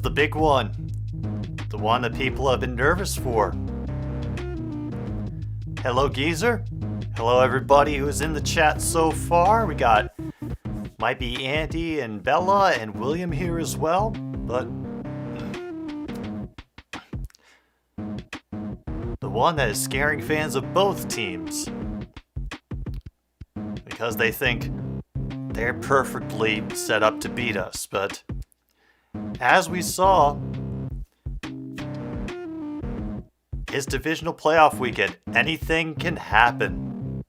the big one. The one that people have been nervous for. Hello, Geezer. Hello, everybody who's in the chat so far. We got, might be Andy and Bella and William here as well, but the one that is scaring fans of both teams because they think they're perfectly set up to beat us. But as we saw, it's divisional playoff weekend. Anything can happen.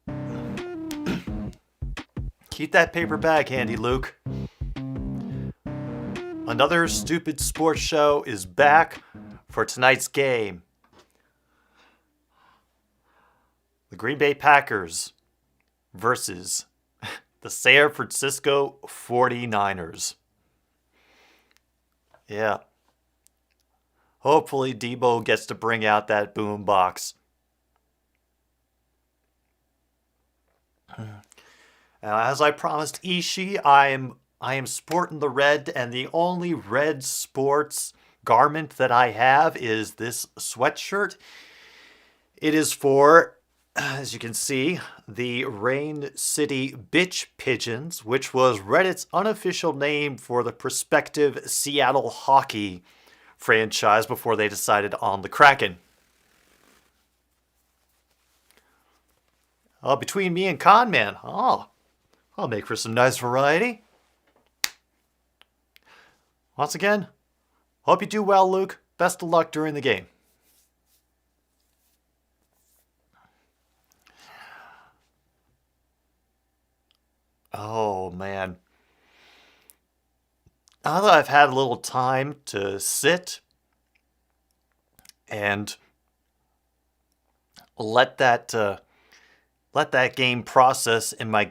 Keep that paper bag handy, Luke. Another stupid sports show is back for tonight's game. The Green Bay Packers versus the San Francisco 49ers. Yeah. Hopefully Debo gets to bring out that boom box. As I promised Ishii, I am sporting the red, and the only red sports garment that I have is this sweatshirt. It is for, as you can see, the Rain City Bitch Pigeons, which was Reddit's unofficial name for the prospective Seattle hockey franchise before they decided on the Kraken. Between me and Conman, I'll make for some nice variety. Once again, hope you do well, Luke. Best of luck during the game. Oh, man. Now that I've had a little time to sit and let that game process in my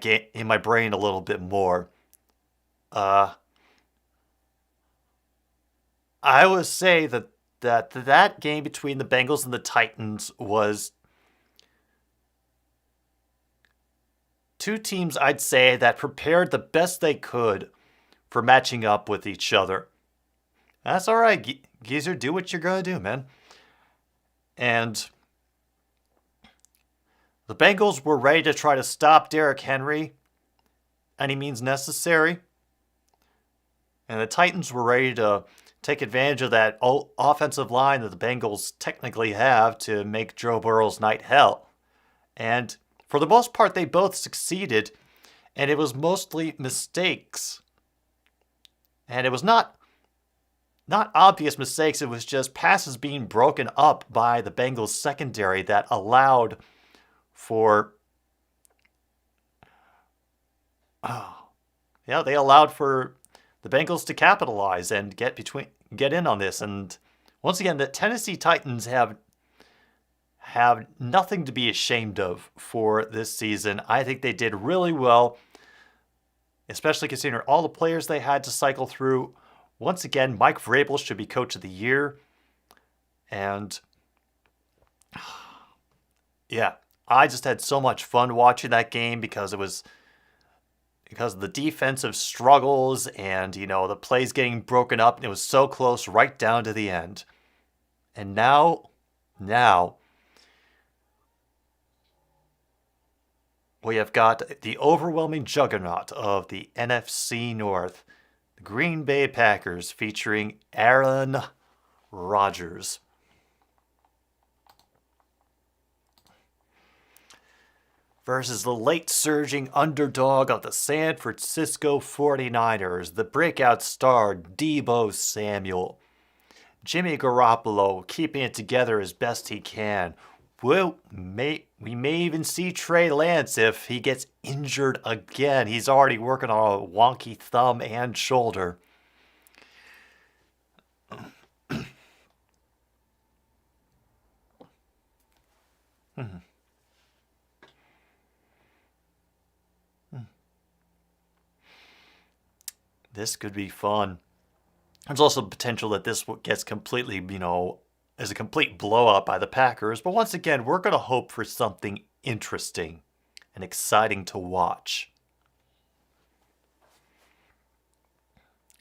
brain a little bit more, I would say that game between the Bengals and the Titans was two teams, I'd say, that prepared the best they could for matching up with each other. That's all right, Geezer. Do what you're going to do, man. And the Bengals were ready to try to stop Derrick Henry any means necessary. And the Titans were ready to take advantage of that offensive line that the Bengals technically have to make Joe Burrow's night hell. And for the most part, they both succeeded. And it was mostly mistakes. And it was not obvious mistakes. It was just passes being broken up by the Bengals secondary that allowed for... they allowed for the Bengals to capitalize and get in on this. And once again, the Tennessee Titans have nothing to be ashamed of for this season. I think they did really well, especially considering all the players they had to cycle through. Once again, Mike Vrabel should be Coach of the Year. And yeah, I just had so much fun watching that game because of the defensive struggles and, the plays getting broken up. And it was so close right down to the end. And now, we have got the overwhelming juggernaut of the NFC North, the Green Bay Packers, featuring Aaron Rodgers. Versus the late surging underdog of the San Francisco 49ers, the breakout star Deebo Samuel. Jimmy Garoppolo keeping it together as best he can. We may even see Trey Lance if he gets injured again. He's already working on a wonky thumb and shoulder. This could be fun. There's also potential that this gets completely, as a complete blowout by the Packers. But once again, we're going to hope for something interesting and exciting to watch.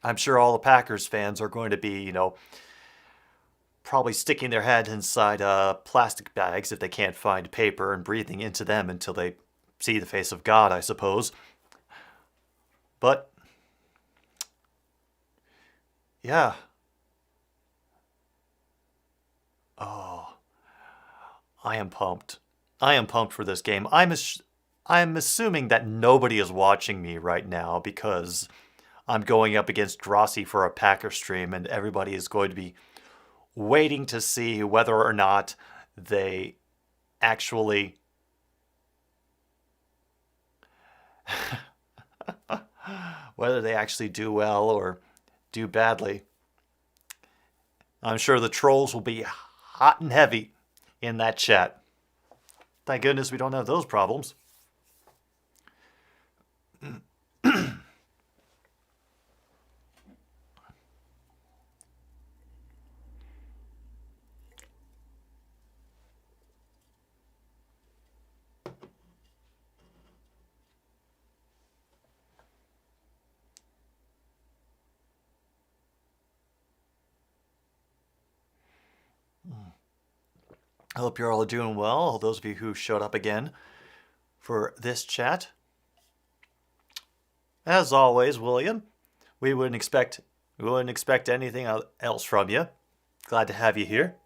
I'm sure all the Packers fans are going to be, probably sticking their head inside plastic bags if they can't find paper and breathing into them until they see the face of God, I suppose. But, yeah. Oh, I am pumped. I am pumped for this game. I'm assuming that nobody is watching me right now because I'm going up against Rossi for a Packer stream, and everybody is going to be waiting to see whether or not they actually do well or do badly. I'm sure the trolls will be hot and heavy in that chat. Thank goodness we don't have those problems. I hope you're all doing well, all those of you who showed up again for this chat. As always, William, we wouldn't expect anything else from you. Glad to have you here.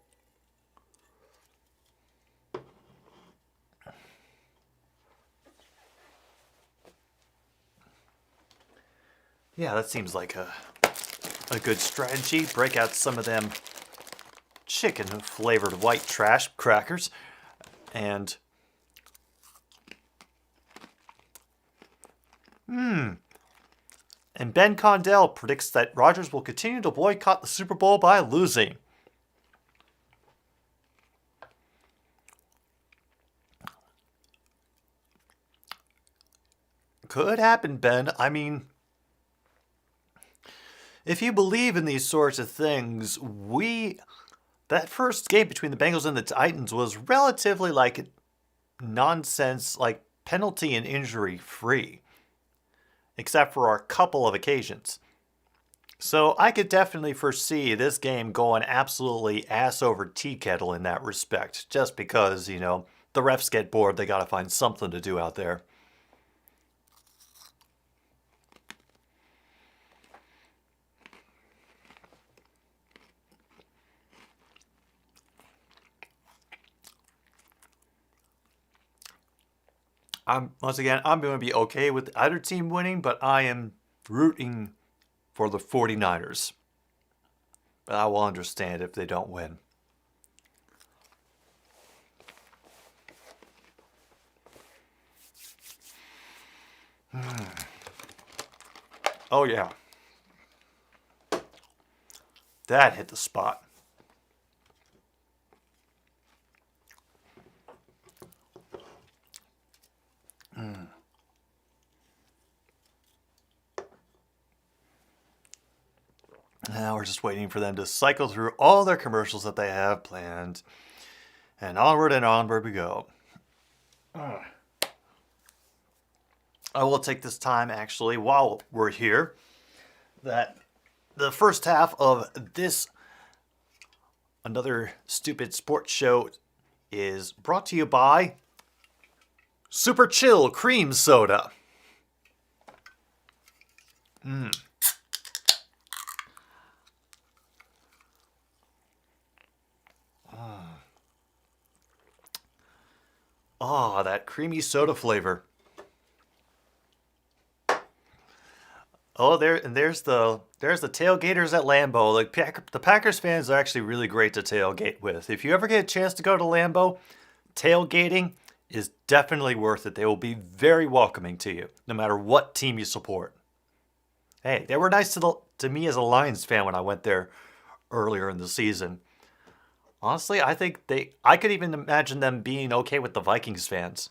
Yeah, that seems like a good strategy. Break out some of them chicken flavored white trash crackers and and Ben Condell predicts that Rodgers will continue to boycott the Super Bowl by losing. Could happen, Ben. I mean, if you believe in these sorts of things, that first game between the Bengals and the Titans was relatively like nonsense, like penalty and injury free, except for a couple of occasions. So I could definitely foresee this game going absolutely ass over tea kettle in that respect, just because, the refs get bored, they gotta find something to do out there. Once again, I'm going to be okay with either team winning, but I am rooting for the 49ers. But I will understand if they don't win. Oh, yeah. That hit the spot. Now we're just waiting for them to cycle through all their commercials that they have planned. And onward we go. I will take this time, actually, while we're here, that the first half of this Another Stupid Sports Show is brought to you by Super Chill Cream Soda. Ah, that creamy soda flavor. Oh, there's the tailgaters at Lambeau. The Packers fans are actually really great to tailgate with. If you ever get a chance to go to Lambeau, tailgating is definitely worth it. They will be very welcoming to you, no matter what team you support. Hey, they were nice to me as a Lions fan when I went there earlier in the season. Honestly, I could even imagine them being okay with the Vikings fans.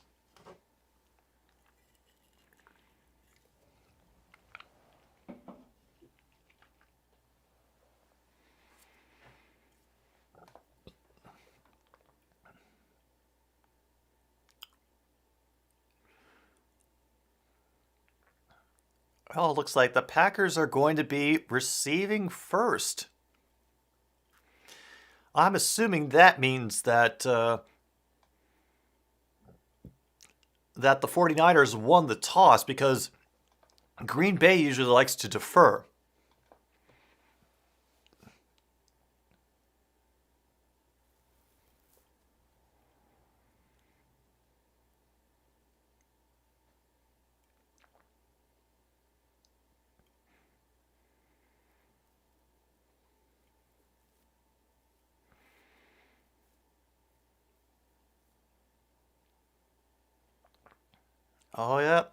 Well, it looks like the Packers are going to be receiving first. I'm assuming that means that that the 49ers won the toss, because Green Bay usually likes to defer. Oh, yeah.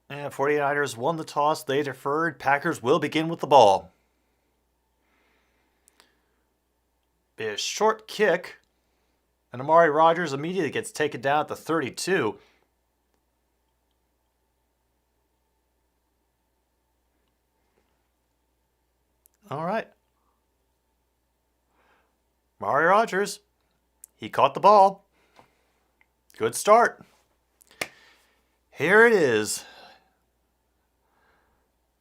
49ers won the toss. They deferred. Packers will begin with the ball. Be a short kick. And Amari Rodgers immediately gets taken down at the 32. All right. Amari Rodgers. He caught the ball. Good start. Here it is.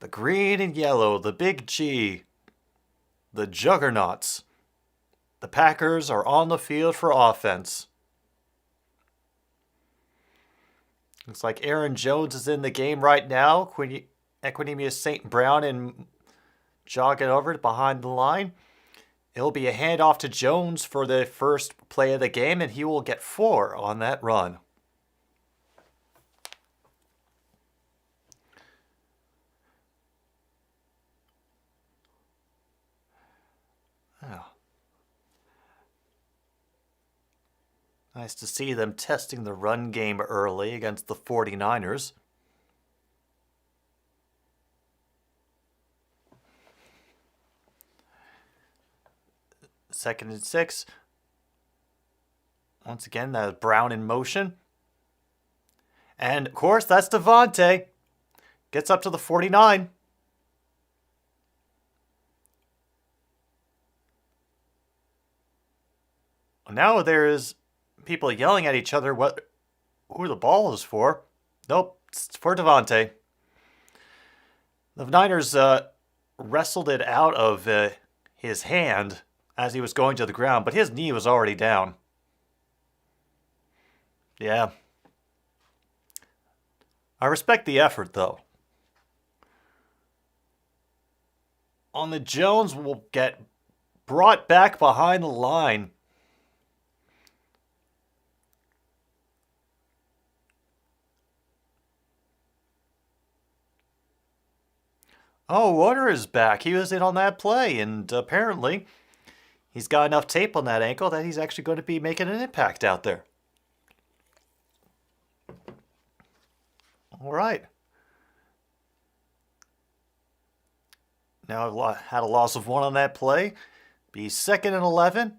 The green and yellow, the big G, the juggernauts. The Packers are on the field for offense. Looks like Aaron Jones is in the game right now. Equinemius St. Brown and jogging over behind the line. It'll be a handoff to Jones for the first play of the game, and he will get 4 on that run. Oh. Nice to see them testing the run game early against the 49ers. Second and 6. Once again, that is Brown in motion. And, of course, that's Devontae. Gets up to the 49. Now there's people yelling at each other who the ball is for. Nope, it's for Devontae. The Niners wrestled it out of his hand as he was going to the ground, but his knee was already down. Yeah. I respect the effort, though. On the Jones will get brought back behind the line. Oh, Warner is back. He was in on that play, and apparently he's got enough tape on that ankle that he's actually going to be making an impact out there. All right. Now I've had a loss of 1 on that play. Be 2nd and 11.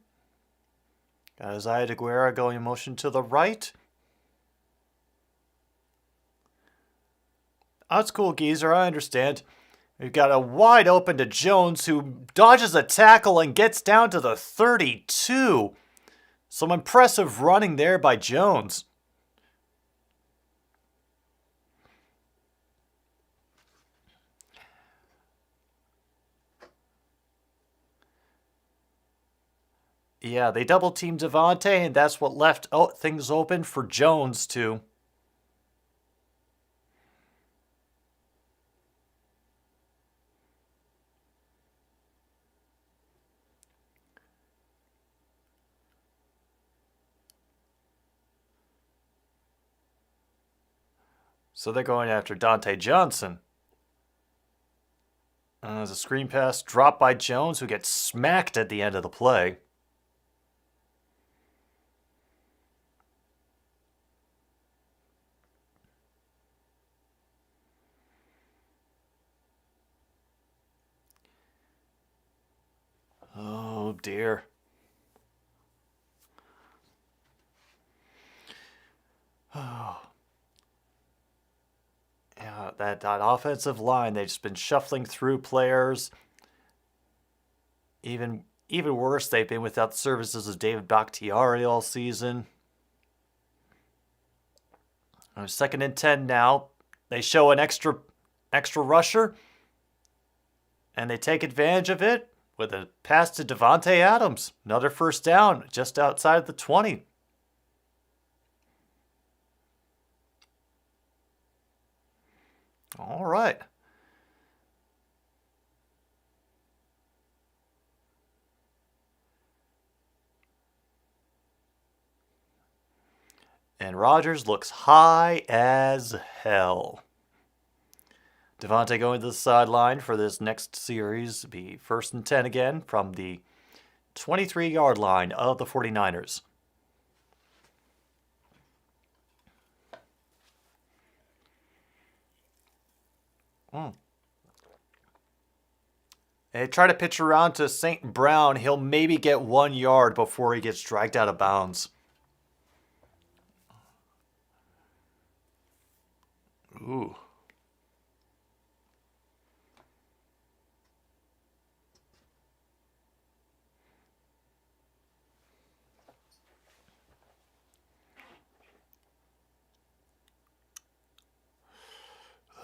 Got Isaiah DeGuerra going in motion to the right. That's cool, Geezer. I understand. We've got a wide open to Jones, who dodges a tackle and gets down to the 32. Some impressive running there by Jones. Yeah, they double-teamed Devontae, and that's what left things open for Jones, too. So they're going after Dante Johnson. There's a screen pass dropped by Jones, who gets smacked at the end of the play. Oh, dear. Oh. Yeah, that offensive line, they've just been shuffling through players. Even worse, they've been without the services of David Bakhtiari all season. 2nd and 10 now. They show an extra rusher, and they take advantage of it with a pass to Davante Adams. Another first down just outside of the 20. All right. And Rodgers looks high as hell. Davante going to the sideline for this next series. Be 1st and 10 again from the 23-yard line of the 49ers. They try to pitch around to St. Brown. He'll maybe get 1 yard before he gets dragged out of bounds. Ooh.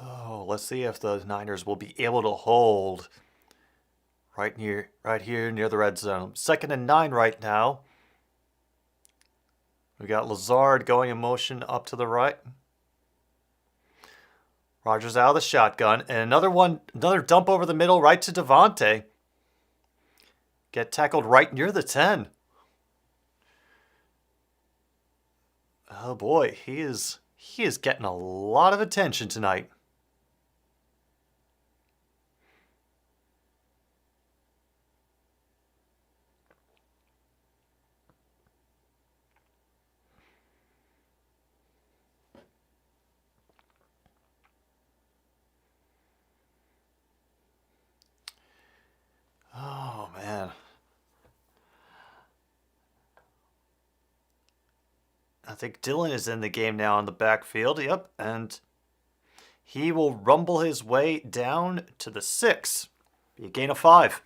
Oh, let's see if the Niners will be able to hold right here near the red zone. 2nd and 9 right now. We got Lazard going in motion up to the right. Rodgers out of the shotgun. And another dump over the middle right to Davante. Get tackled right near the 10. Oh boy, he is getting a lot of attention tonight. Oh, man. I think Dillon is in the game now in the backfield. Yep, and he will rumble his way down to the 6. Be a gain of 5.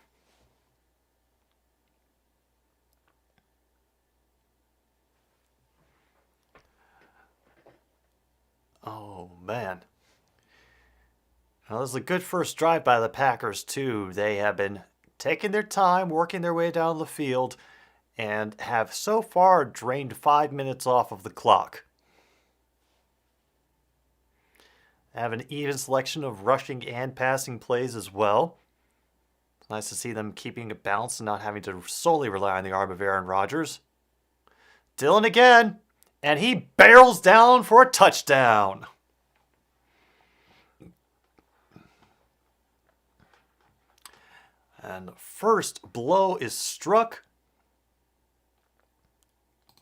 Oh, man. Well, this is a good first drive by the Packers, too. They have been taking their time, working their way down the field, and have so far drained 5 minutes off of the clock. They have an even selection of rushing and passing plays as well. It's nice to see them keeping it balanced and not having to solely rely on the arm of Aaron Rodgers. Dillon again, and he barrels down for a touchdown. And the first blow is struck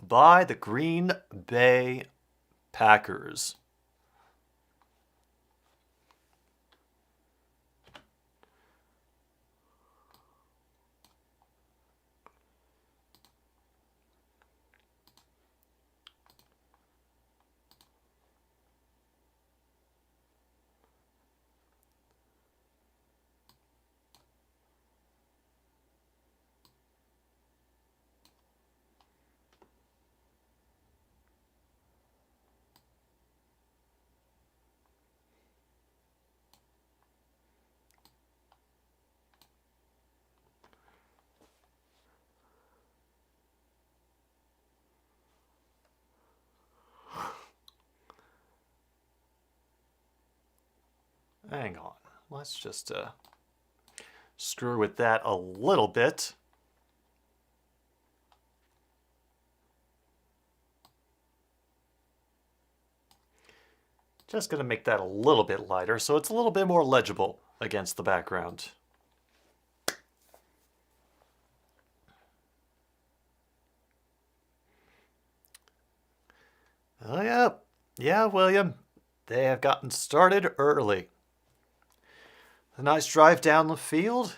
by the Green Bay Packers. Hang on. Let's just screw with that a little bit. Just going to make that a little bit lighter so it's a little bit more legible against the background. Oh, yeah. Yeah, William. They have gotten started early. A nice drive down the field.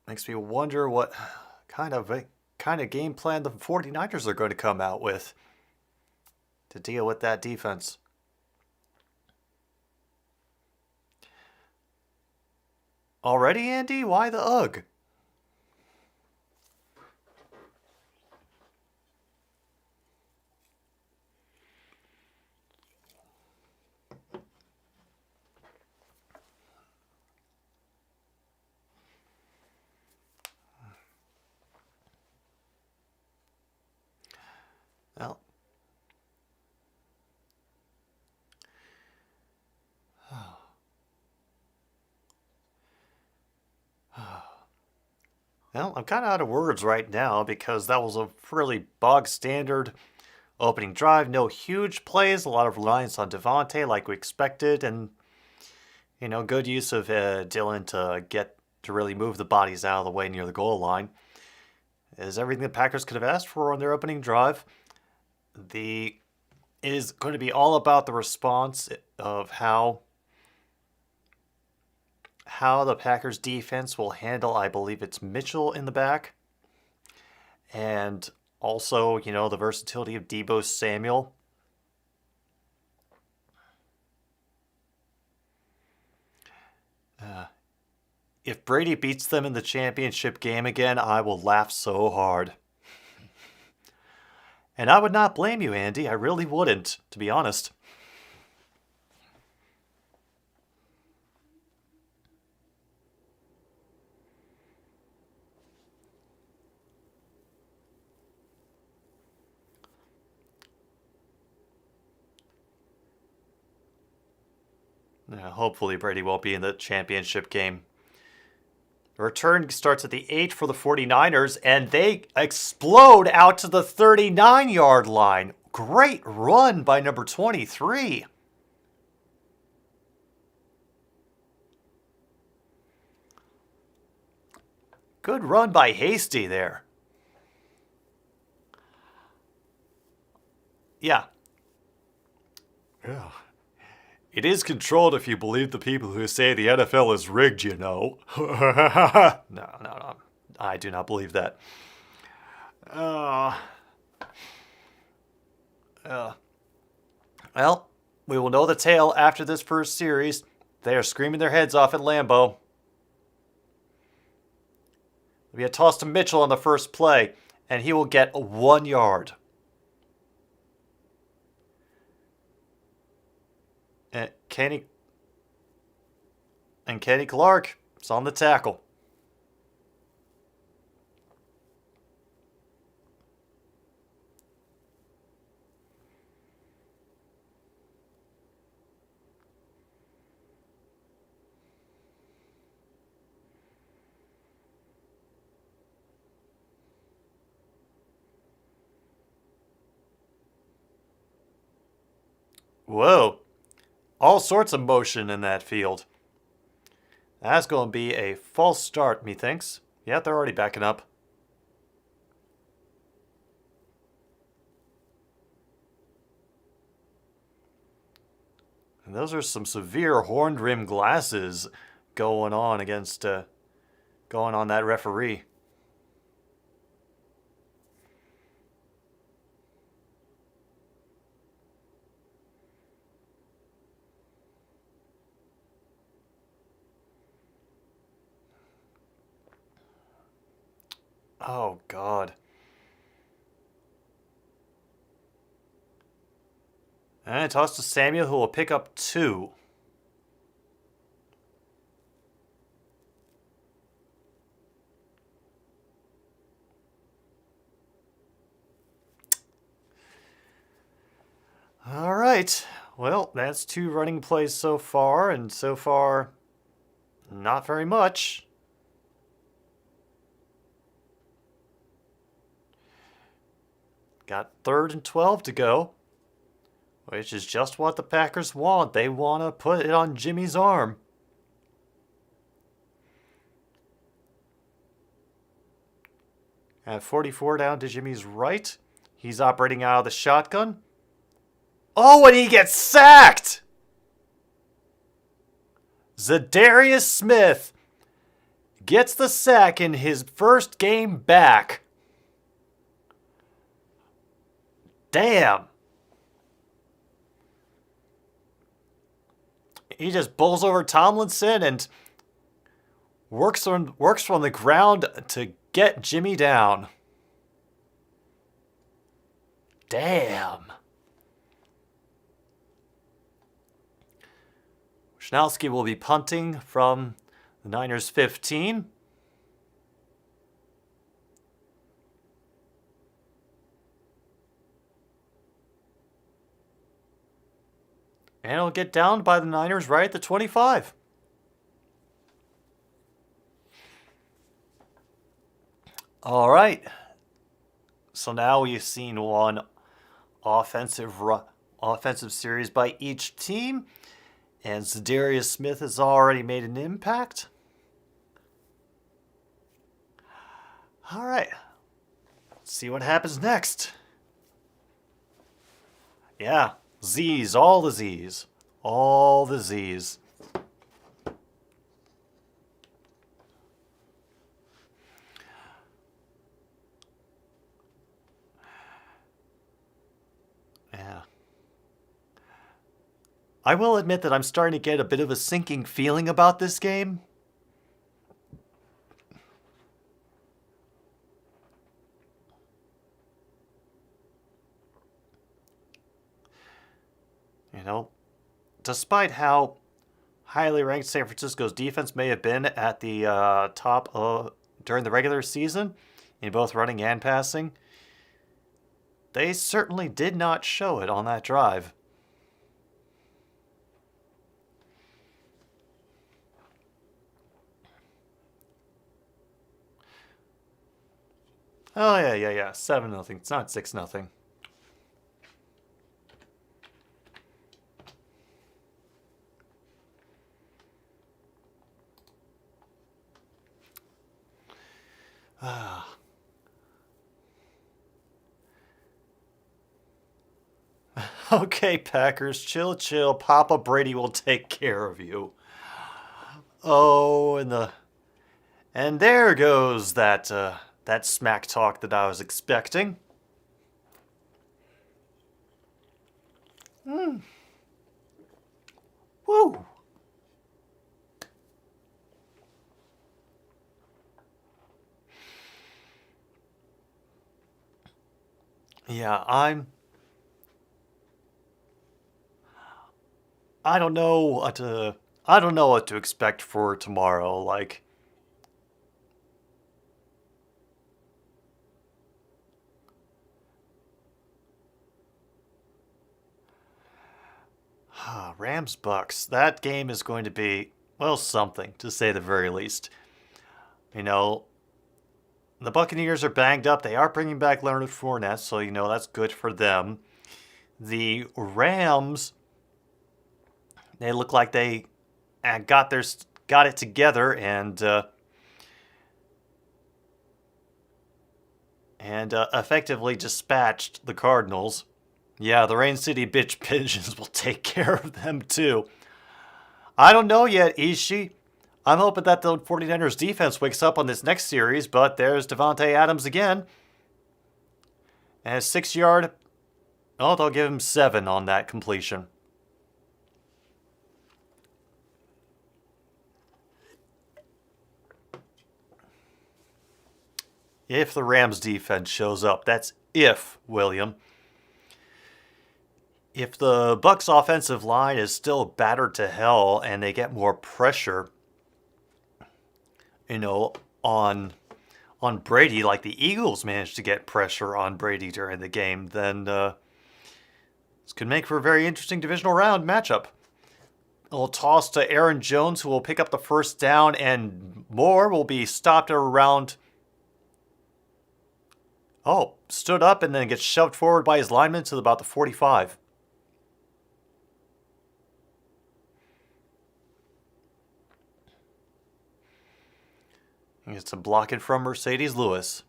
Makes me wonder what kind of game plan the 49ers are going to come out with to deal with that defense. Already, Andy? Why the ugh? Well, I'm kind of out of words right now because that was a really bog standard opening drive. No huge plays, a lot of reliance on Devontae like we expected, and good use of Dylan to really move the bodies out of the way near the goal line. Is everything the Packers could have asked for on their opening drive. It is going to be all about the response of how the Packers defense will handle, I believe it's Mitchell in the back. And also, the versatility of Deebo Samuel. If Brady beats them in the championship game again, I will laugh so hard. And I would not blame you, Andy. I really wouldn't, to be honest. Hopefully Brady won't be in the championship game. The return starts at the 8 for the 49ers, and they explode out to the 39-yard line. Great run by number 23. Good run by Hasty there. Yeah. It is controlled if you believe the people who say the NFL is rigged, No. No. I do not believe that. Well, we will know the tale after this first series. They are screaming their heads off at Lambeau. There'll be a toss to Mitchell on the first play, and he will get 1 yard. And Kenny Clark is on the tackle. Whoa. All sorts of motion in that field. That's going to be a false start, methinks. Yeah, they're already backing up. And those are some severe horned rim glasses going on that referee. Oh, God. And toss to Samuel, who will pick up 2. All right. Well, that's 2 running plays so far, and so far, not very much. Got 3rd and 12 to go, which is just what the Packers want. They want to put it on Jimmy's arm. At 44 down to Jimmy's right. He's operating out of the shotgun. Oh, and he gets sacked! Zadarius Smith gets the sack in his first game back. Damn. He just bowls over Tomlinson and works from the ground to get Jimmy down. Damn. Schnowski will be punting from the Niners' 15. And it'll get down by the Niners right at the 25. All right. So now we've seen one offensive series by each team, and Zadarius Smith has already made an impact. All right. Let's see what happens next. Yeah, Z's, all the Z's. All the Z's. Yeah. I will admit that I'm starting to get a bit of a sinking feeling about this game. You know, despite how highly ranked San Francisco's defense may have been at the top during the regular season, in both running and passing, they certainly did not show it on that drive. Oh, yeah. 7-0. It's not 6-0. Okay, Packers, chill. Papa Brady will take care of you. Oh, and there goes that smack talk that I was expecting. Woo. Yeah, I don't know what to expect for tomorrow. Like, Rams Bucks. That game is going to be, well, something to say the very least. You know, the Buccaneers are banged up. They are bringing back Leonard Fournette, so that's good for them. The Rams, they look like they got it together and effectively dispatched the Cardinals. Yeah, the Rain City bitch pigeons will take care of them too. I don't know yet, Ishii. I'm hoping that the 49ers defense wakes up on this next series, but there's Devontae Adams again. And a 6-yard. Oh, they'll give him 7 on that completion. If the Rams defense shows up. That's if, William. If the Bucks offensive line is still battered to hell and they get more pressure, on Brady, like the Eagles managed to get pressure on Brady during the game, then this could make for a very interesting divisional round matchup. A little toss to Aaron Jones, who will pick up the first down, and Moore will be stopped around. Oh, stood up and then gets shoved forward by his lineman to about the 45. It's a blocking from Mercedes Lewis.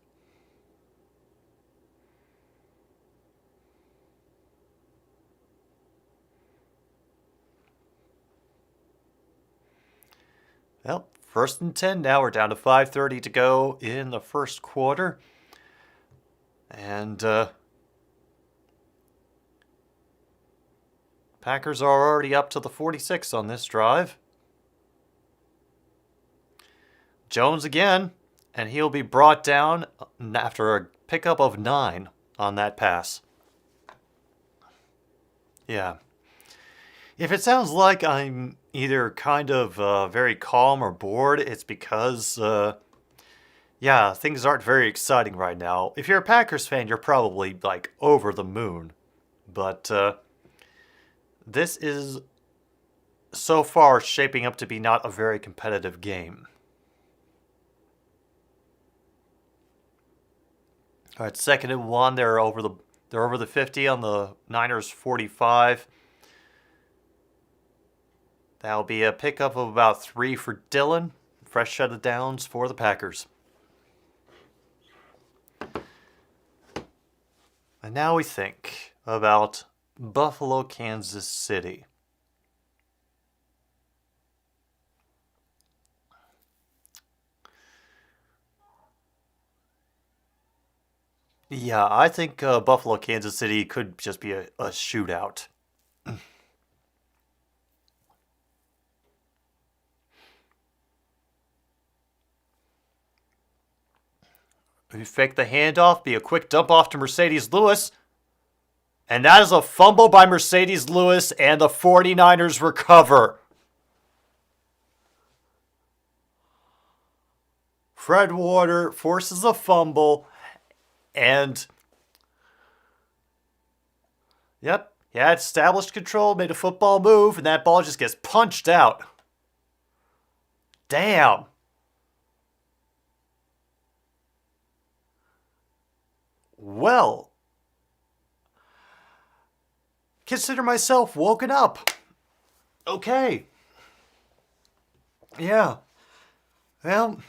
Well, 1st and 10 now. We're down to 5:30 to go in the first quarter. And Packers are already up to the 46 on this drive. Jones again, and he'll be brought down after a pickup of 9 on that pass. Yeah. If it sounds like I'm either kind of very calm or bored, it's because, things aren't very exciting right now. If you're a Packers fan, you're probably, over the moon. But this is so far shaping up to be not a very competitive game. All right, 2nd and 1. They're over the 50 on the Niners 45. That'll be a pickup of about 3 for Dillon. Fresh set of downs for the Packers. And now we think about Buffalo, Kansas City. Yeah, I think Buffalo, Kansas City could just be a shootout. You fake the handoff, be a quick dump off to Mercedes Lewis. And that is a fumble by Mercedes Lewis, and the 49ers recover. Fred Warner forces a fumble, and yep, he had established control, made a football move, and that ball just gets punched out. Damn. Well, consider myself woken up. Okay. Yeah. Well,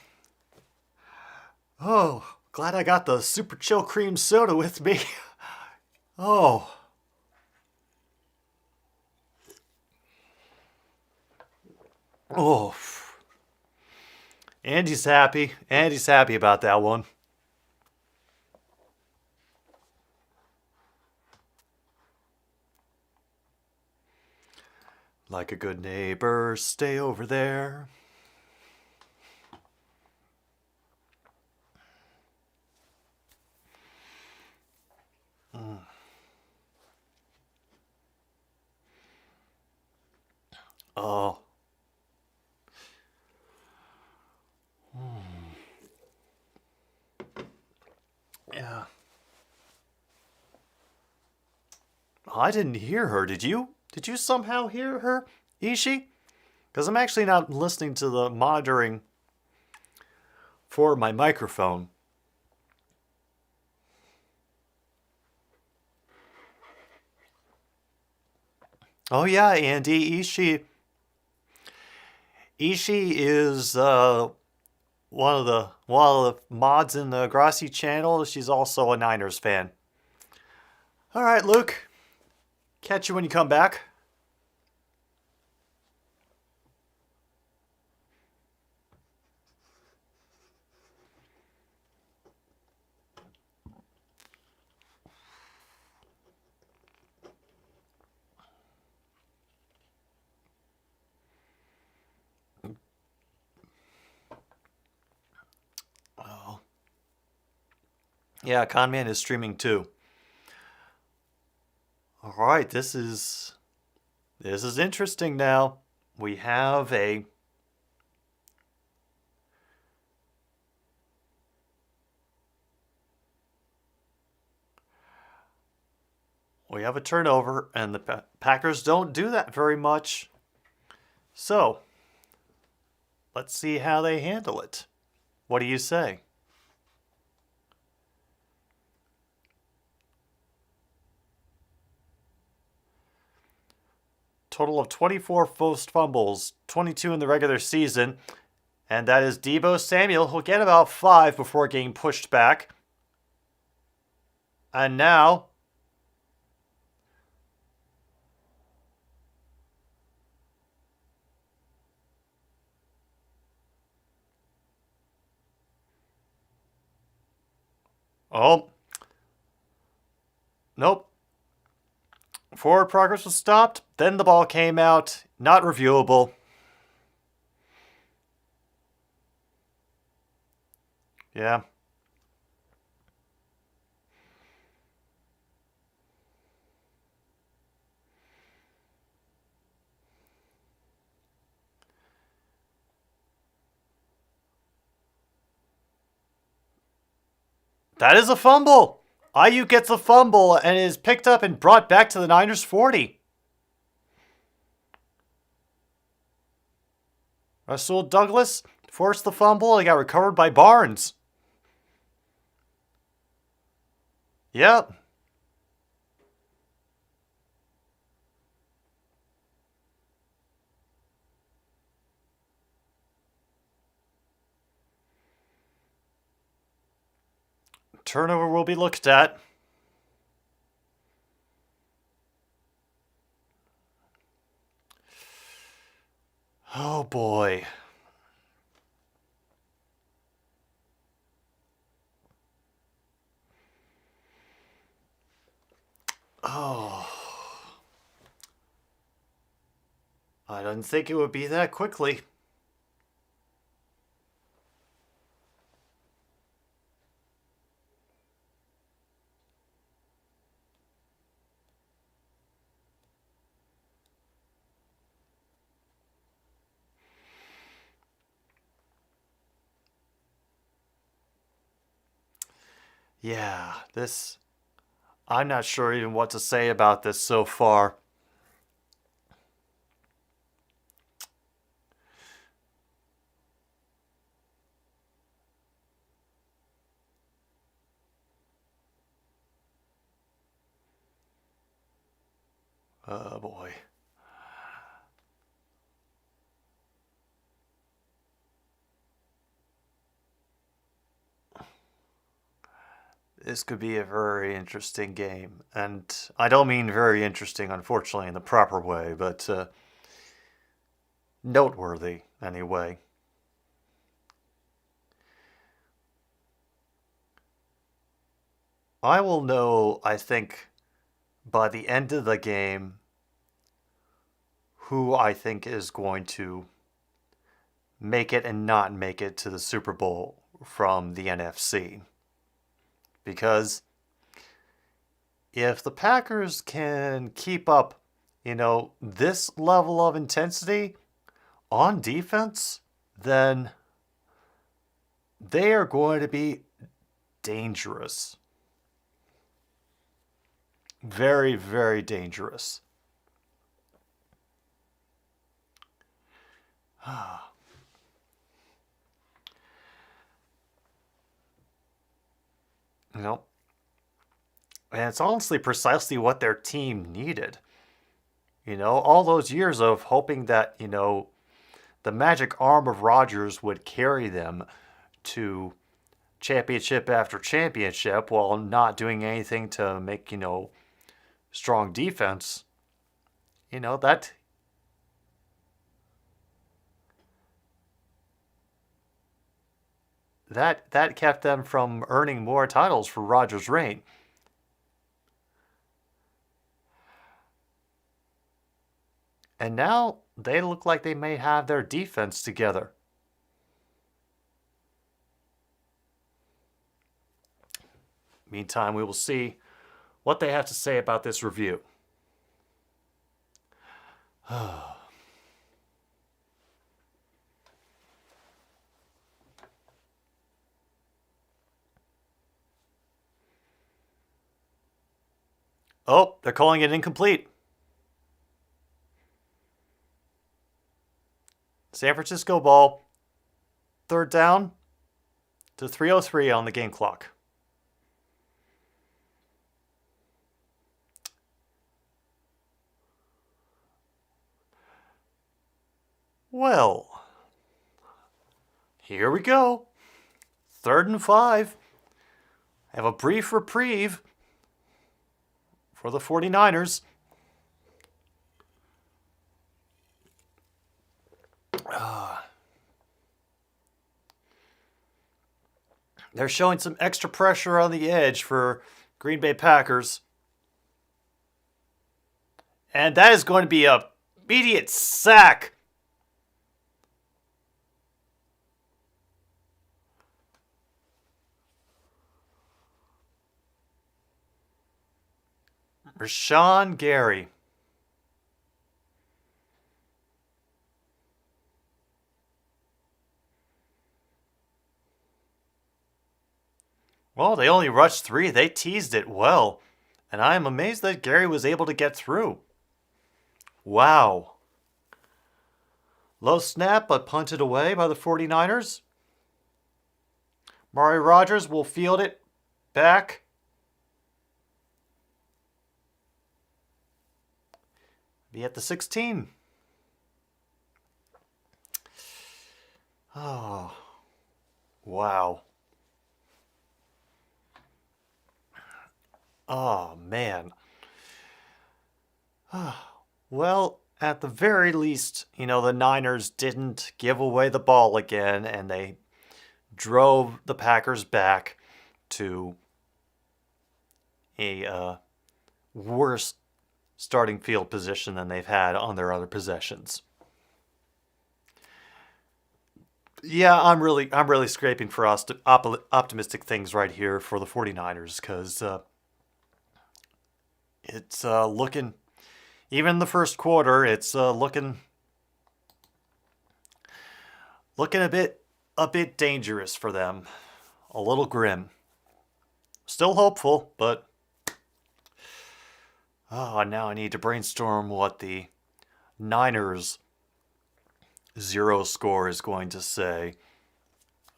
oh, glad I got the super chill cream soda with me. Oh. Oh. Andy's happy. Andy's happy about that one. Like a good neighbor, stay over there. Oh. Yeah. I didn't hear her. Did you? Did you somehow hear her, Ishii? Because I'm actually not listening to the monitoring for my microphone. Oh yeah, Andy, Ishii is one of the mods in the Grassi channel. She's also a Niners fan. All right, Luke. Catch you when you come back. Oh. Yeah, Conman is streaming too. All right, this is interesting now. We have a turnover, and the Packers don't do that very much. So, let's see how they handle it. What do you say? Total of 24 forced fumbles, 22 in the regular season. And that is Deebo Samuel, who'll get about 5 before getting pushed back. And now, oh, nope. Forward progress was stopped. Then the ball came out. Not reviewable. Yeah. That is a fumble. Ayuk gets a fumble and is picked up and brought back to the Niners 40. Rasul Douglas forced the fumble and got recovered by Barnes. Yep. Turnover will be looked at. Oh boy. Oh. I didn't think it would be that quickly. Yeah, this... I'm not sure even what to say about this so far. Oh boy. This could be a very interesting game. And I don't mean very interesting, unfortunately, in the proper way, but noteworthy, anyway. I will know, I think, by the end of the game, who I think is going to make it and not make it to the Super Bowl from the NFC. Because if the Packers can keep up, this level of intensity on defense, then they are going to be dangerous. Very, very dangerous. And it's honestly precisely what their team needed. All those years of hoping that, the magic arm of Rodgers would carry them to championship after championship while not doing anything to make, strong defense. That kept them from earning more titles for Rodgers' reign. And now they look like they may have their defense together. Meantime, we will see what they have to say about this review. Oh, they're calling it incomplete. San Francisco ball. 3rd down to 3:03 on the game clock. Well, here we go. 3rd and 5. Have a brief reprieve for the 49ers. They're showing some extra pressure on the edge for Green Bay Packers. And that is going to be an immediate sack. Rashawn Gary. Well, they only rushed 3. They teased it well. And I am amazed that Gary was able to get through. Wow. Low snap, but punted away by the 49ers. Mari Rodgers will field it back be at the 16. Oh, wow. Oh, man. Well, at the very least, the Niners didn't give away the ball again, and they drove the Packers back to a worse starting field position than they've had on their other possessions. Yeah, I'm really scraping for optimistic things right here for the 49ers because it's looking, even in the first quarter, it's looking a bit dangerous for them, a little grim. Still hopeful, but now I need to brainstorm what the Niners zero score is going to say.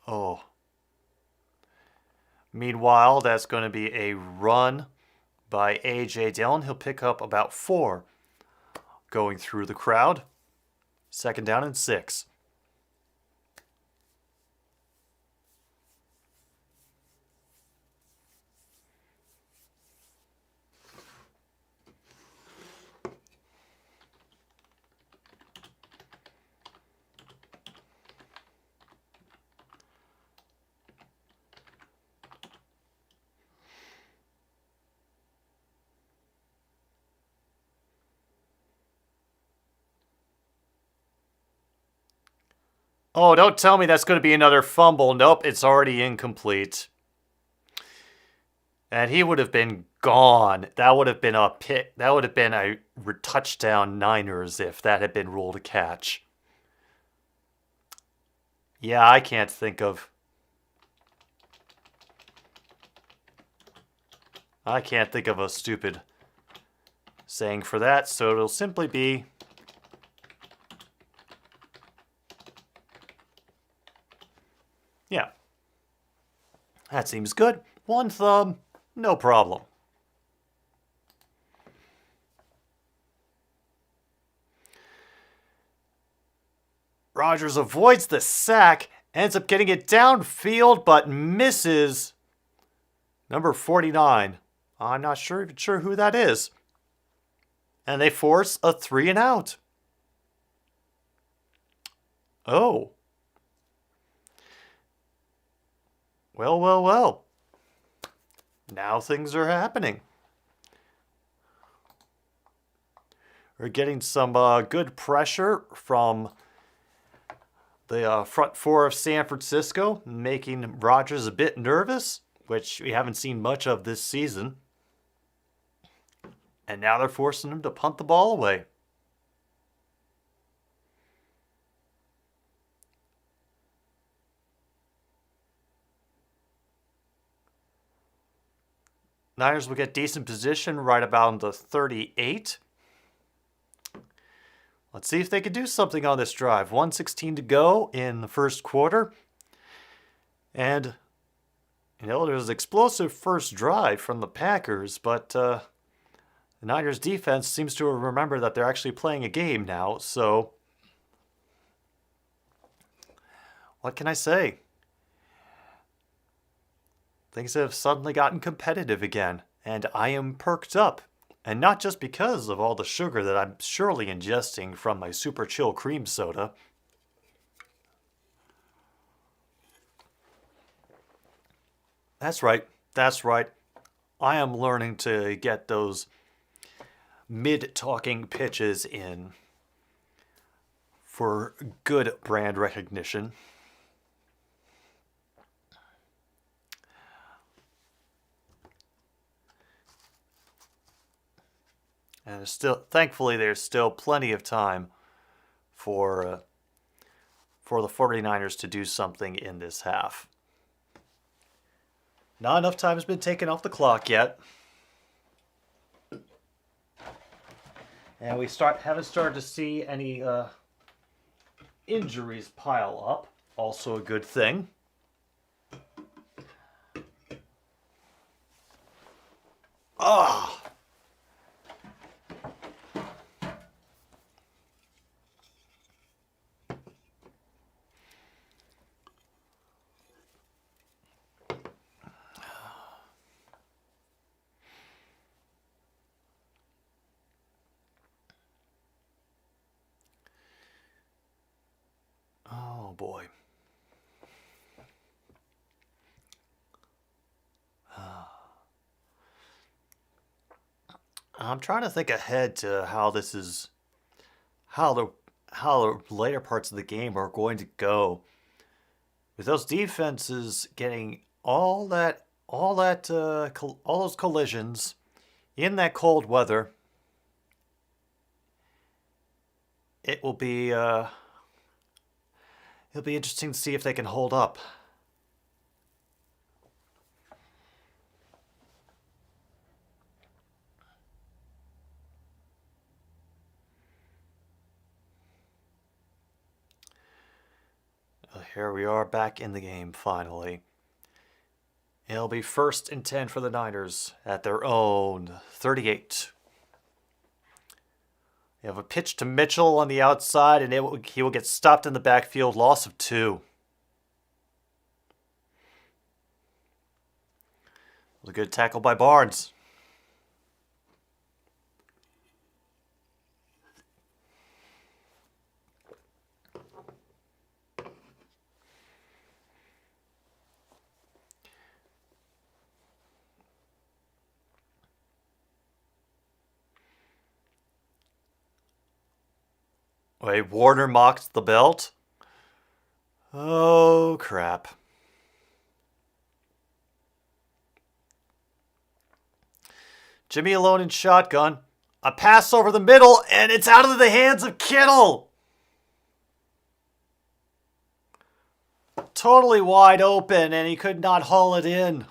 Oh. Meanwhile, that's going to be a run by A.J. Dillon. He'll pick up about 4 going through the crowd. 2nd down and 6. Oh, don't tell me that's going to be another fumble. Nope, it's already incomplete. And he would have been gone. That would have been a pick. That would have been a touchdown Niners if that had been ruled a catch. Yeah, I can't think of a stupid saying for that, so it'll simply be yeah. That seems good. 1 thumb, no problem. Rodgers avoids the sack, ends up getting it downfield, but misses number 49. I'm not sure who that is. And they force a 3 and out. Oh. Well. Now things are happening. We're getting some good pressure from the front 4 of San Francisco, making Rodgers a bit nervous, which we haven't seen much of this season. And now they're forcing him to punt the ball away. Niners will get decent position right about the 38. Let's see if they can do something on this drive. 1:16 to go in the first quarter. And, there's an explosive first drive from the Packers, but the Niners defense seems to remember that they're actually playing a game now, so what can I say? Things have suddenly gotten competitive again, and I am perked up. And not just because of all the sugar that I'm surely ingesting from my super chill cream soda. That's right. I am learning to get those mid-talking pitches in for good brand recognition. And thankfully, there's still plenty of time for the 49ers to do something in this half. Not enough time has been taken off the clock yet. And we haven't started to see any injuries pile up. Also a good thing. boy. I'm trying to think ahead to how this is, how the later parts of the game are going to go. With those defenses getting all those collisions in that cold weather, it'll be interesting to see if they can hold up. Here we are back in the game finally. It'll be 1st and 10 for the Niners at their own 38. You have a pitch to Mitchell on the outside, and he will get stopped in the backfield, loss of 2. It was a good tackle by Barnes. Wait, Warner mocked the belt? Oh, crap. Jimmy alone in shotgun. A pass over the middle, and it's out of the hands of Kittle. Totally wide open, and he could not haul it in.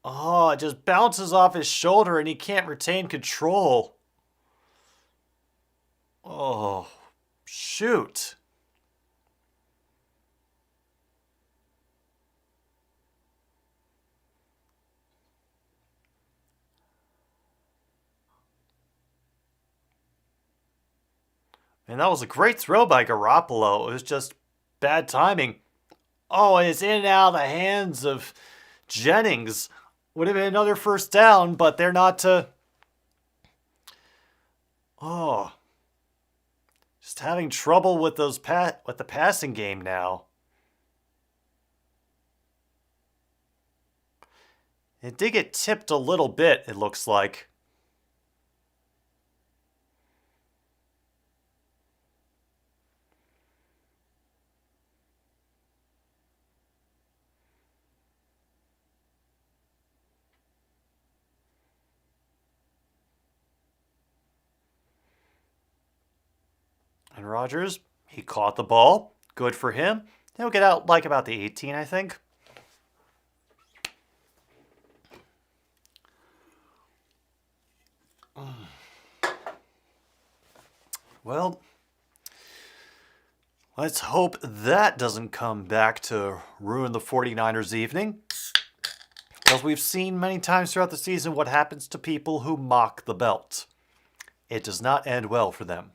Oh, it just bounces off his shoulder and he can't retain control. Oh, shoot. And that was a great throw by Garoppolo. It was just bad timing. Oh, and it's in and out of the hands of Jennings. Would have been another 1st down, but they're not to... Oh. Just having trouble with those with the passing game now. It did get tipped a little bit, it looks like. And Rodgers, he caught the ball. Good for him. He'll get out like about the 18, I think. Well, let's hope that doesn't come back to ruin the 49ers' evening. Because we've seen many times throughout the season what happens to people who mock the belt. It does not end well for them.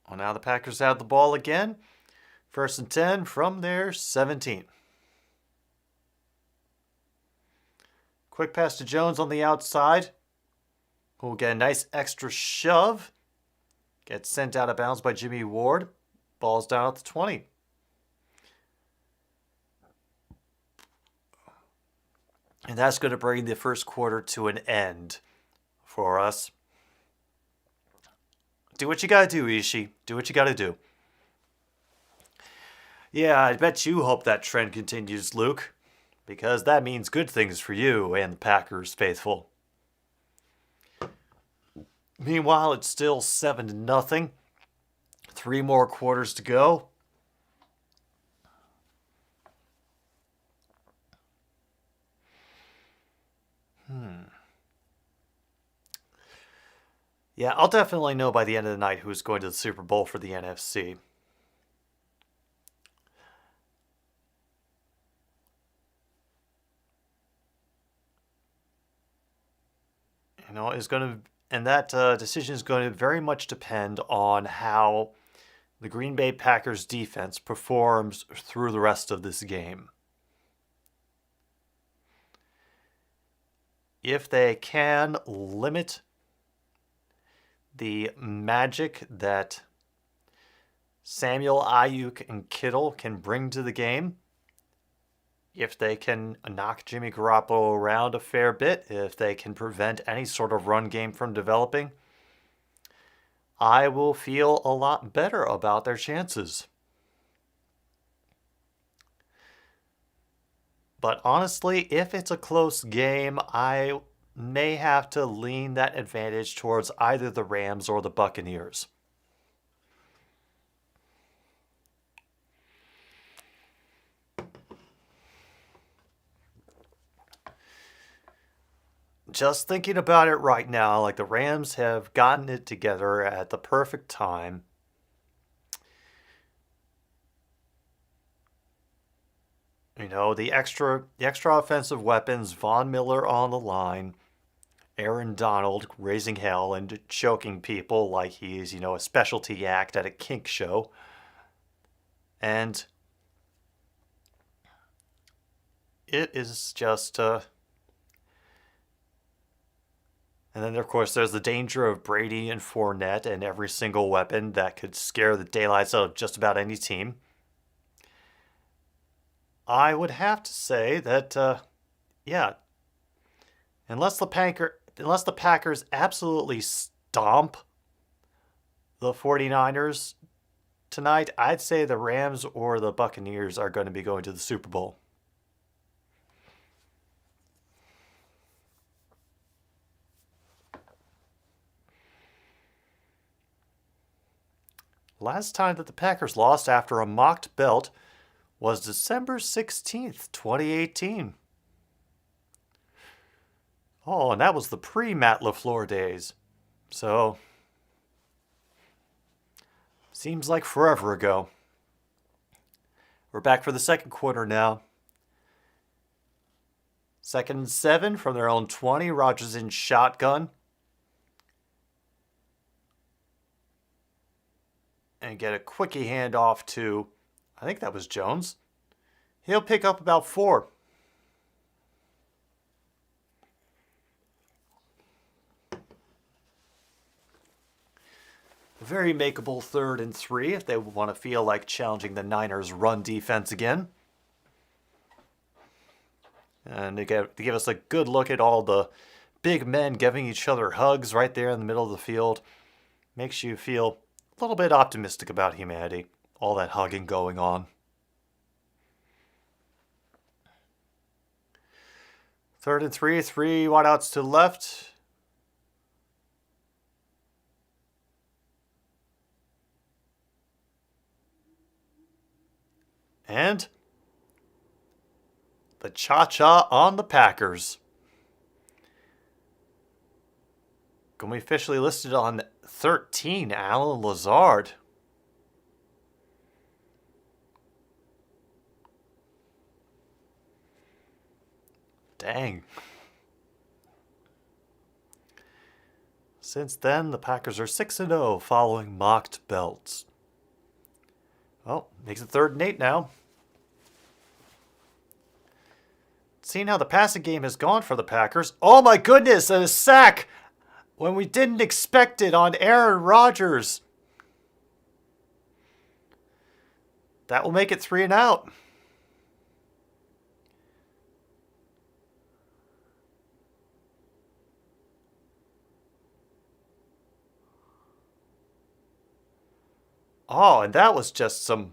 Well, now the Packers have the ball again. 1st and 10 from their 17. Quick pass to Jones on the outside. Who'll get a nice extra shove. Gets sent out of bounds by Jimmy Ward. Ball's down at the 20. And that's going to bring the 1st quarter to an end for us. Do what you gotta do, Ishii. Do what you gotta do. Yeah, I bet you hope that trend continues, Luke. Because that means good things for you and the Packers faithful. Meanwhile, it's still 7-0. 3 more quarters to go. Yeah, I'll definitely know by the end of the night who's going to the Super Bowl for the NFC. is going to, and that decision is going to very much depend on how the Green Bay Packers defense performs through the rest of this game. If they can limit the magic that Samuel, Ayuk, and Kittle can bring to the game, if they can knock Jimmy Garoppolo around a fair bit, if they can prevent any sort of run game from developing, I will feel a lot better about their chances. But honestly, if it's a close game, I may have to lean that advantage towards either the Rams or the Buccaneers. Just thinking about it right now, like the Rams have gotten it together at the perfect time. The extra offensive weapons, Von Miller on the line, Aaron Donald raising hell and choking people like he's, a specialty act at a kink show. And it is just, and then, of course, there's the danger of Brady and Fournette and every single weapon that could scare the daylights out of just about any team. I would have to say that, unless the Packers absolutely stomp the 49ers tonight, I'd say the Rams or the Buccaneers are going to be going to the Super Bowl. Last time that the Packers lost after a mocked belt was December 16th, 2018. Oh, and that was the pre-Matt LaFleur days. So, seems like forever ago. We're back for the second quarter now. 2nd and 7 from their own 20. Rodgers in shotgun. And get a quickie handoff to, I think that was Jones. He'll pick up about 4. A very makeable 3rd and 3 if they want to feel like challenging the Niners' run defense again. And to give us a good look at all the big men giving each other hugs right there in the middle of the field. Makes you feel a little bit optimistic about humanity. All that hugging going on. 3rd and 3, 3 wideouts to the left. And the cha-cha on the Packers. Going to be officially listed on 13, Allen Lazard. Dang. Since then, the Packers are 6-0 following mocked belts. Oh, makes it 3rd and 8 now. Seeing how the passing game has gone for the Packers. Oh my goodness, a sack when we didn't expect it on Aaron Rodgers. That will make it 3 and out. Oh, and that was just some...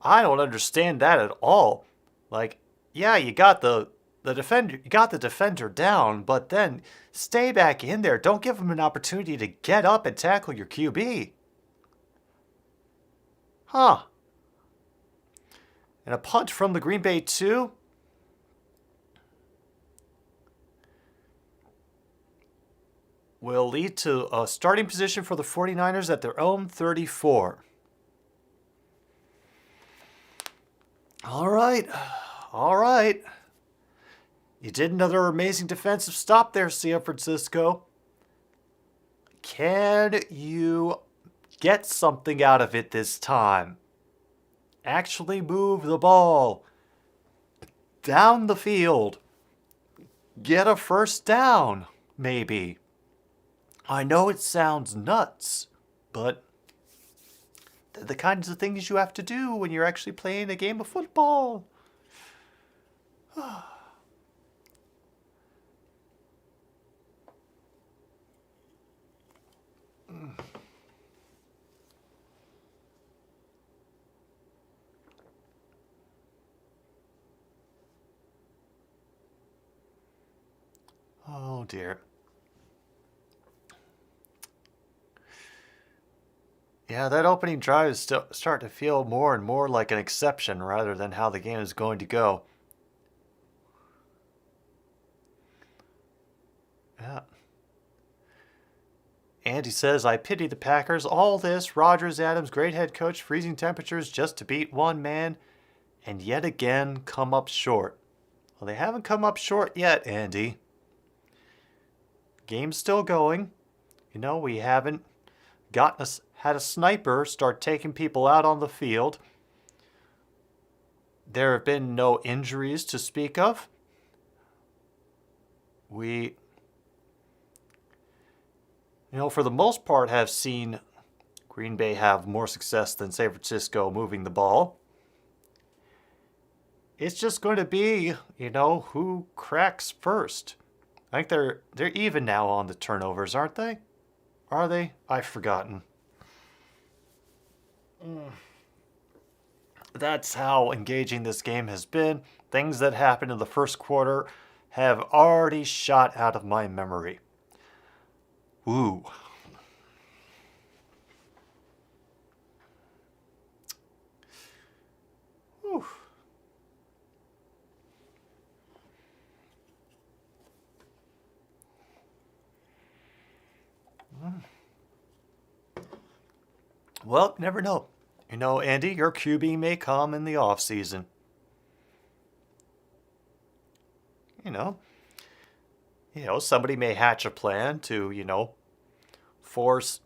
I don't understand that at all. Like, yeah, you got the defender down, but then stay back in there. Don't give him an opportunity to get up and tackle your QB. Huh. And a punt from the Green Bay 2. Will lead to a starting position for the 49ers at their own 34. All right. You did another amazing defensive stop there, San Francisco. Can you get something out of it this time? Actually move the ball down the field. Get a first down, maybe. I know it sounds nuts, but they're the kinds of things you have to do when you're actually playing a game of football. Oh dear. Yeah, that opening drive is starting to feel more and more like an exception rather than how the game is going to go. Yeah. Andy says, I pity the Packers. All this, Rodgers, Adams, great head coach, freezing temperatures just to beat one man, and yet again come up short. Well, they haven't come up short yet, Andy. Game's still going. You know, we haven't had a sniper start taking people out on the field. There have been no injuries to speak of. We, for the most part, have seen Green Bay have more success than San Francisco moving the ball. It's just going to be, who cracks first. I think they're even now on the turnovers, aren't they? Are they? I've forgotten. That's how engaging this game has been. Things that happened in the first quarter have already shot out of my memory. Ooh. Whew. Well, never know. Andy, your QB may come in the off season. Somebody may hatch a plan to, force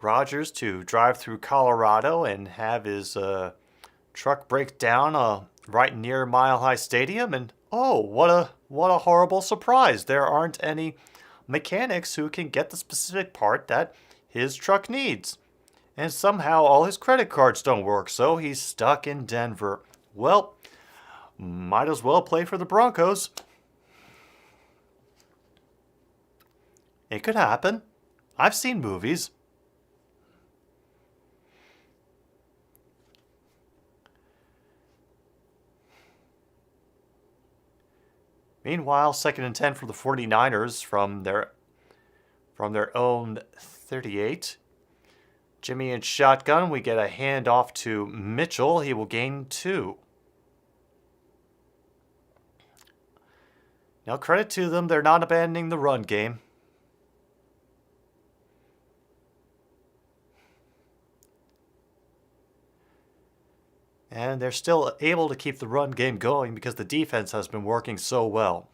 Rodgers to drive through Colorado and have his truck break down right near Mile High Stadium. And what a horrible surprise! There aren't any mechanics who can get the specific part that his truck needs. And somehow all his credit cards don't work, so he's stuck in Denver. Well, might as well play for the Broncos. It could happen. I've seen movies. Meanwhile, 2nd and 10 for the 49ers from their own 38. Jimmy in shotgun. We get a handoff to Mitchell. He will gain 2. Now, credit to them. They're not abandoning the run game. And they're still able to keep the run game going because the defense has been working so well.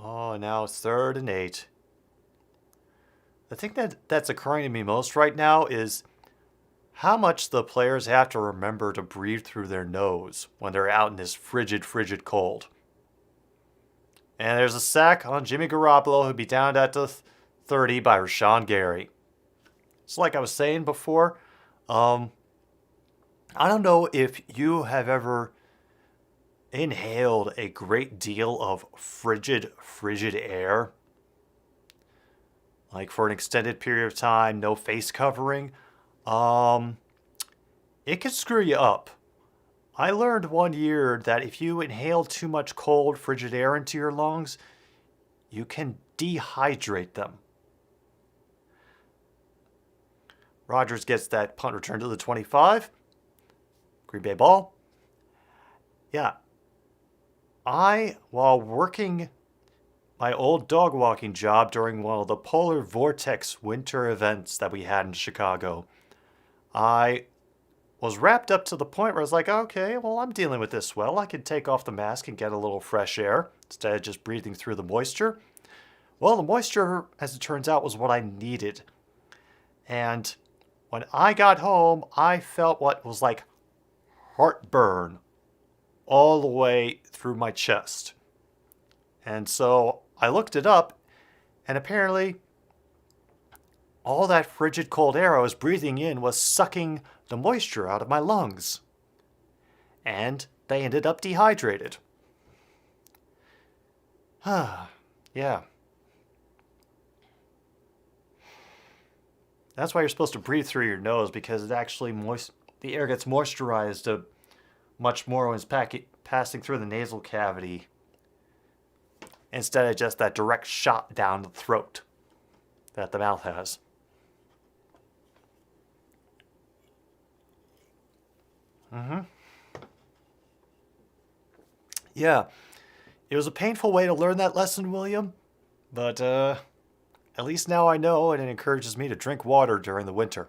Oh, now it's 3rd and 8. The thing that's occurring to me most right now is how much the players have to remember to breathe through their nose when they're out in this frigid, frigid cold. And there's a sack on Jimmy Garoppolo, who'd be down at the 30 by Rashawn Gary. It's like I was saying before. I don't know if you have ever inhaled a great deal of frigid air. Like for an extended period of time, no face covering. It can screw you up. I learned one year that if you inhale too much cold, frigid air into your lungs, you can dehydrate them. Rodgers gets that punt return to the 25. Green Bay ball. Yeah. While working my old dog walking job during one of the polar vortex winter events that we had in Chicago. I was wrapped up to the point where I was like, okay, well, I'm dealing with this well. I can take off the mask and get a little fresh air instead of just breathing through the moisture. Well, the moisture, as it turns out, was what I needed. And when I got home, I felt what was like heartburn all the way through my chest. And so I looked it up, and apparently all that frigid cold air I was breathing in was sucking the moisture out of my lungs. And they ended up dehydrated. Yeah. That's why you're supposed to breathe through your nose, because it actually the air gets moisturized much more when it's passing through the nasal cavity instead of just that direct shot down the throat that the mouth has. Yeah, it was a painful way to learn that lesson, William, but at least now I know, and it encourages me to drink water during the winter.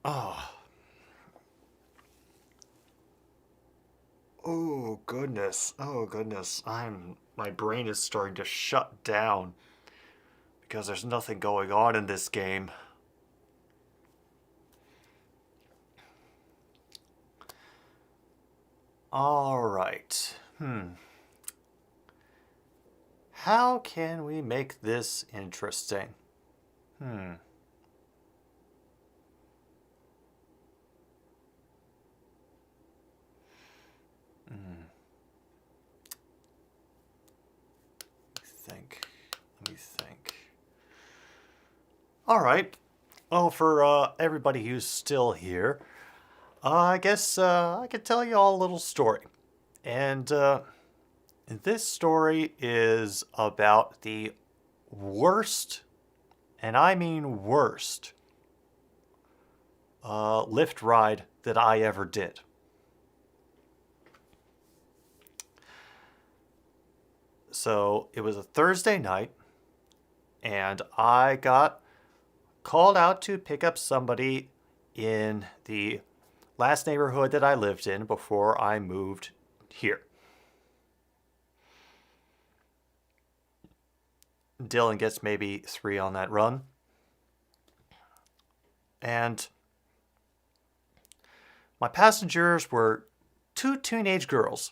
Oh. Oh goodness. Oh goodness. My brain is starting to shut down because there's nothing going on in this game. All right. How can we make this interesting? Let me think. All right. Well, for everybody who's still here, I guess I could tell you all a little story. And this story is about the worst, and I mean worst, lift ride that I ever did. So it was a Thursday night, and I got called out to pick up somebody in the last neighborhood that I lived in before I moved here. Dylan gets maybe 3 on that run. And my passengers were 2 teenage girls.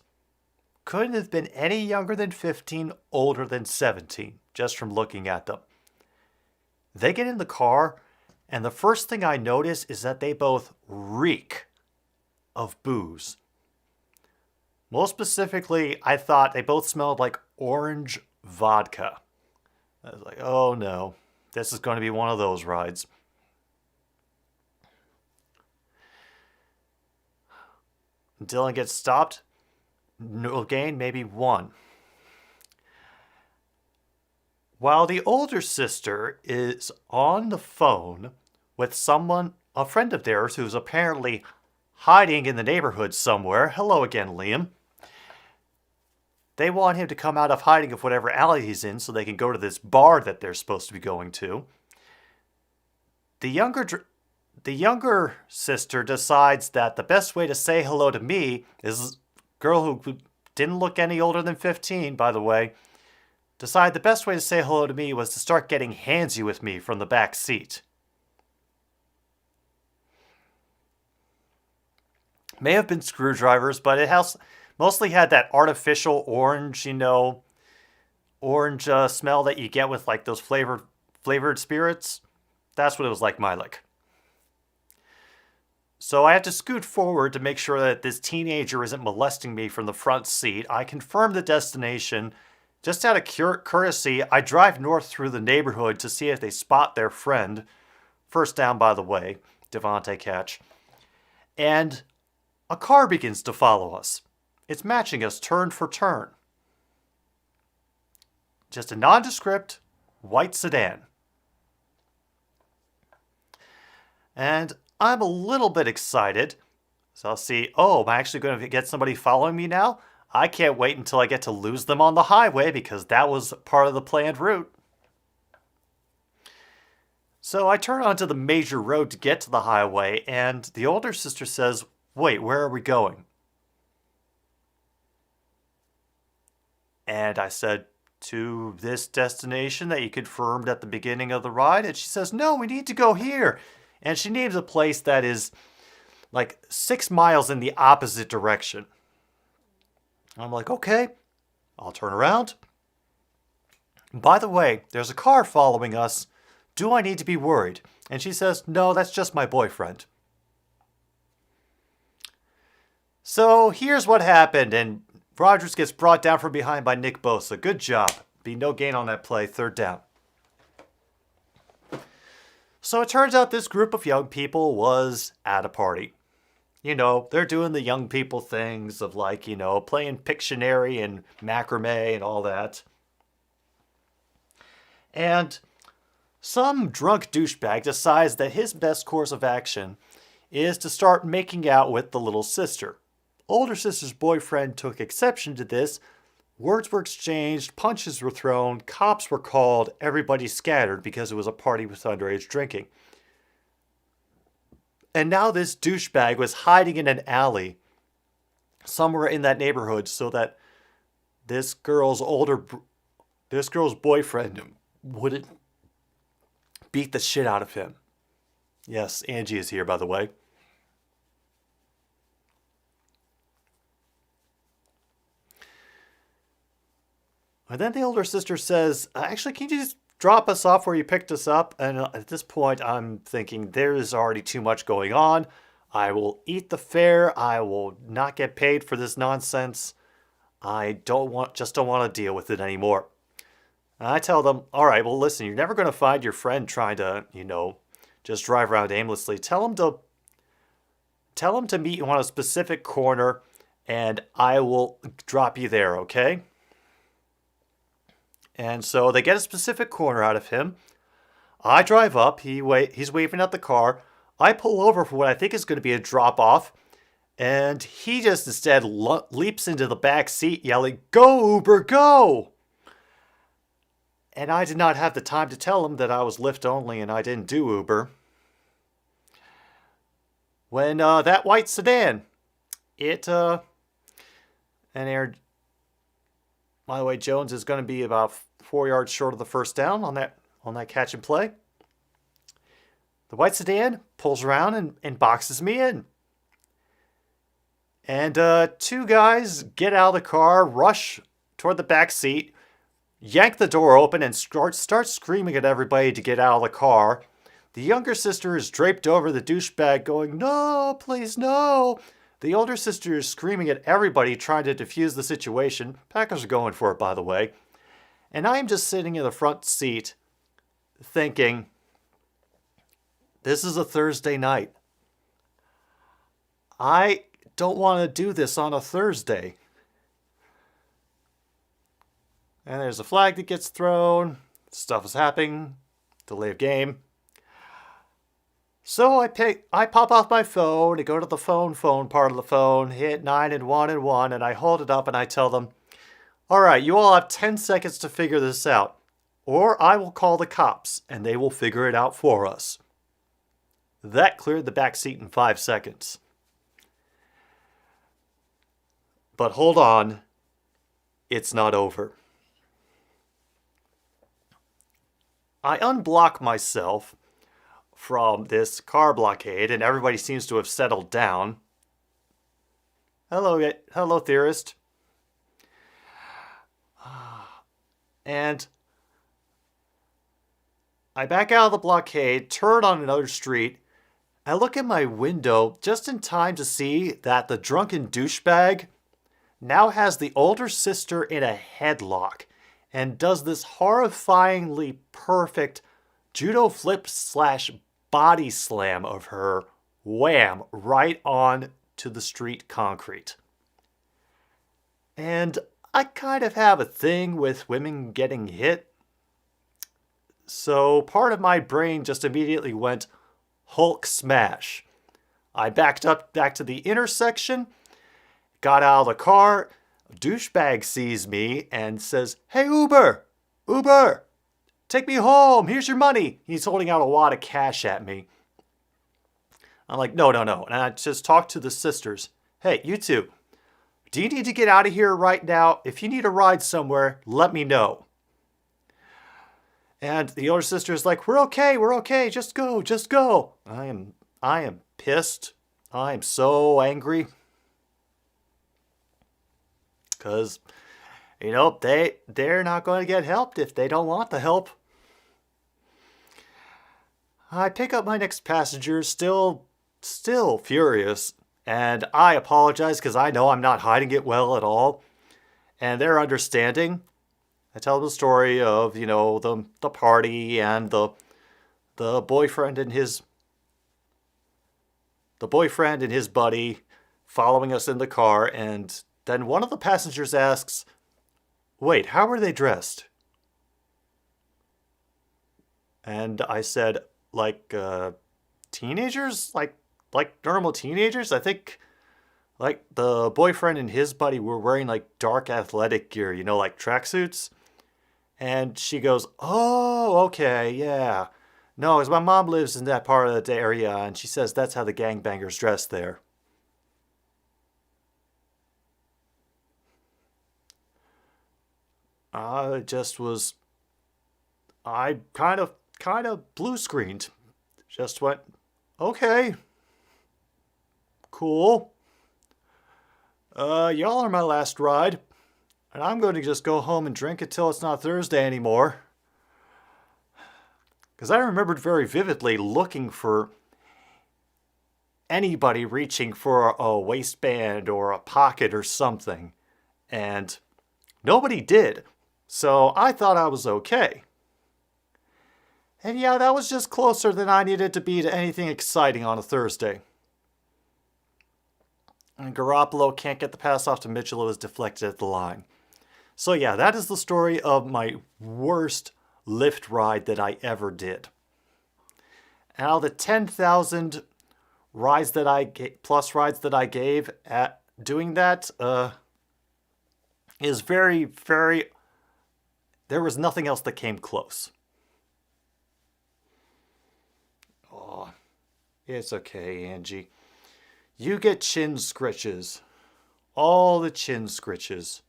Couldn't have been any younger than 15, older than 17, just from looking at them. They get in the car, and the first thing I notice is that they both reek of booze. Most specifically, I thought they both smelled like orange vodka. I was like, oh no, this is going to be one of those rides. Dylan gets stopped. No gain, maybe 1. While the older sister is on the phone with someone, a friend of theirs, who's apparently hiding in the neighborhood somewhere. Hello again, Liam. They want him to come out of hiding of whatever alley he's in so they can go to this bar that they're supposed to be going to. The younger sister decides that the best way to say hello to me is girl who didn't look any older than 15, by the way, decided the best way to say hello to me was to start getting handsy with me from the back seat. May have been screwdrivers, but it mostly had that artificial orange, orange smell that you get with like those flavored spirits. That's what it was like, my lick. So I have to scoot forward to make sure that this teenager isn't molesting me from the front seat. I confirm the destination. Just out of courtesy, I drive north through the neighborhood to see if they spot their friend. First down, by the way, Devontae catch. And a car begins to follow us. It's matching us turn for turn. Just a nondescript white sedan. And I'm a little bit excited. So I'll see, oh, am I actually going to get somebody following me now? I can't wait until I get to lose them on the highway because that was part of the planned route. So I turn onto the major road to get to the highway, and the older sister says, wait, where are we going? And I said, to this destination that you confirmed at the beginning of the ride. And she says, no, we need to go here. And she names a place that is like 6 miles in the opposite direction. I'm like, okay, I'll turn around. By the way, there's a car following us. Do I need to be worried? And she says, no, that's just my boyfriend. So here's what happened, and Rogers gets brought down from behind by Nick Bosa. Good job. Be no gain on that play. 3rd down. So it turns out this group of young people was at a party. You know, they're doing the young people things of like, you know, playing Pictionary and macrame and all that. And some drunk douchebag decides that his best course of action is to start making out with the little sister. Older sister's boyfriend took exception to this. Words were exchanged, punches were thrown, cops were called, everybody scattered because it was a party with underage drinking. And now this douchebag was hiding in an alley somewhere in that neighborhood so that this girl's boyfriend wouldn't beat the shit out of him. Yes, Angie is here, by the way. And then the older sister says, actually, can you just drop us off where you picked us up? And at this point, I'm thinking there is already too much going on. I will eat the fare. I will not get paid for this nonsense. I just don't want to deal with it anymore. And I tell them, all right, well, listen, you're never going to find your friend trying to, you know, just drive around aimlessly. Tell him to meet you on a specific corner, and I will drop you there, okay? And so they get a specific corner out of him. I drive up. He's waving at the car. I pull over for what I think is going to be a drop-off. And he just instead leaps into the back seat yelling, "Go, Uber, go!" And I did not have the time to tell him that I was Lyft only and I didn't do Uber. When that white sedan, by the way, Jones is going to be about 4 yards short of the first down on that catch and play. The white sedan pulls around and boxes me in. And 2 guys get out of the car, rush toward the back seat, yank the door open, and start screaming at everybody to get out of the car. The younger sister is draped over the douchebag going, "No, please, no." The older sister is screaming at everybody trying to defuse the situation. Packers are going for it, by the way. And I am just sitting in the front seat thinking, this is a Thursday night. I don't want to do this on a Thursday. And there's a flag that gets thrown. Stuff is happening. Delay of game. So I pop off my phone and go to the phone part of the phone, hit 9 and 1 and 1, and I hold it up and I tell them, all right, you all have 10 seconds to figure this out, or I will call the cops and they will figure it out for us. That cleared the back seat in 5 seconds. But hold on, it's not over. I unblock myself from this car blockade, and everybody seems to have settled down. Hello, ThIIIrd. And I back out of the blockade, turn on another street. I look in my window just in time to see that the drunken douchebag now has the older sister in a headlock and does this horrifyingly perfect judo flip / body slam of her, wham, right on to the street concrete. And I kind of have a thing with women getting hit. So part of my brain just immediately went Hulk smash. I backed up back to the intersection, got out of the car. A douchebag sees me and says, "Hey, Uber! Uber! Take me home! Here's your money!" He's holding out a wad of cash at me. I'm like, no. And I just talked to the sisters. "Hey, you two, do you need to get out of here right now? If you need a ride somewhere, let me know." And the older sister's like, we're okay, just go. I am pissed. I am so angry. Because, they're not going to get helped if they don't want the help. I pick up my next passenger, still furious. And I apologize because I know I'm not hiding it well at all. And they're understanding. I tell them the story of, the party and the boyfriend and his buddy following us in the car, and then one of the passengers asks, "Wait, how were they dressed?" And I said, like teenagers, like normal teenagers. I think like the boyfriend and his buddy were wearing like dark athletic gear, like tracksuits. And she goes, "Oh, okay, yeah. No, because my mom lives in that part of the area, and she says that's how the gangbangers dress there." I just was, I kind of blue screened. Just went, "Okay, cool. Y'all are my last ride. And I'm going to just go home and drink until it's not Thursday anymore." Because I remembered very vividly looking for anybody reaching for a waistband or a pocket or something. And nobody did. So I thought I was okay. And yeah, that was just closer than I needed to be to anything exciting on a Thursday. And Garoppolo can't get the pass off to Mitchell. It was deflected at the line. So yeah, that is the story of my worst Lyft ride that I ever did. Out of the 10,000 rides that I rides that I gave at doing that, is very, very. There was nothing else that came close. Oh, it's okay, Angie. You get chin scritches. All the chin scritches.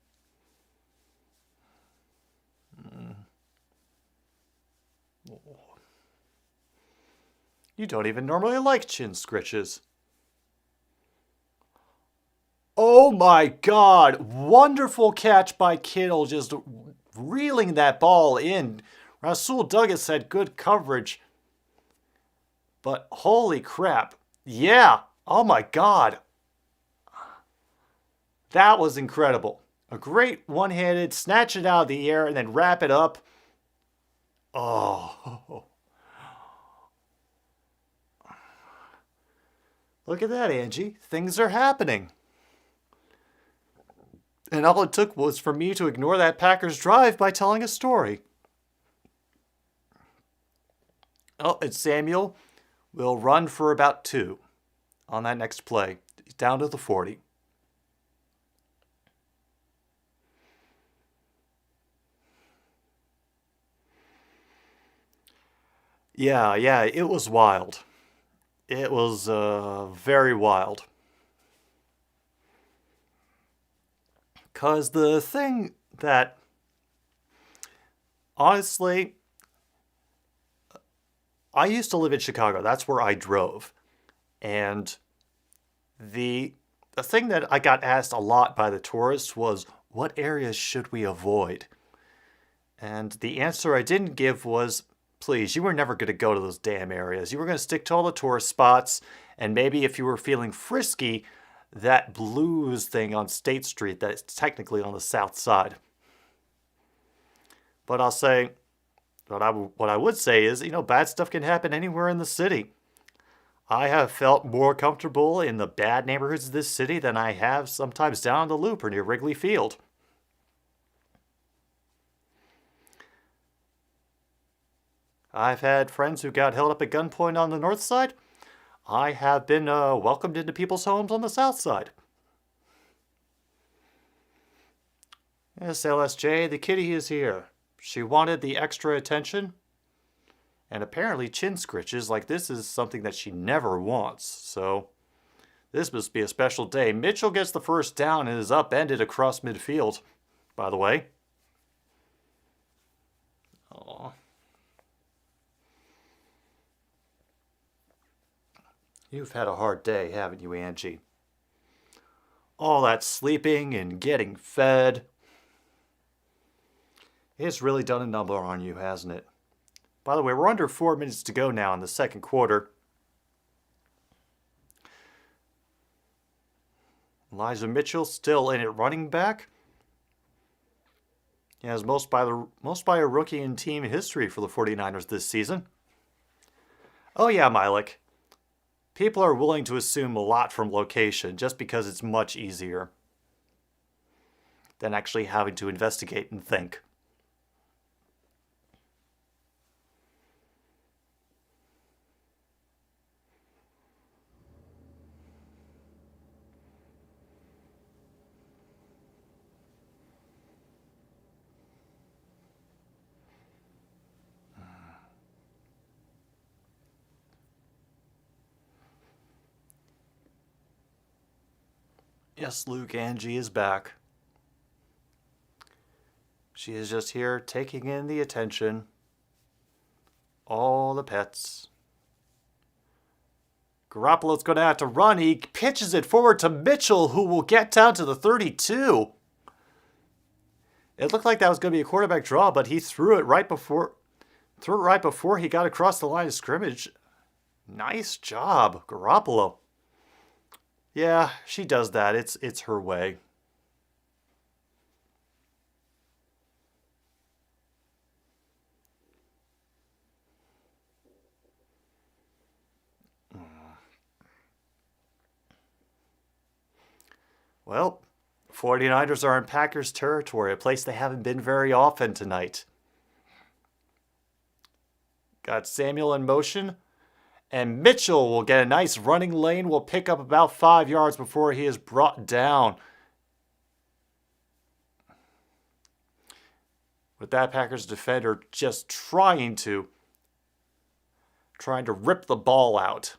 You don't even normally like chin scritches. Oh my God! Wonderful catch by Kittle, just reeling that ball in. Rasul Douglas had good coverage. But holy crap. Yeah! Oh my God! That was incredible. A great one-handed, snatch it out of the air and then wrap it up. Oh. Look at that, Angie. Things are happening. And all it took was for me to ignore that Packers drive by telling a story. Oh, and Samuel will run for about 2 on that next play. Down to the 40. Yeah, it was wild. It was very wild. Because the thing that, honestly, I used to live in Chicago. That's where I drove. And the thing that I got asked a lot by the tourists was, what areas should we avoid? And the answer I didn't give was, please, you were never going to go to those damn areas. You were going to stick to all the tourist spots, and maybe if you were feeling frisky, that blues thing on State Street that's technically on the south side. But I'll say, what I would say is, bad stuff can happen anywhere in the city. I have felt more comfortable in the bad neighborhoods of this city than I have sometimes down the Loop or near Wrigley Field. I've had friends who got held up at gunpoint on the north side. I have been welcomed into people's homes on the south side. Yes, LSJ, the kitty is here. She wanted the extra attention. And apparently chin scritches like this is something that she never wants. So this must be a special day. Mitchell gets the first down and is upended across midfield, by the way. Aww. You've had a hard day, haven't you, Angie? All that sleeping and getting fed. It's really done a number on you, hasn't it? By the way, we're under 4 minutes to go now in the second quarter. Elijah Mitchell still in at running back. He has most by a rookie in team history for the 49ers this season. Oh yeah, Milik. People are willing to assume a lot from location just because it's much easier than actually having to investigate and think. Yes, Luke, Angie is back. She is just here taking in the attention. All the pets. Garoppolo's going to have to run. He pitches it forward to Mitchell, who will get down to the 32. It looked like that was going to be a quarterback draw, but he threw it right before he got across the line of scrimmage. Nice job, Garoppolo. Yeah, she does that. It's her way. Well, 49ers are in Packers territory, a place they haven't been very often tonight. Got Samuel in motion. And Mitchell will get a nice running lane. Will pick up about 5 yards before he is brought down. With that Packers defender just trying to rip the ball out.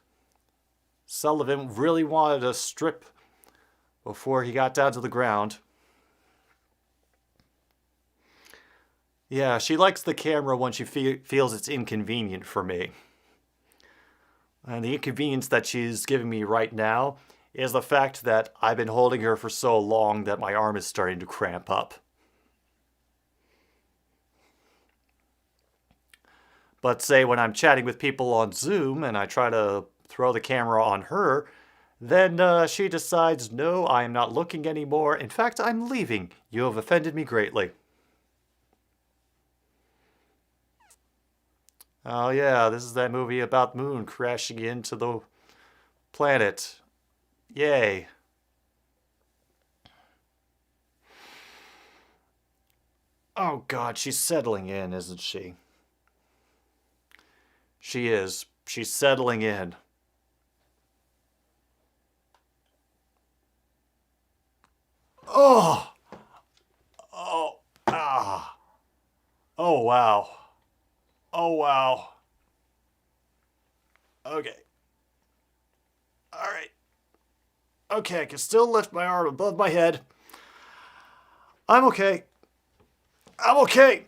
Sullivan really wanted a strip before he got down to the ground. Yeah, she likes the camera when she feels it's inconvenient for me. And the inconvenience that she's giving me right now is the fact that I've been holding her for so long that my arm is starting to cramp up. But say when I'm chatting with people on Zoom and I try to throw the camera on her, then she decides, no, I am not looking anymore. In fact, I'm leaving. You have offended me greatly. Oh yeah, this is that movie about Moon crashing into the planet. Yay. Oh God, she's settling in, isn't she? She is. She's settling in. Oh! Oh! Ah! Oh wow. Oh, wow. Okay. Alright. Okay, I can still lift my arm above my head. I'm okay. I'm okay.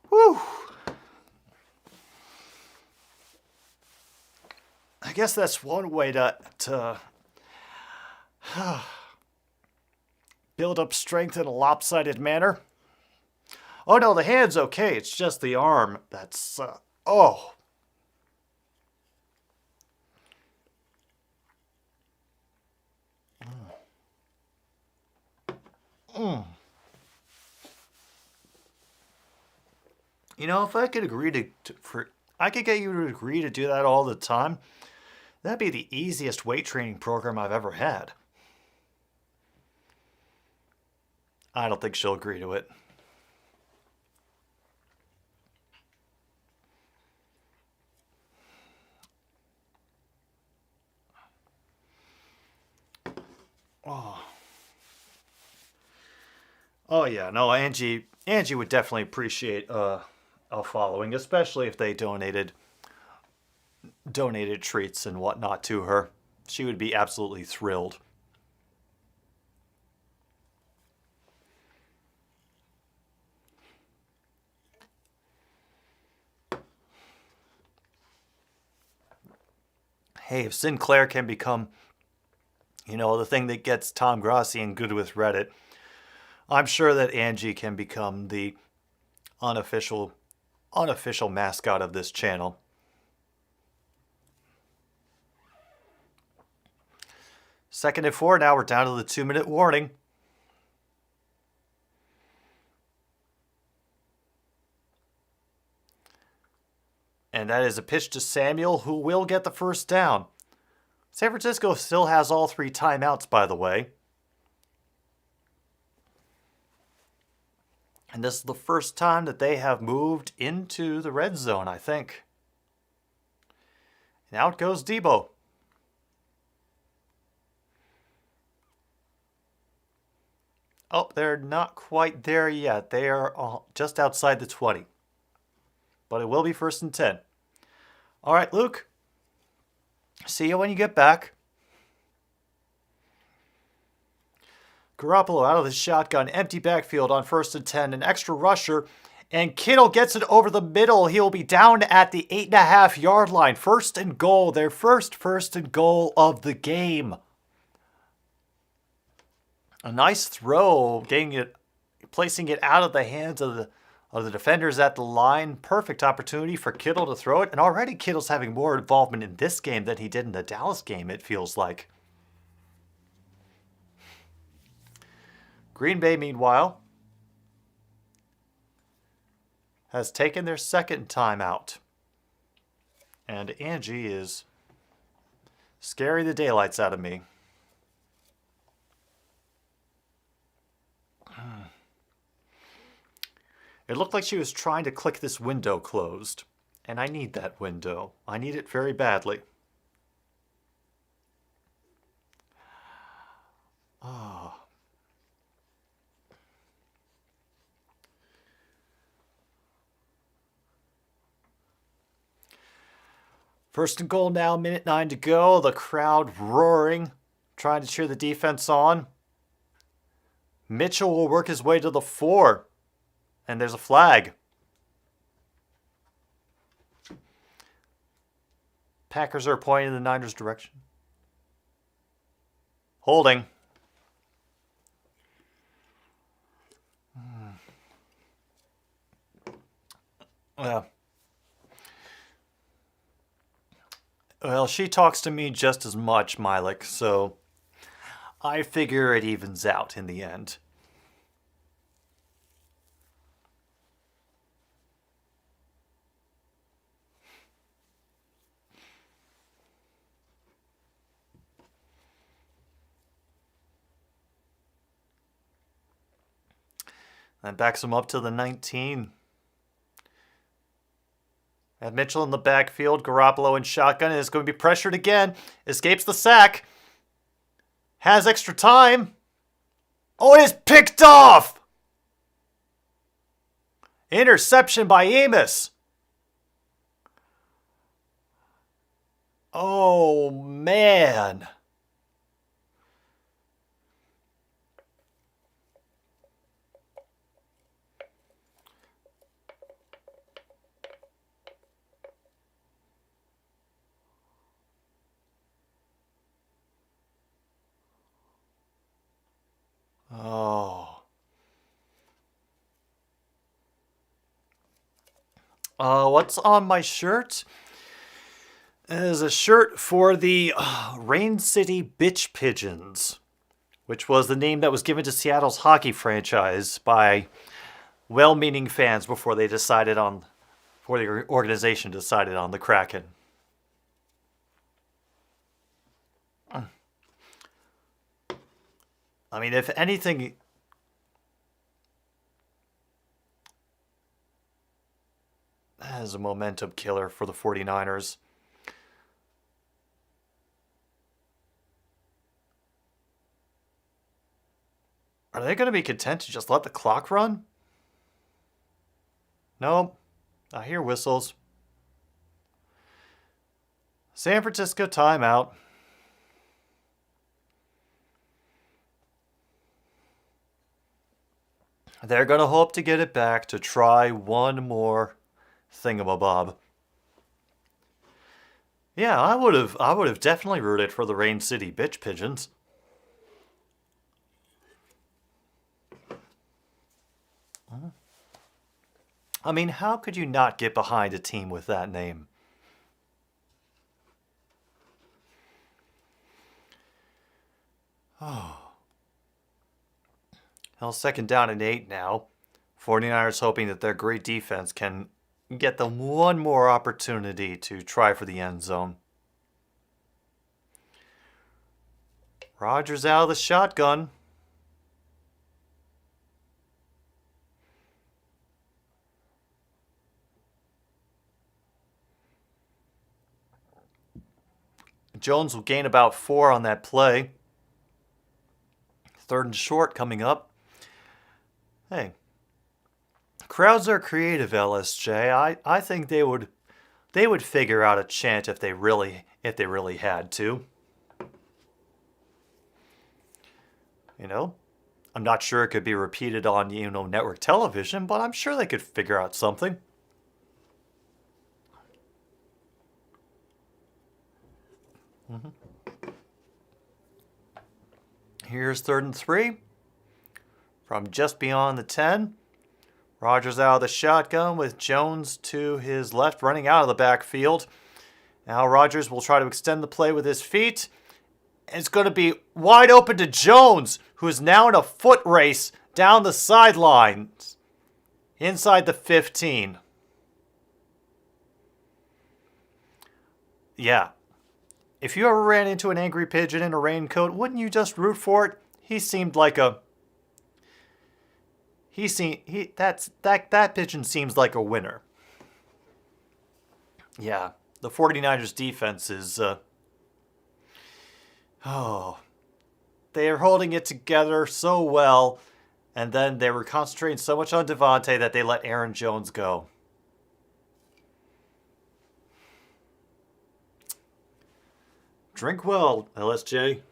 Whew. I guess that's one way to build up strength in a lopsided manner. Oh no, the hand's okay. It's just the arm that's, oh. You know, if I could agree I could get you to agree to do that all the time, that'd be the easiest weight training program I've ever had. I don't think she'll agree to it. Oh. Oh yeah, no, Angie would definitely appreciate a following, especially if they donated treats and whatnot to her. She would be absolutely thrilled. Hey, if Sinclair can become, the thing that gets Tom Grossi and good with Reddit, I'm sure that Angie can become the unofficial mascot of this channel. Second and 4, now we're down to the 2-minute warning. And that is a pitch to Samuel, who will get the first down. San Francisco still has all 3 timeouts, by the way. And this is the first time that they have moved into the red zone, I think. And out goes Debo. Oh, they're not quite there yet. They are just outside the 20. But it will be 1st and 10. All right, Luke. See you when you get back. Garoppolo out of the shotgun, empty backfield on 1st and 10, an extra rusher, and Kittle gets it over the middle. He'll be down at the 8.5-yard line. 1st and goal, their first and goal of the game. A nice throw, placing it out of the hands of the defenders at the line. Perfect opportunity for Kittle to throw it, and already Kittle's having more involvement in this game than he did in the Dallas game, it feels like. Green Bay, meanwhile, has taken their 2nd timeout. And Angie is scaring the daylights out of me. It looked like she was trying to click this window closed. And I need that window. I need it very badly. Oh. First and goal now, minute 9 to go. The crowd roaring, trying to cheer the defense on. Mitchell will work his way to the 4. And there's a flag. Packers are pointing in the Niners' direction. Holding. Well, she talks to me just as much, Milik, so I figure it evens out in the end. That backs him up to the 19. And Mitchell in the backfield, Garoppolo in shotgun, is going to be pressured again. Escapes the sack. Has extra time. Oh, it is picked off! Interception by Amos. Oh, man. Oh. What's on my shirt? It is a shirt for the Rain City Bitch Pigeons, which was the name that was given to Seattle's hockey franchise by well-meaning fans before the organization decided on the Kraken. I mean, if anything, that is a momentum killer for the 49ers. Are they going to be content to just let the clock run? Nope. I hear whistles. San Francisco timeout. They're going to hope to get it back to try one more thingamabob. Yeah, I would have definitely rooted for the Rain City Bitch Pigeons. I mean, how could you not get behind a team with that name? Oh. Well, 2nd down and 8 now. 49ers hoping that their great defense can get them one more opportunity to try for the end zone. Rodgers out of the shotgun. Jones will gain about 4 on that play. 3rd and short coming up. Hey, crowds are creative, LSJ. I think they would figure out a chant if they really had to. You know, I'm not sure it could be repeated on, network television, but I'm sure they could figure out something. Here's 3rd and 3. From just beyond the 10. Rodgers out of the shotgun with Jones to his left, running out of the backfield. Now Rodgers will try to extend the play with his feet. It's going to be wide open to Jones, who is now in a foot race down the sidelines. Inside the 15. Yeah. If you ever ran into an angry pigeon in a raincoat, wouldn't you just root for it? He seemed like a... That pigeon seems like a winner. Yeah, the 49ers defense is... they are holding it together so well, and then they were concentrating so much on Devontae that they let Aaron Jones go. Drink well, LSJ.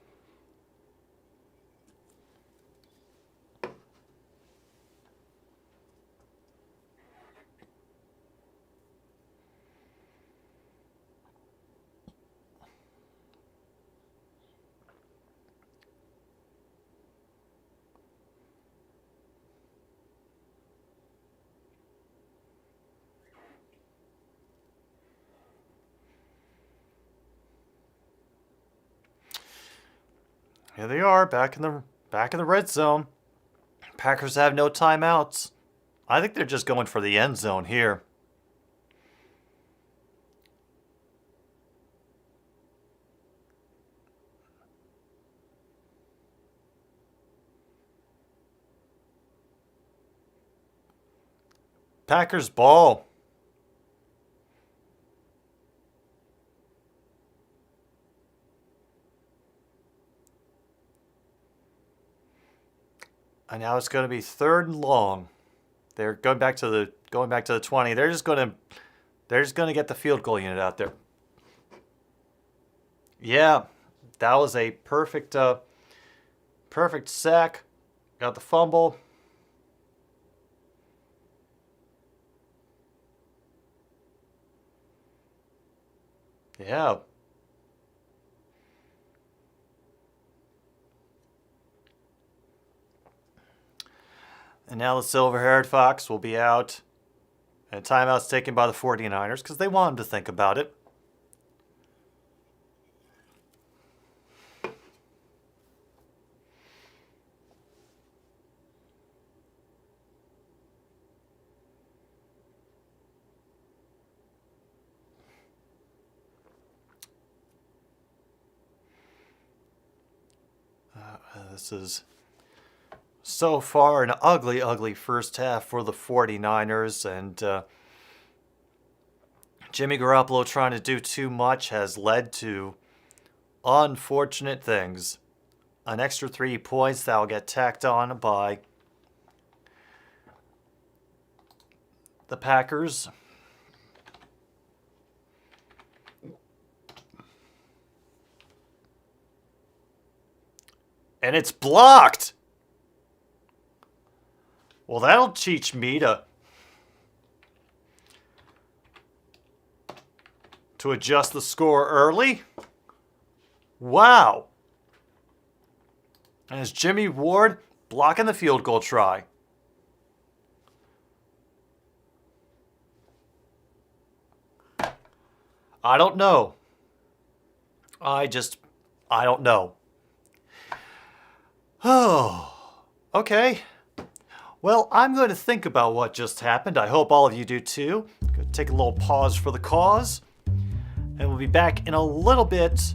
Here they are, back in the red zone. Packers have no timeouts. I think they're just going for the end zone here. Packers ball. And now it's going to be 3rd and long. They're going back to the 20. They're just going to get the field goal unit out there. Yeah, that was a perfect sack. Got the fumble. Yeah. And now the silver-haired fox will be out. And timeout's taken by the 49ers because they want him to think about it. This is so far an ugly, ugly first half for the 49ers. And Jimmy Garoppolo trying to do too much has led to unfortunate things. an extra 3 points that will get tacked on by the Packers. And it's blocked! Well, that'll teach me to adjust the score early. Wow. And it's Jimmy Ward blocking the field goal try. I don't know. I don't know. Oh, okay. Well, I'm going to think about what just happened. I hope all of you do too. Go take a little pause for the cause. And we'll be back in a little bit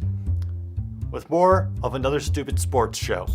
with more of another stupid sports show.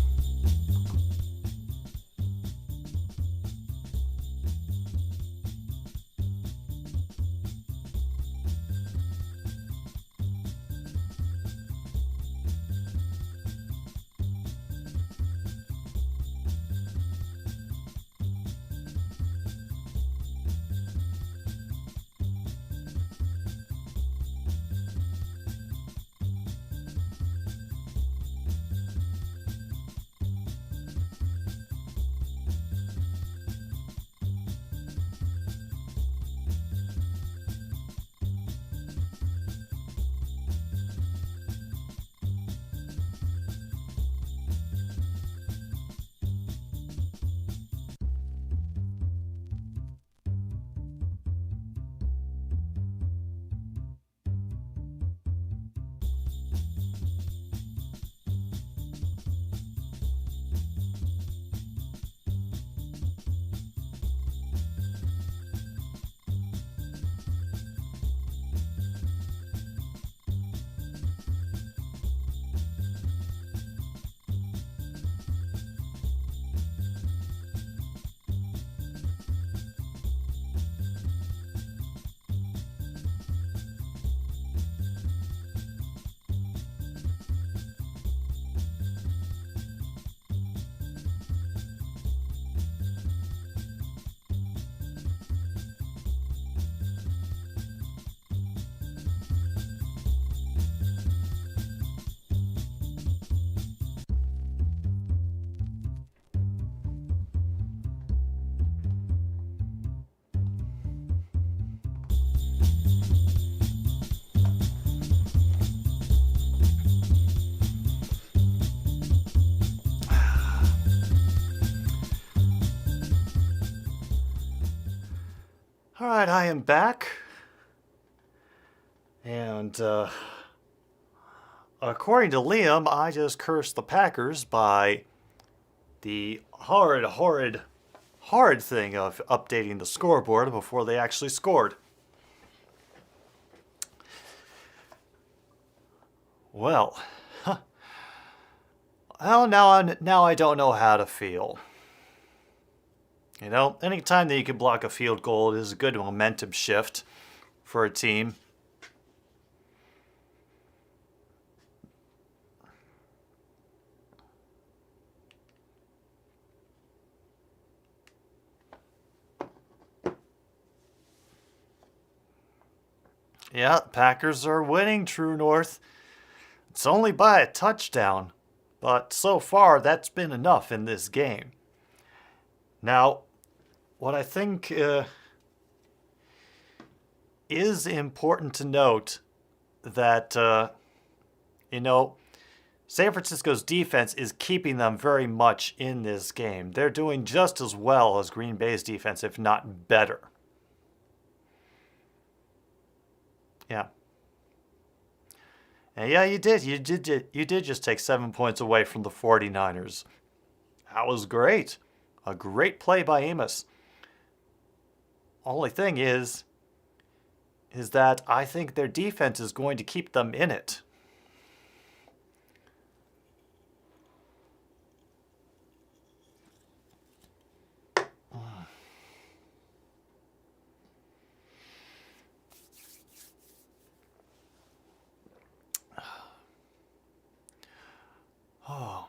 All right, I am back. And according to Liam, I just cursed the Packers by the horrid thing of updating the scoreboard before they actually scored. Well, well, now I don't know how to feel. You know, anytime that you can block a field goal is a good momentum shift for a team. Yeah, Packers are winning, True North. It's only by a touchdown, but so far that's been enough in this game. Now, what I think is important to note that, San Francisco's defense is keeping them very much in this game. They're doing just as well as Green Bay's defense, if not better. Yeah. And yeah, you did just take 7 points away from the 49ers. That was great. A great play by Amos. Only thing is that I think their defense is going to keep them in it. Oh.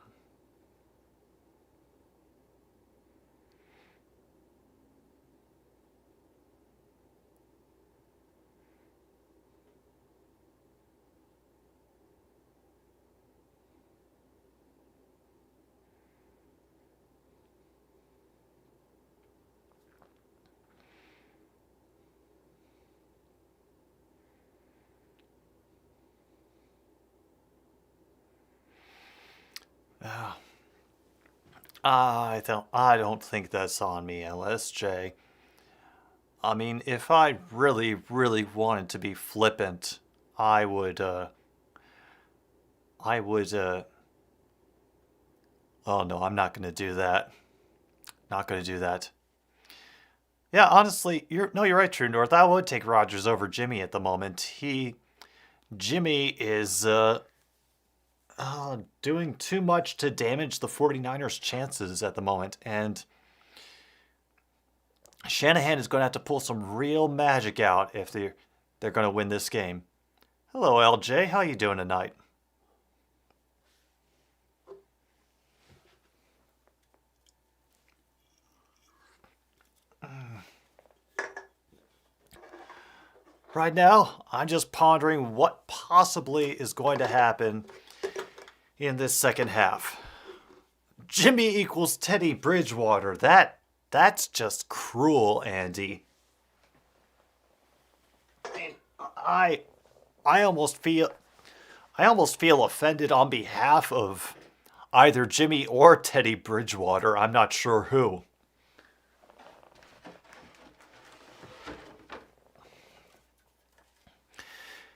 I don't think that's on me, LSJ. I mean, if I really, really wanted to be flippant, I would, I would, oh no, I'm not gonna do that. Not gonna do that. Yeah, honestly, you're right, True North. I would take Rodgers over Jimmy at the moment. Jimmy is, doing too much to damage the 49ers' chances at the moment, and Shanahan is going to have to pull some real magic out if they're going to win this game. Hello, LJ. How you doing tonight? Right now, I'm just pondering what possibly is going to happen in this second half. Jimmy equals Teddy Bridgewater. That's just cruel, Andy. I almost feel offended on behalf of either Jimmy or Teddy Bridgewater. I'm not sure who.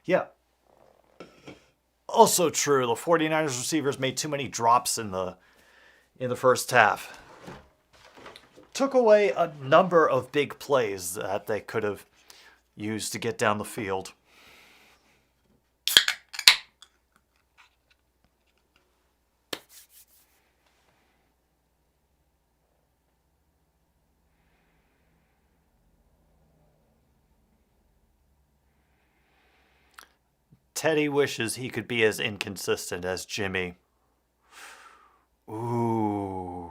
Yeah. Also true, the 49ers receivers made too many drops in the first half. Took away a number of big plays that they could have used to get down the field. Teddy wishes he could be as inconsistent as Jimmy. Ooh.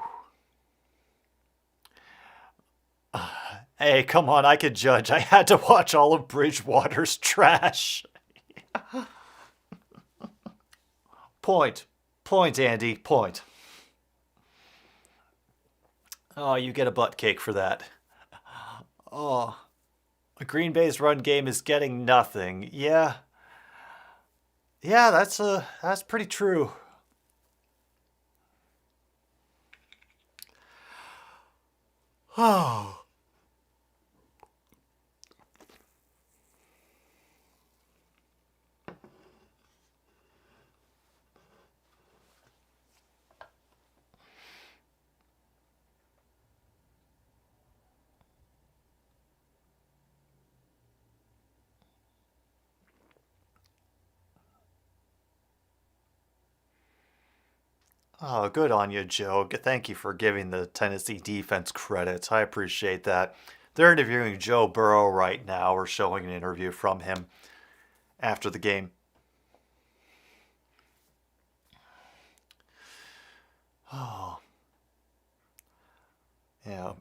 Hey, come on, I could judge. I had to watch all of Bridgewater's trash. Point, Andy, point. Oh, you get a butt cake for that. Oh, Green Bay's run game is getting nothing. Yeah. Yeah, that's pretty true. Oh. Oh, good on you, Joe. Thank you for giving the Tennessee defense credit. I appreciate that. They're interviewing Joe Burrow right now, or showing an interview from him after the game. Oh, yeah.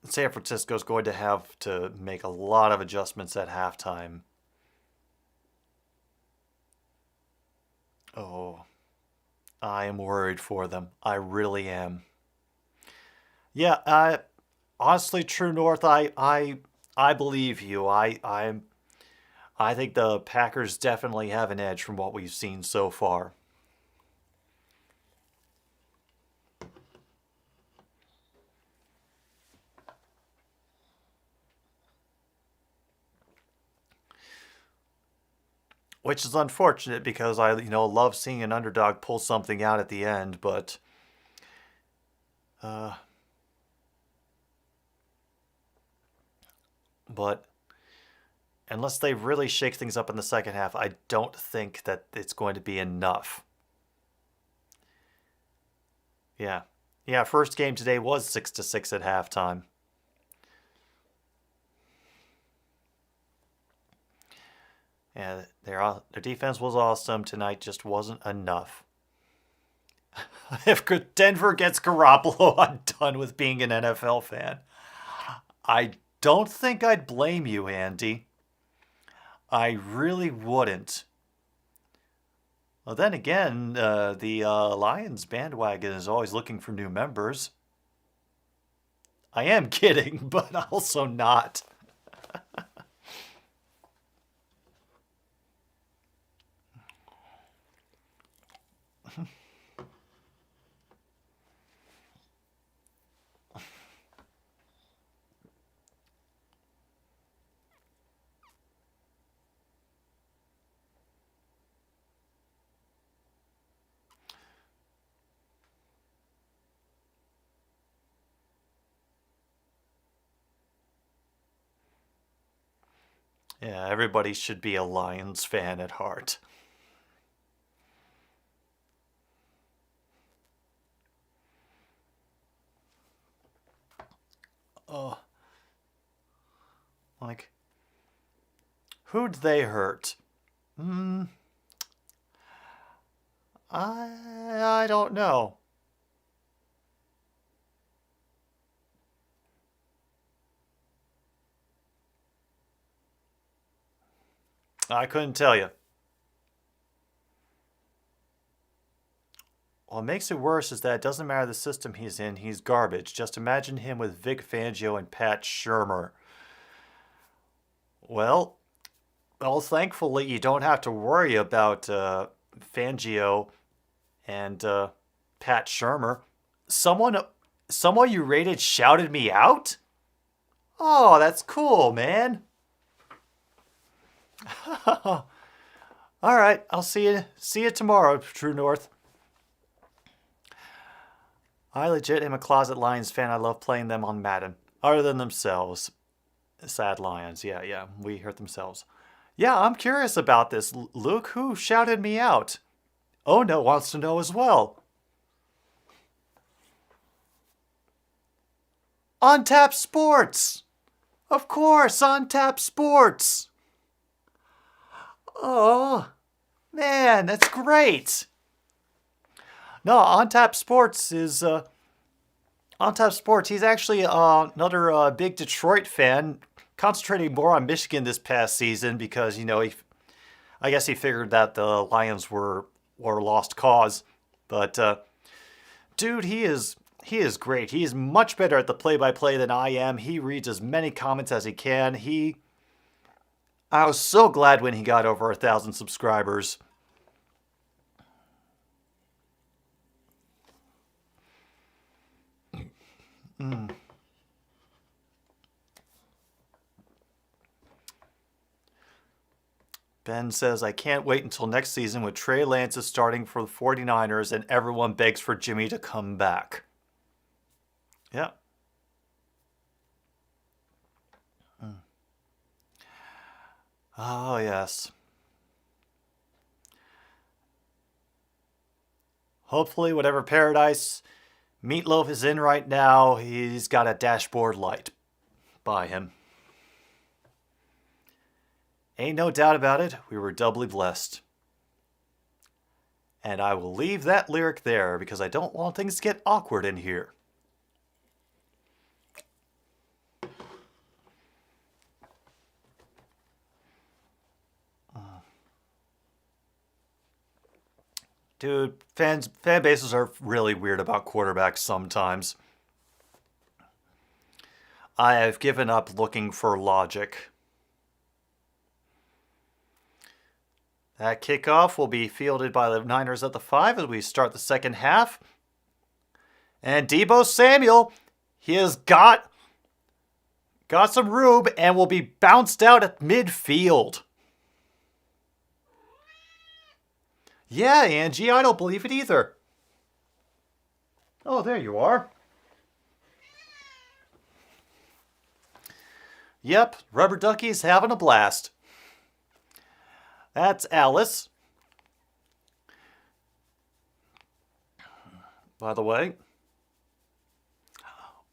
San Francisco's going to have to make a lot of adjustments at halftime. Oh, I am worried for them. I really am. Yeah, honestly, True North, I believe you. I think the Packers definitely have an edge from what we've seen so far. Which is unfortunate because I, love seeing an underdog pull something out at the end, but uh but unless they really shake things up in the second half, I don't think that it's going to be enough. Yeah. Yeah, first game today was 6-6 at halftime. Yeah, their defense was awesome tonight, just wasn't enough. If Denver gets Garoppolo, I'm done with being an NFL fan. I don't think I'd blame you, Andy. I really wouldn't. Well, then again, the Lions bandwagon is always looking for new members. I am kidding, but also not. Yeah, everybody should be a Lions fan at heart. Oh, like, who'd they hurt? I don't know. I couldn't tell you. What makes it worse is that it doesn't matter the system he's in, he's garbage. Just imagine him with Vic Fangio and Pat Shurmur. Well, thankfully you don't have to worry about Fangio and Pat Shurmur. Someone you rated shouted me out? Oh, that's cool, man. All right, I'll see you tomorrow, True North. I legit am a closet Lions fan. I love playing them on Madden. Other than themselves. Sad Lions. Yeah, we hurt themselves. Yeah, I'm curious about this. Luke, who shouted me out? Oh no wants to know as well. On Tap Sports! Of course, on Tap Sports! Oh, man, that's great! No, On Tap Sports is... On Tap Sports, he's actually another big Detroit fan, concentrating more on Michigan this past season because, you know, I guess he figured that the Lions were lost cause. But, dude, he is great. He is much better at the play-by-play than I am. He reads as many comments as he can. I was so glad when he got over 1,000 subscribers. Ben says, I can't wait until next season when Trey Lance is starting for the 49ers and everyone begs for Jimmy to come back. Yeah. Oh, yes. Hopefully, whatever paradise Meatloaf is in right now, he's got a dashboard light by him. Ain't no doubt about it, we were doubly blessed. And I will leave that lyric there because I don't want things to get awkward in here. Dude, fan bases are really weird about quarterbacks sometimes. I have given up looking for logic. That kickoff will be fielded by the Niners at the 5 as we start the second half. And Deebo Samuel, he has got some room and will be bounced out at midfield. Yeah, Angie, I don't believe it either. Oh, there you are. Yep, Rubber Ducky's having a blast. That's Alice. By the way.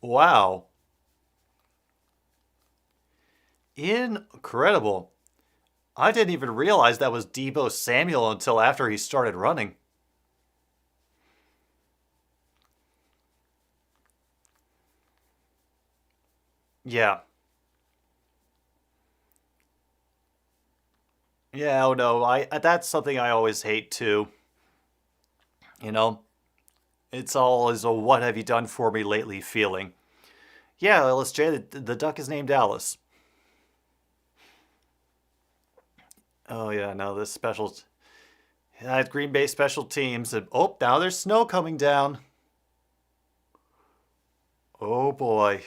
Wow. Incredible. I didn't even realize that was Deebo Samuel until after he started running. Yeah. Yeah, oh no, that's something I always hate too. You know, it's always a what have you done for me lately feeling. Yeah, LSJ, the duck is named Alice. Oh yeah, no, this special... Green Bay special teams. And, oh, now there's snow coming down. Oh boy.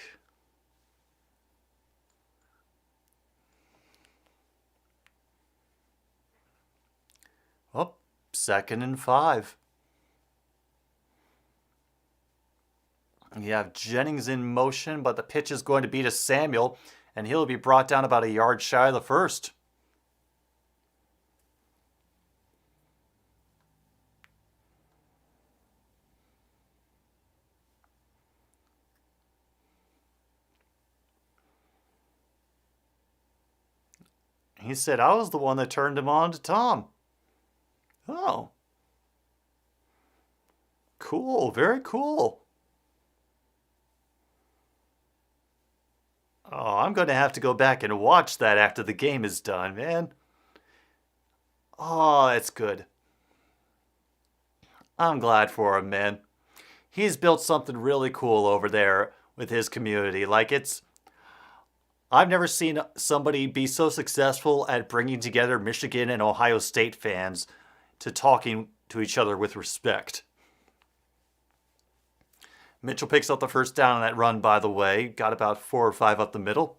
Oh, 2nd and 5. You have Jennings in motion, but the pitch is going to be to Samuel. and he'll be brought down about a yard shy of the first. He said, I was the one that turned him on to Tom. Oh. Cool, very cool. Oh, I'm going to have to go back and watch that after the game is done, man. Oh, that's good. I'm glad for him, man. He's built something really cool over there with his community. Like, I've never seen somebody be so successful at bringing together Michigan and Ohio State fans to talking to each other with respect. Mitchell picks up the first down on that run, by the way. Got about 4 or 5 up the middle.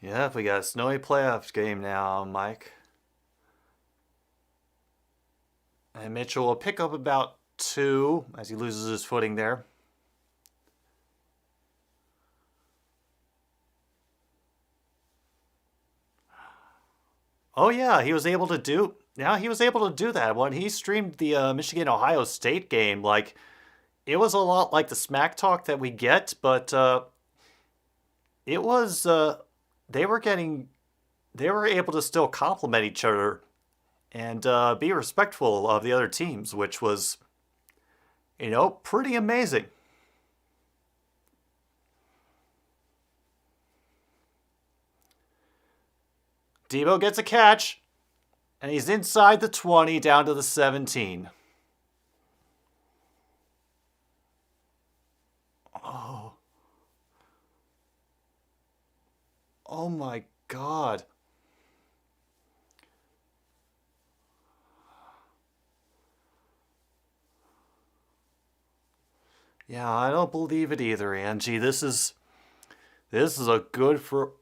Yeah, we got a snowy playoff game now, Mike. And Mitchell will pick up about 2 as he loses his footing there. Oh yeah, he was able to do. Yeah, he was able to do that when he streamed the Michigan Ohio State game. Like, it was a lot like the smack talk that we get, but it was they were able to still compliment each other and be respectful of the other teams, which was, pretty amazing. Debo gets a catch, and he's inside the 20 down to the 17. Oh. Oh my God. Yeah, I don't believe it either, Angie. This is a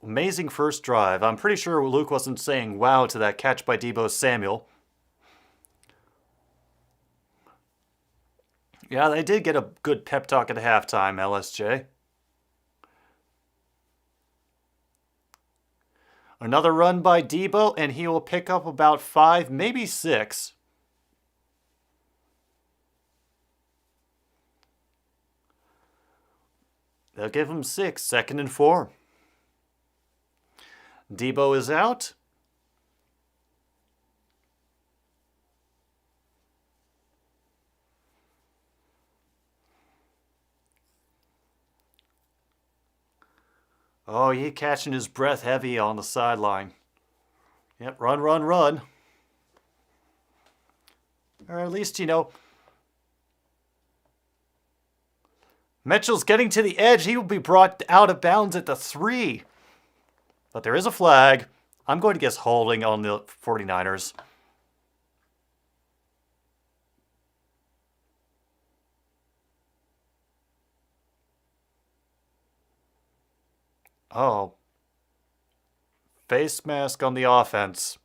amazing first drive. I'm pretty sure Luke wasn't saying wow to that catch by Debo Samuel. Yeah, they did get a good pep talk at halftime, LSJ. Another run by Debo, and he will pick up about 5, maybe 6. They'll give him 6, 2nd and 4. Debo is out. Oh, he catching his breath heavy on the sideline. Yep, run, run, run. Or at least, Mitchell's getting to the edge. He will be brought out of bounds at the 3. But there is a flag. I'm going to guess holding on the 49ers. Oh. Face mask on the offense.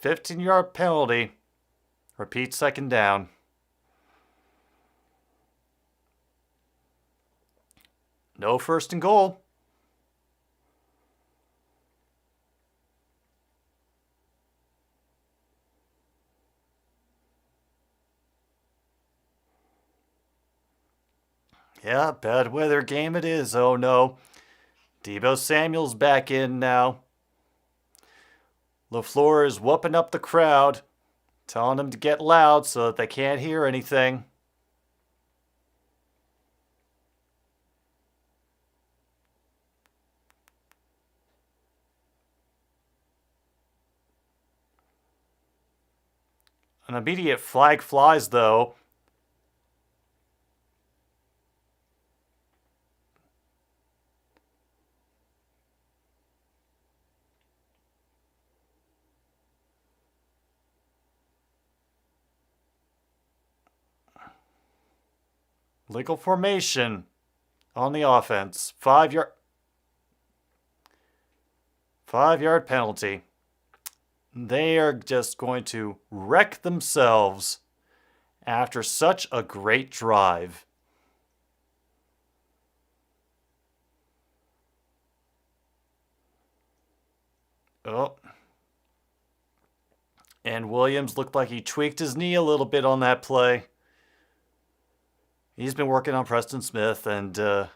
15-yard penalty. Repeat, 2nd down. No 1st and goal. Yeah, bad weather game it is. Oh no. Debo Samuel's back in now. LaFleur is whooping up the crowd, telling them to get loud so that they can't hear anything. An immediate flag flies, though. Legal formation on the offense. 5-yard penalty. They are just going to wreck themselves after such a great drive. Oh. And Williams looked like he tweaked his knee a little bit on that play. He's been working on Preston Smith, and oh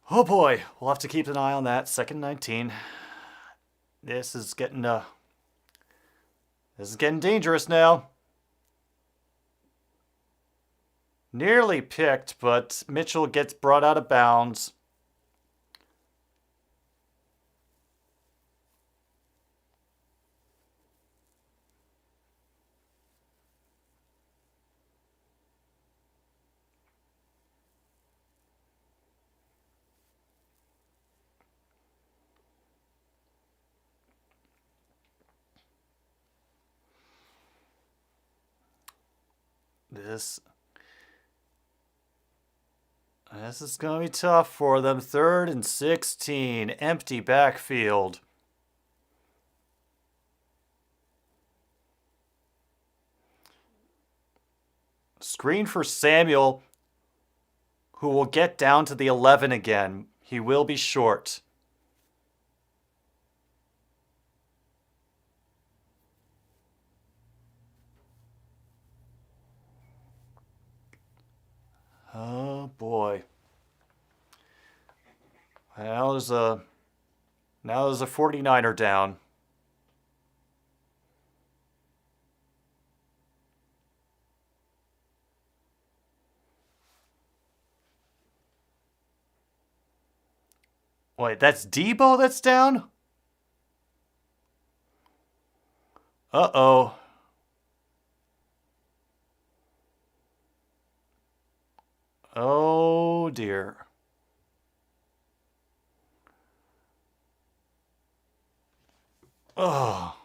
boy, we'll have to keep an eye on that. 2nd 19. This is getting dangerous now. Nearly picked, but Mitchell gets brought out of bounds. This is going to be tough for them. 3rd and 16. Empty backfield. Screen for Samuel, who will get down to the 11 again. He will be short. Oh boy. Now there's a 49er down. Wait, that's Debo that's down? Uh-oh. Oh dear. Oh.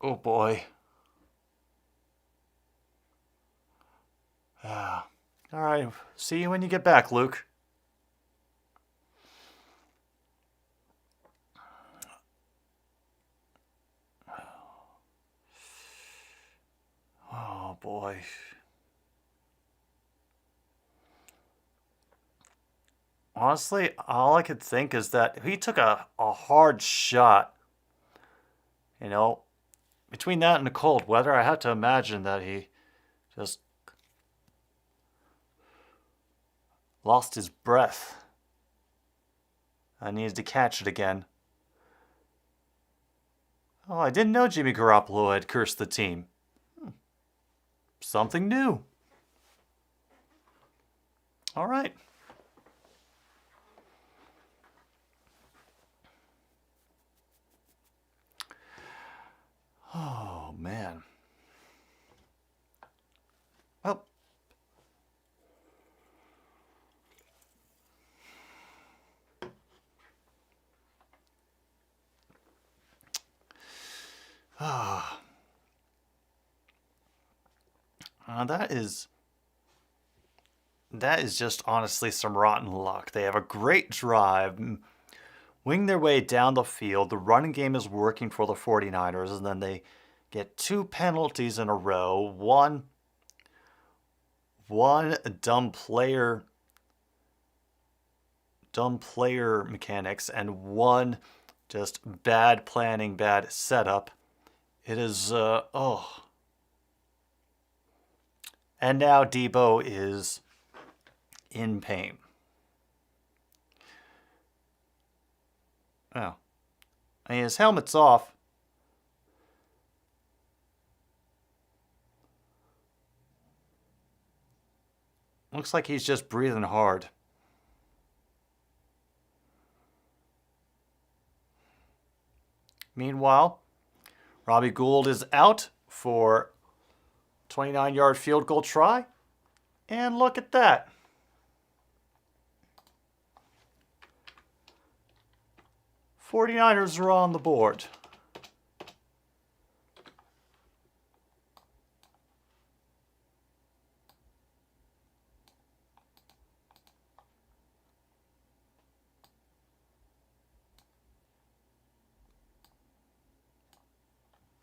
Oh boy. All right. See you when you get back, Luke. Oh boy. Honestly, all I could think is that he took a hard shot. You know, between that and the cold weather, I have to imagine that he just lost his breath. I needed to catch it again. Oh, I didn't know Jimmy Garoppolo had cursed the team. Something new. All right. Oh, man. Well. That is just honestly some rotten luck. They have a great drive, wing their way down the field. The running game is working for the 49ers, and then they get 2 penalties in a row. One dumb player mechanics, and one just bad planning, bad setup. It is, oh. And now Debo is in pain. Oh. I mean, his helmet's off. Looks like he's just breathing hard. Meanwhile, Robbie Gould is out for 29-yard field goal try. And look at that. 49ers are on the board.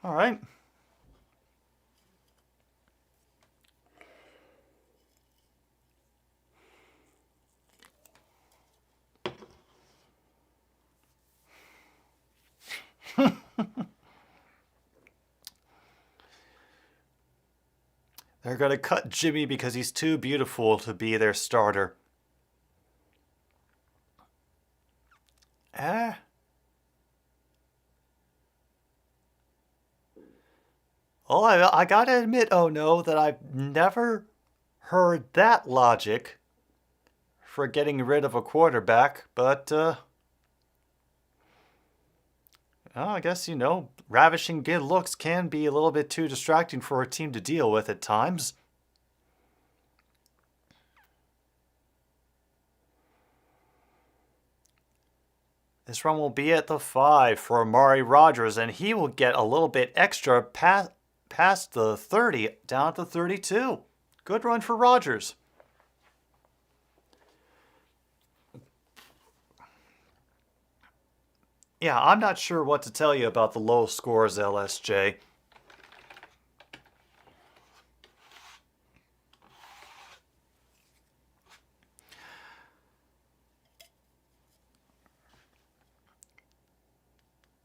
All right. They're going to cut Jimmy because he's too beautiful to be their starter. Well, I gotta admit, oh no, that I've never heard that logic for getting rid of a quarterback, but I guess, you know, ravishing good looks can be a little bit too distracting for a team to deal with at times. This run will be at the 5 for Amari Rogers, and he will get a little bit extra past the 30, down to 32. Good run for Rogers. Yeah, I'm not sure what to tell you about the low scores, LSJ.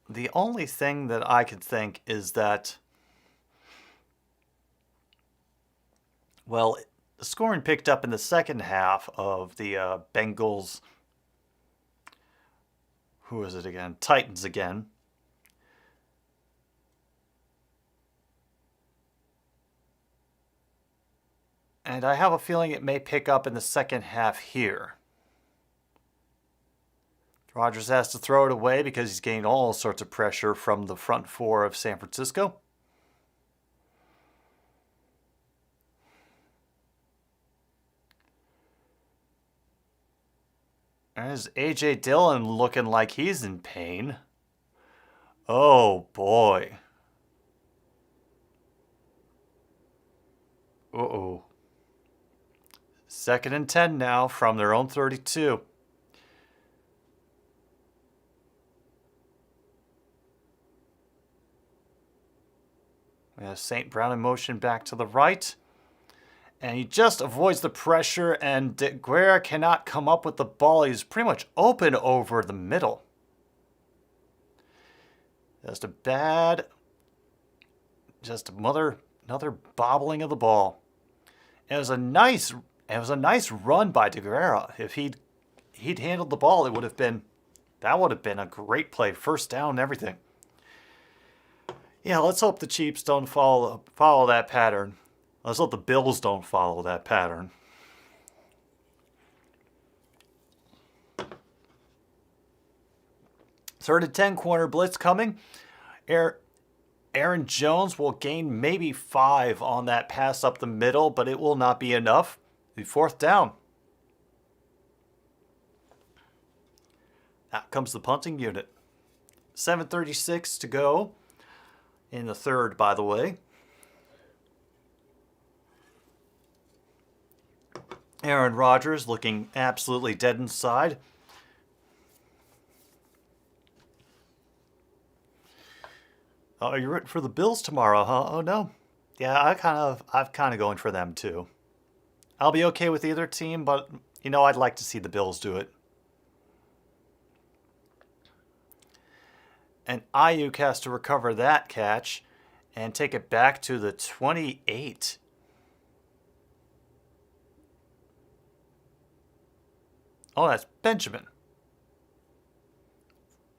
The only thing that I could think is that, well, the scoring picked up in the second half of the Bengals. Who is it again? Titans again. And I have a feeling it may pick up in the second half here. Rodgers has to throw it away because he's getting all sorts of pressure from the front four of San Francisco. There's A.J. Dillon looking like he's in pain. Oh, boy. Uh-oh. 2nd and 10 now from their own 32. We have St. Brown in motion back to the right. And he just avoids the pressure, and Guerra cannot come up with the ball. He's pretty much open over the middle. Just another bobbling of the ball. It was a nice run by DeGuerra. If he'd handled the ball, that would have been a great play, first down and everything. Yeah, let's hope the Chiefs don't follow that pattern. Let's hope the Bills don't follow that pattern. Third and 10, corner blitz coming. Aaron Jones will gain maybe 5 on that pass up the middle, but it will not be enough. The 4th down. Out comes the punting unit. 7:36 to go in the 3rd, by the way. Aaron Rodgers looking absolutely dead inside. Oh, you're rooting for the Bills tomorrow, huh? Oh no. Yeah, I'm kind of going for them too. I'll be okay with either team, but you know, I'd like to see the Bills do it. And Ayuk has to recover that catch and take it back to the 28. Oh, that's Benjamin.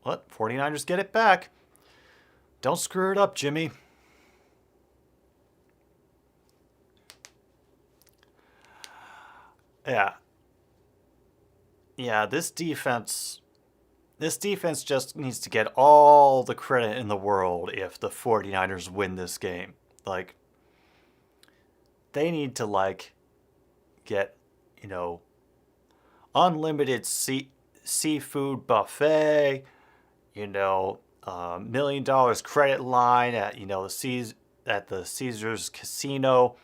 What? 49ers get it back. Don't screw it up, Jimmy. Yeah. Yeah, this defense just needs to get all the credit in the world if the 49ers win this game. Like, they need to, get, unlimited seafood buffet, you know, $1 million credit line at, you know, at the Caesars Casino.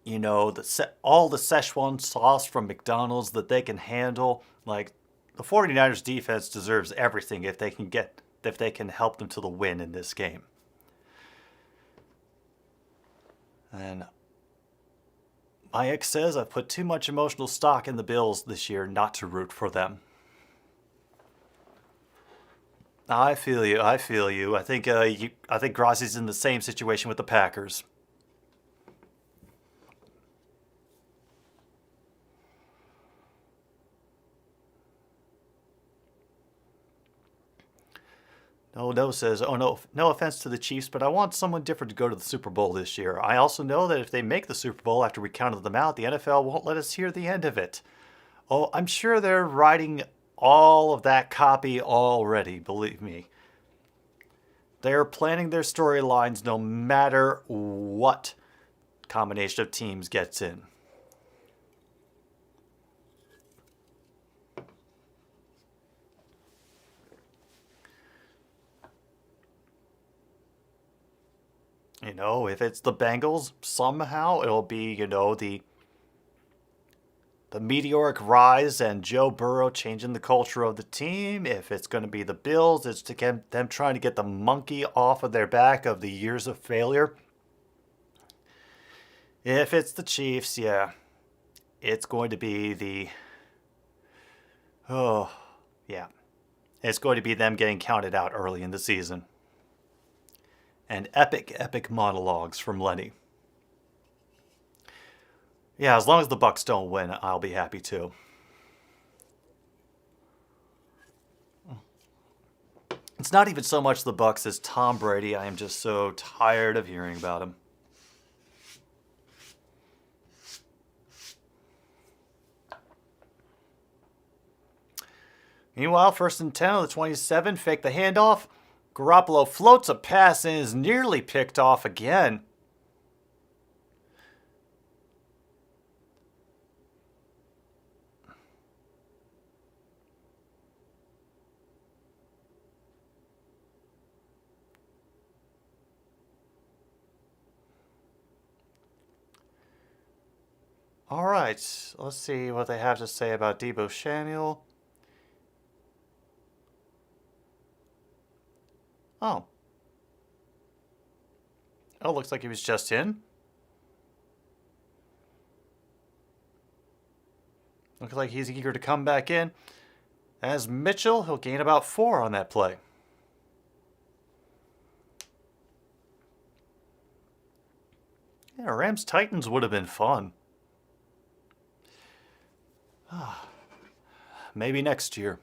You know, all the Szechuan sauce from McDonald's that they can handle. Like, the 49ers defense deserves everything if they can help them to the win in this game. And my ex says I've put too much emotional stock in the Bills this year not to root for them. I feel you. I feel you. I think Grassi's in the same situation with the Packers. No says, oh no offense to the Chiefs, but I want someone different to go to the Super Bowl this year. I also know that if they make the Super Bowl after we counted them out, the NFL won't let us hear the end of it. Oh, I'm sure they're writing all of that copy already, believe me. They're planning their storylines no matter what combination of teams gets in. You know, if it's the Bengals, somehow it'll be, you know, the meteoric rise and Joe Burrow changing the culture of the team. If it's going to be the Bills, it's to get them trying to get the monkey off of their back of the years of failure. If it's the Chiefs, yeah, it's going to be it's going to be them getting counted out early in the season. And epic monologues from Lenny. Yeah, as long as the Bucks don't win, I'll be happy too. It's not even so much the Bucks as Tom Brady. I am just so tired of hearing about him. Meanwhile, 1st and 10 on the 27, fake the handoff. Garoppolo floats a pass and is nearly picked off again. All right, let's see what they have to say about Deebo Samuel. Oh, looks like he was just in. Looks like he's eager to come back in. As Mitchell, he'll gain about 4 on that play. Yeah, Rams-Titans would have been fun. Maybe next year.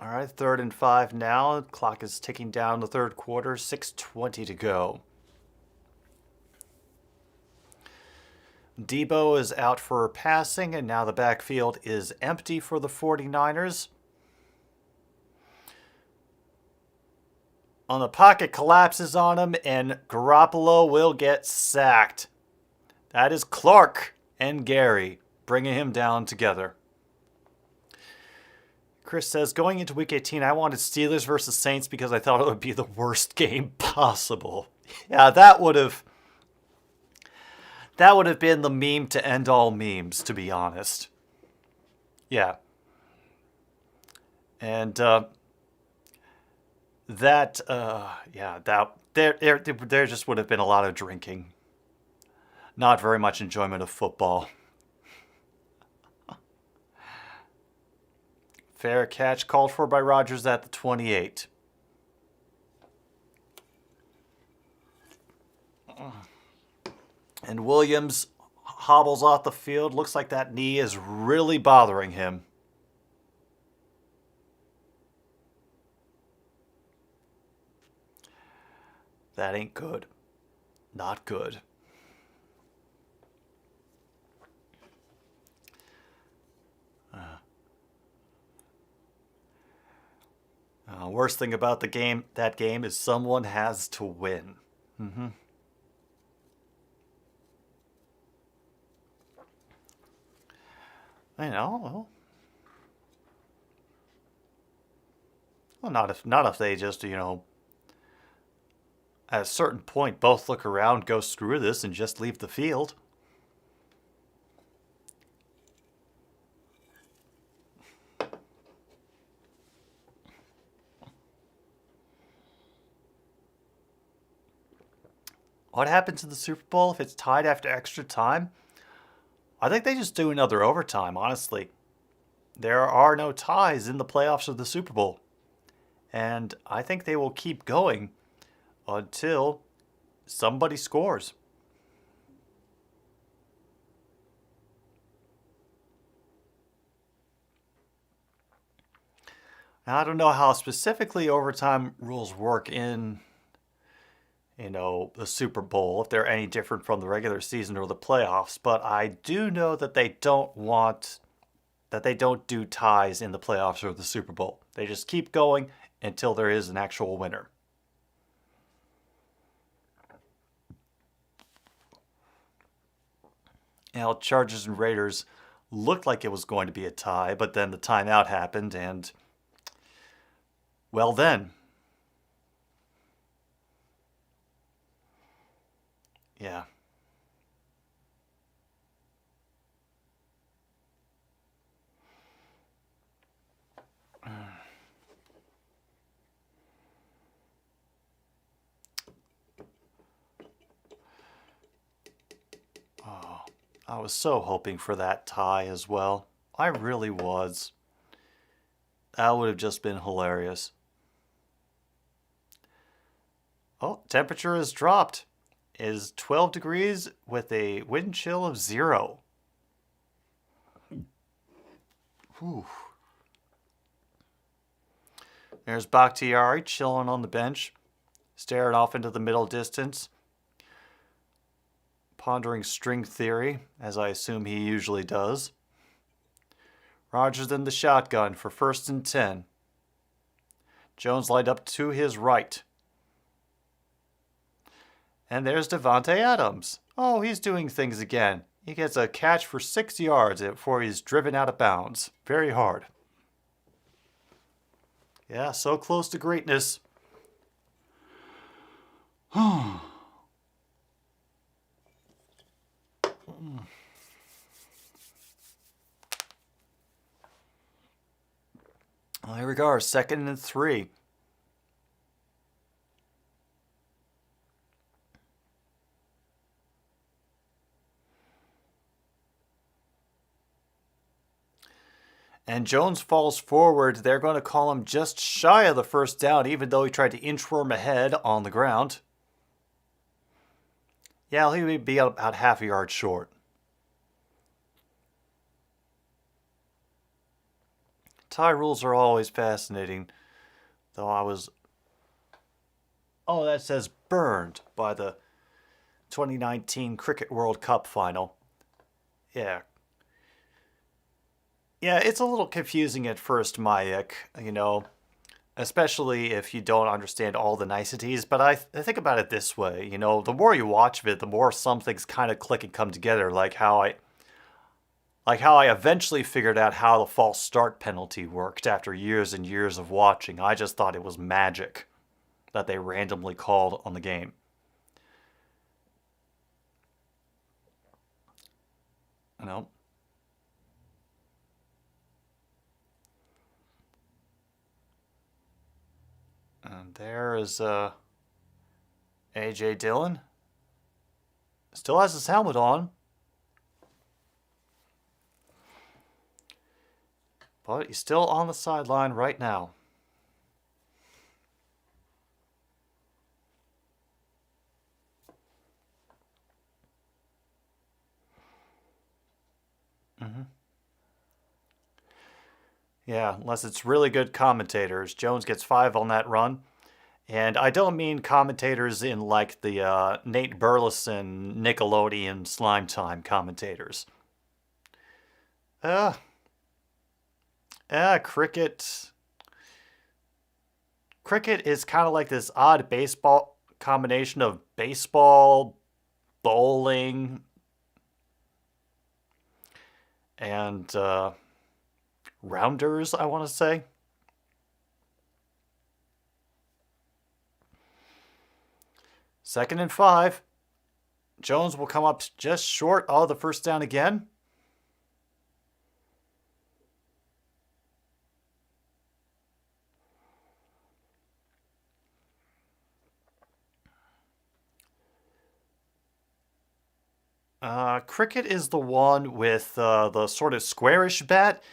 All right, 3rd and 5 now. Clock is ticking down the third quarter, 6:20 to go. Deebo is out for passing, and now the backfield is empty for the 49ers. The pocket collapses on him, and Garoppolo will get sacked. That is Clark and Gary bringing him down together. Chris says, going into Week 18, I wanted Steelers versus Saints because I thought it would be the worst game possible. Yeah, that would have been the meme to end all memes, to be honest. Yeah. And there just would have been a lot of drinking. Not very much enjoyment of football. Fair catch called for by Rodgers at the 28. And Williams hobbles off the field. Looks like that knee is really bothering him. That ain't good. Not good. Worst thing about that game is someone has to win. I know. Well, not if they just, at a certain point both look around, go screw this, and just leave the field. What happens in the Super Bowl if it's tied after extra time? I think they just do another overtime, honestly. There are no ties in the playoffs of the Super Bowl. And I think they will keep going until somebody scores. Now, I don't know how specifically overtime rules work in the Super Bowl, if they're any different from the regular season or the playoffs, but I do know that they don't do ties in the playoffs or the Super Bowl. They just keep going until there is an actual winner. Now, Chargers and Raiders looked like it was going to be a tie, but then the timeout happened, and well then. Yeah. Oh, I was so hoping for that tie as well. I really was. That would have just been hilarious. Oh, temperature has dropped. It is 12 degrees with a wind chill of 0. Whew. There's Bakhtiari chilling on the bench, staring off into the middle distance, pondering string theory, as I assume he usually does. Rodgers in the shotgun for 1st and 10. Jones lined up to his right. And there's Davante Adams. Oh, he's doing things again. He gets a catch for 6 yards before he's driven out of bounds. Very hard. Yeah, so close to greatness. Well, here we go, 2nd and 3. And Jones falls forward. They're going to call him just shy of the 1st down, even though he tried to inchworm ahead on the ground. Yeah, he would be about half a yard short. Tie rules are always fascinating, though I was... Oh, that says burned by the 2019 Cricket World Cup final. Yeah. Yeah, it's a little confusing at first, Mayek, especially if you don't understand all the niceties. But I think about it this way, the more you watch of it, the more some things kind of click and come together, like how I eventually figured out how the false start penalty worked after years and years of watching. I just thought it was magic that they randomly called on the game. And there is A.J. Dillon. Still has his helmet on. But he's still on the sideline right now. Yeah, unless it's really good commentators. Jones gets 5 on that run. And I don't mean commentators in like the Nate Burleson Nickelodeon Slime Time commentators. Cricket. cricket is kind of like this odd baseball combination of baseball, bowling, and rounders, I want to say. Second and 5. Jones will come up just short of the first down again. Cricket is the one with the sort of squarish bat,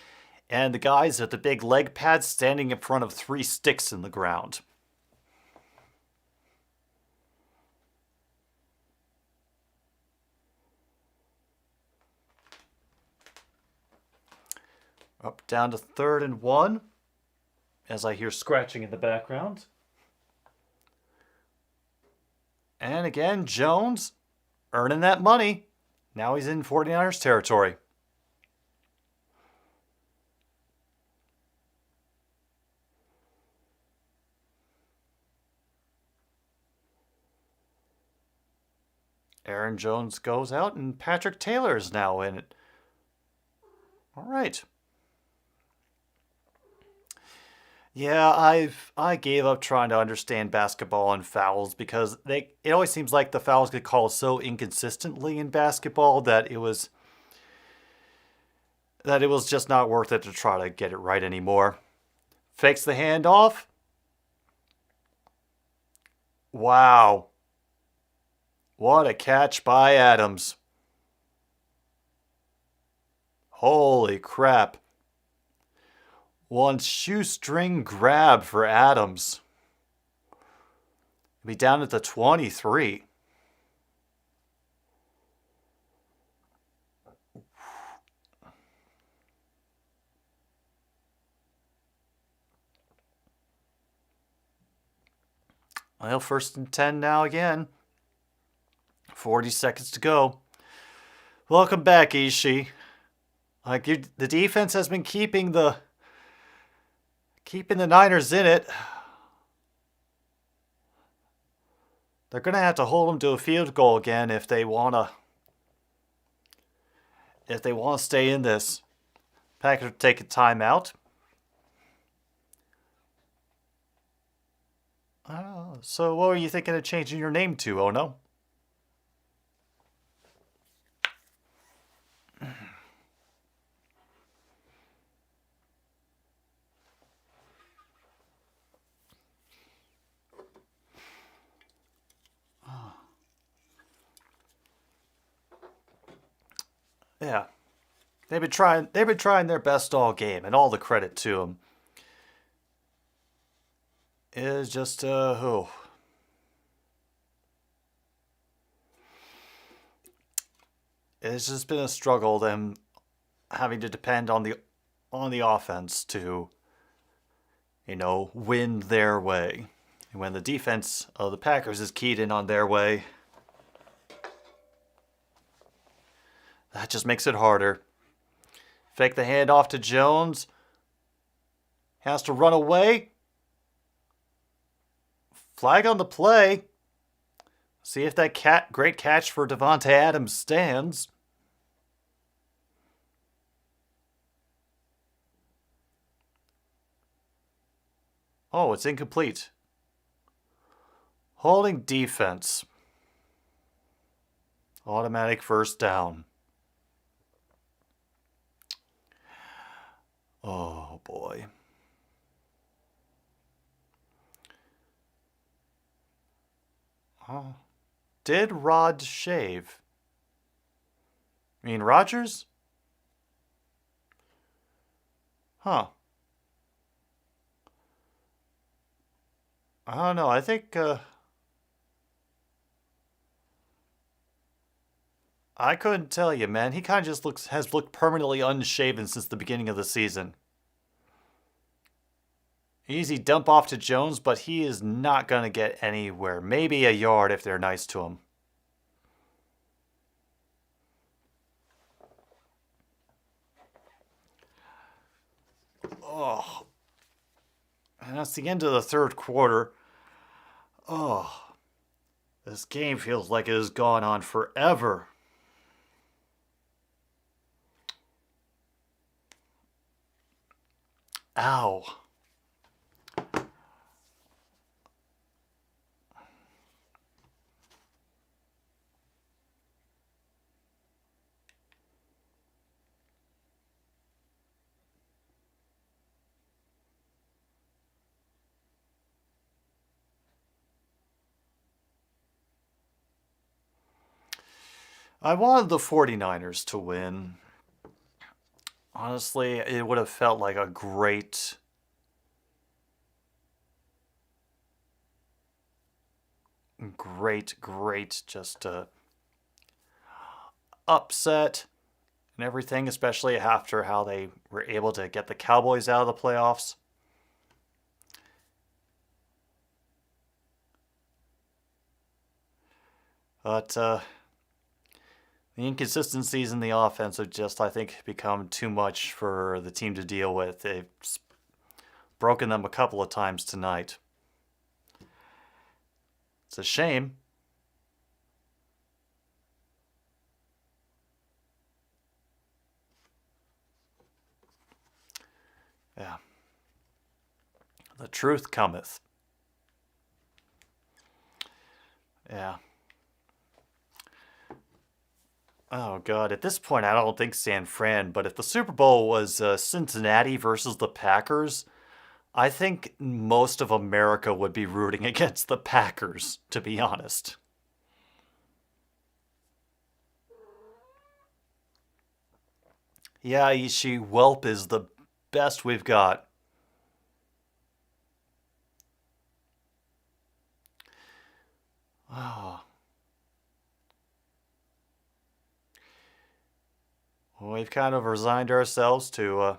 and the guys at the big leg pads standing in front of 3 sticks in the ground. Up down to 3rd and 1, as I hear scratching in the background. And again, Jones earning that money. Now he's in 49ers territory. Aaron Jones goes out, and Patrick Taylor is now in it. All right. Yeah, I gave up trying to understand basketball and fouls because it always seems like the fouls get called so inconsistently in basketball that it was just not worth it to try to get it right anymore. Fakes the handoff. Wow. What a catch by Adams. Holy crap. One shoestring grab for Adams. Be down at the 23. Well, 1st and 10 now again. 40 seconds to go. Welcome back, Ishii. The defense has been keeping the Niners in it. They're going to have to hold them to a field goal again if they want to stay in this. Packers take a timeout. So what were you thinking of changing your name to, oh no? Yeah. They've been trying their best all game, and all the credit to them. Is just who? It's just been a struggle, them having to depend on the offense to, win their way. And when the defense of the Packers is keyed in on their way, that just makes it harder. Fake the handoff to Jones. Has to run away. Flag on the play. See if that great catch for Davante Adams stands. Oh, it's incomplete. Holding defense. Automatic 1st down. Oh, boy. Did Rod shave? I mean, Rodgers? Huh. I don't know. I think I couldn't tell you, man. He kind of just has looked permanently unshaven since the beginning of the season. Easy dump off to Jones, but he is not going to get anywhere. Maybe a yard if they're nice to him. Oh. That's the end of the third quarter. Oh, this game feels like it has gone on forever. Ow. I wanted the 49ers to win. Honestly, it would have felt like a great just upset and everything, especially after how they were able to get the Cowboys out of the playoffs. But the inconsistencies in the offense have just, I think, become too much for the team to deal with. They've broken them a couple of times tonight. It's a shame. Yeah. The truth cometh. Yeah. Oh, God. At this point, I don't think San Fran, but if the Super Bowl was Cincinnati versus the Packers, I think most of America would be rooting against the Packers, to be honest. Yeah, Ishi, Welp is the best we've got. Oh. We've kind of resigned ourselves to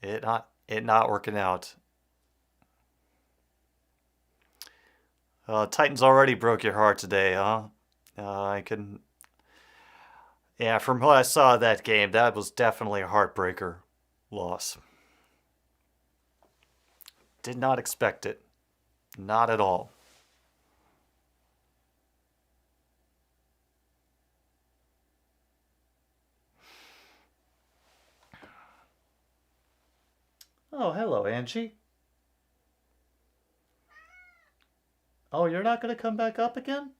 it not working out. Titans already broke your heart today, huh? I couldn't. Yeah, from what I saw of that game, that was definitely a heartbreaker loss. Did not expect it. Not at all. Oh, hello, Angie. Oh, you're not going to come back up again?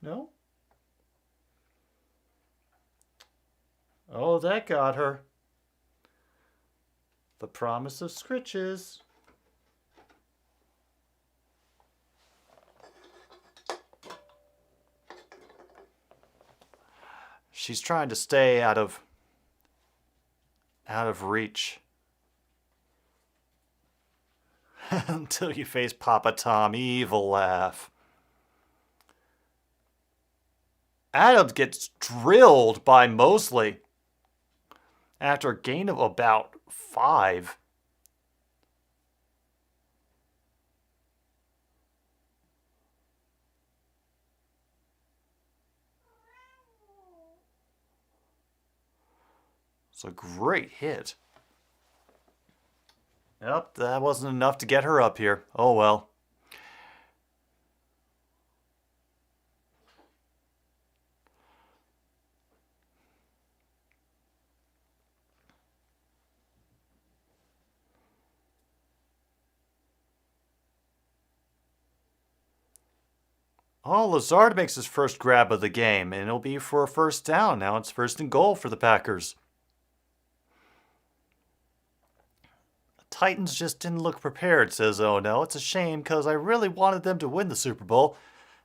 No? Oh, that got her. The promise of scritches. She's trying to stay out of reach. Until you face Papa Tom, evil laugh. Adams gets drilled by Mosley after a gain of about 5. It's a great hit. Yep, that wasn't enough to get her up here. Oh well. Oh, Lazard makes his first grab of the game, and it'll be for a first down. Now it's 1st and goal for the Packers. The Titans just didn't look prepared, says Oh no. It's a shame because I really wanted them to win the Super Bowl.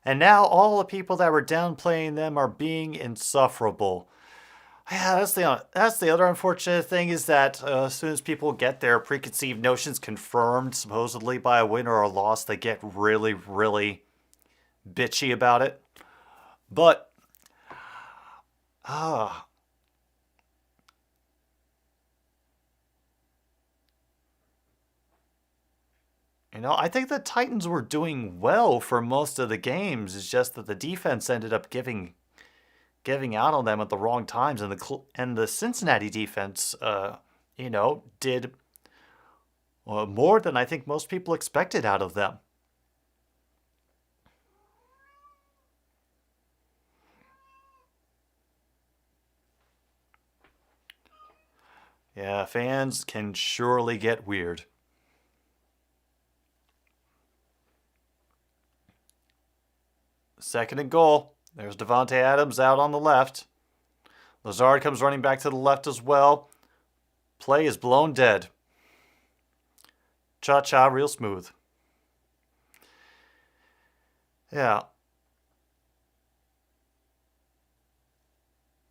And now all the people that were downplaying them are being insufferable. Yeah, that's the other unfortunate thing is that as soon as people get their preconceived notions confirmed, supposedly by a win or a loss, they get really, really bitchy about it. But, I think the Titans were doing well for most of the games. It's just that the defense ended up giving giving out on them at the wrong times, and the Cincinnati defense, did more than I think most people expected out of them. Yeah, fans can surely get weird. Second and goal. There's Davante Adams out on the left. Lazard comes running back to the left as well. Play is blown dead. Cha-cha, real smooth. Yeah.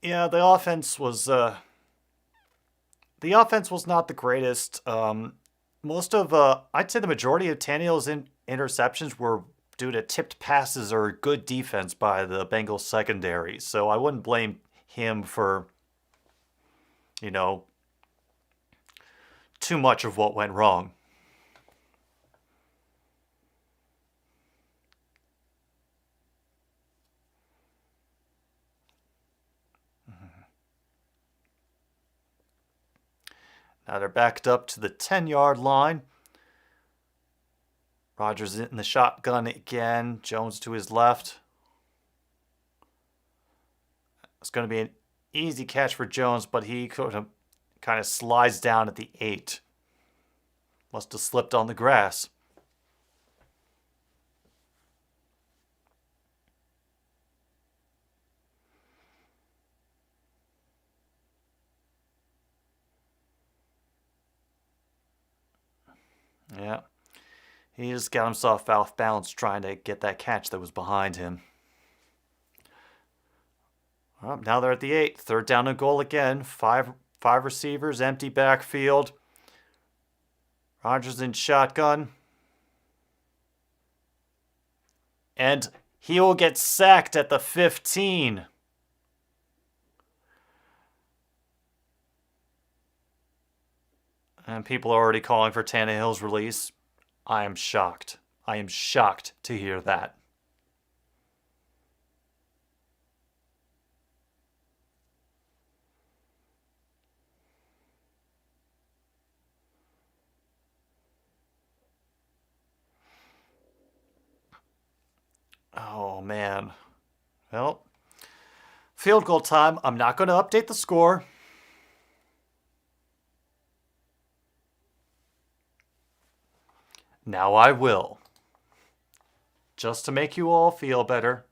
Yeah, the offense was not the greatest. I'd say the majority of Tannehill's interceptions were due to tipped passes or good defense by the Bengals secondary. So I wouldn't blame him for, too much of what went wrong. Now they're backed up to the 10-yard line. Rodgers in the shotgun again. Jones to his left. It's going to be an easy catch for Jones, but he kind of slides down at the 8. Must have slipped on the grass. Yeah. He just got himself off balance trying to get that catch that was behind him. Well, now they're at the 8. Third down and goal again. Five receivers, empty backfield. Rodgers in shotgun. And he will get sacked at the 15. And people are already calling for Tannehill's release. I am shocked. I am shocked to hear that. Oh, man. Well, field goal time. I'm not going to update the score. Now I will. Just to make you all feel better.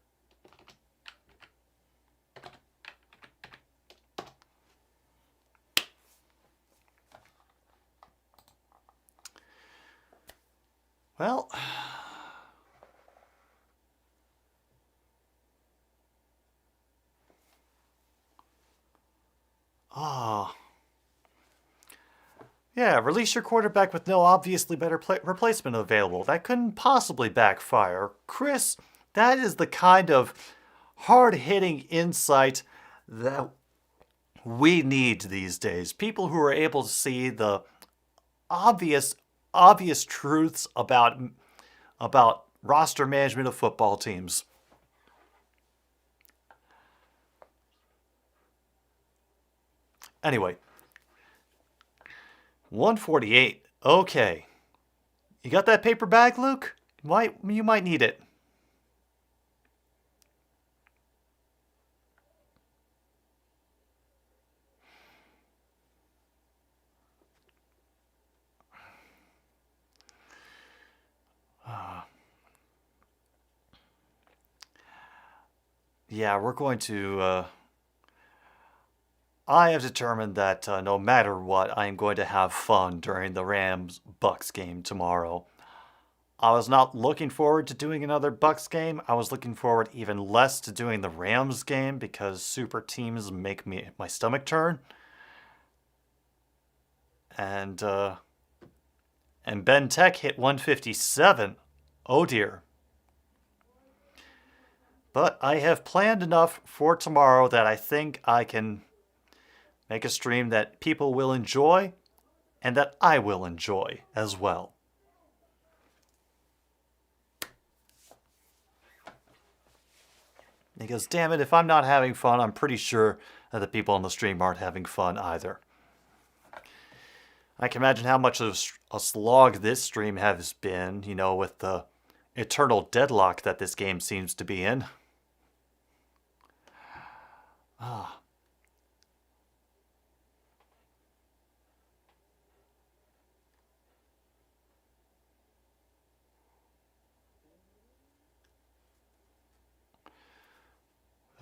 Well, yeah, release your quarterback with no obviously better replacement available. That couldn't possibly backfire. Chris, that is the kind of hard-hitting insight that we need these days. People who are able to see the obvious truths about roster management of football teams. Anyway, 148. Okay. You got that paper bag, Luke? You might need it. Yeah, we're going to... I have determined that no matter what, I am going to have fun during the Rams-Bucks game tomorrow. I was not looking forward to doing another Bucks game. I was looking forward even less to doing the Rams game because super teams make my stomach turn. And Ben Tech hit 157. Oh dear. But I have planned enough for tomorrow that I think I can make a stream that people will enjoy and that I will enjoy as well. He goes, damn it, if I'm not having fun, I'm pretty sure that the people on the stream aren't having fun either. I can imagine how much of a slog this stream has been, you know, with the eternal deadlock that this game seems to be in. Ah.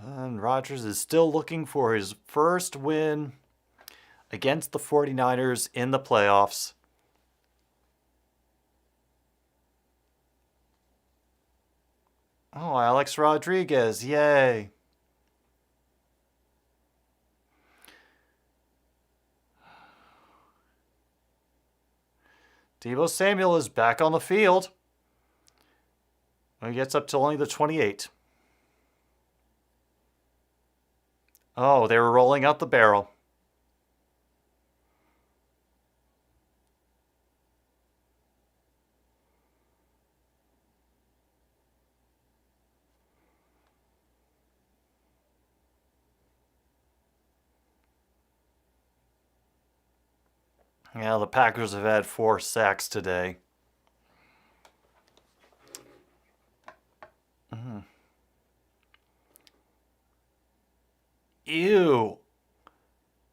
And Rodgers is still looking for his first win against the 49ers in the playoffs. Oh, Alex Rodriguez, yay. Deebo Samuel is back on the field. He gets up to only the 28. Oh, they were rolling out the barrel. Yeah, the Packers have had 4 sacks today. Ew.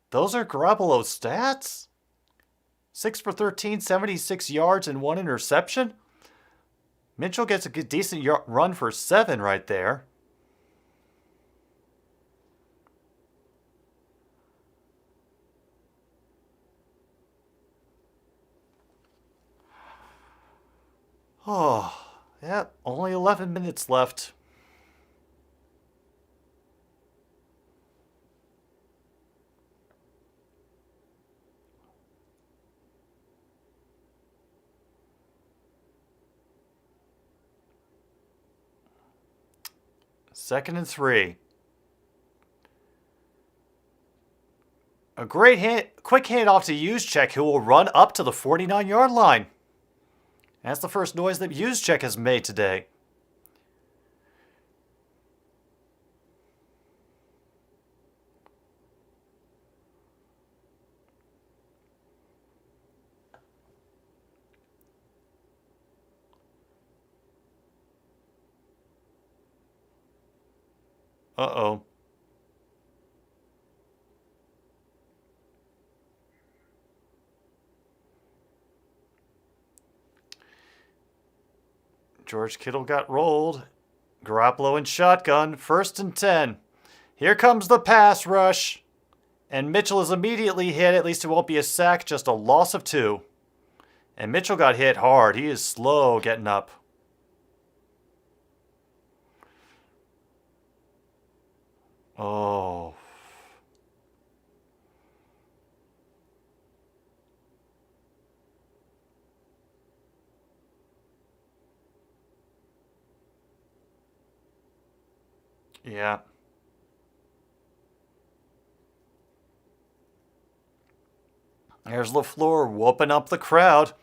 Those are Garoppolo's stats? 6 for 13, 76 yards, and 1 interception? Mitchell gets a good, decent run for 7 right there. Oh, yeah, only 11 minutes left. Second and 3. A great quick handoff to Juszczyk, who will run up to the 49-yard line. That's the first noise that Juszczyk has made today. Uh-oh. George Kittle got rolled. Garoppolo in shotgun. 1st and 10. Here comes the pass rush. And Mitchell is immediately hit. At least it won't be a sack, just a loss of 2. And Mitchell got hit hard. He is slow getting up. Oh. Yeah. There's LaFleur whooping up the crowd.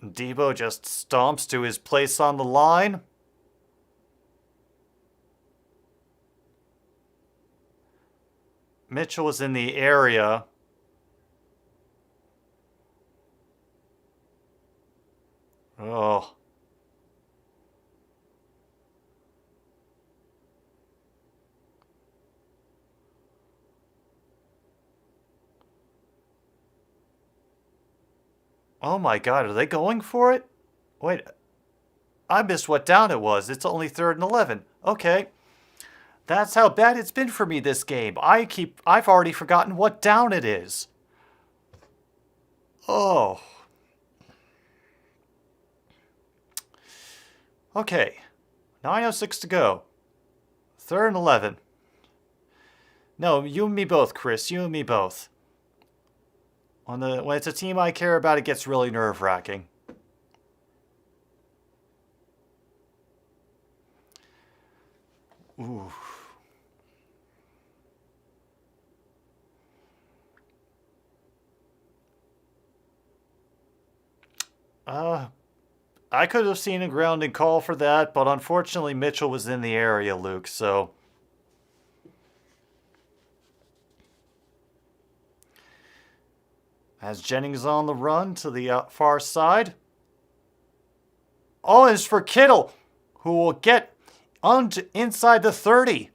Deebo just stomps to his place on the line. Mitchell is in the area. Oh. Oh my God, are they going for it? Wait, I missed what down it was. It's only 3rd and 11. Okay. That's how bad it's been for me this game. I've already forgotten what down it is. Oh. Okay. 9:06 to go. 3rd and 11. No, you and me both, Chris. You and me both. When it's a team I care about, it gets really nerve-wracking. Ooh. I could have seen a grounding call for that, but unfortunately Mitchell was in the area, Luke, so... As Jennings on the run to the far side. Oh, it's for Kittle, who will get inside the 30.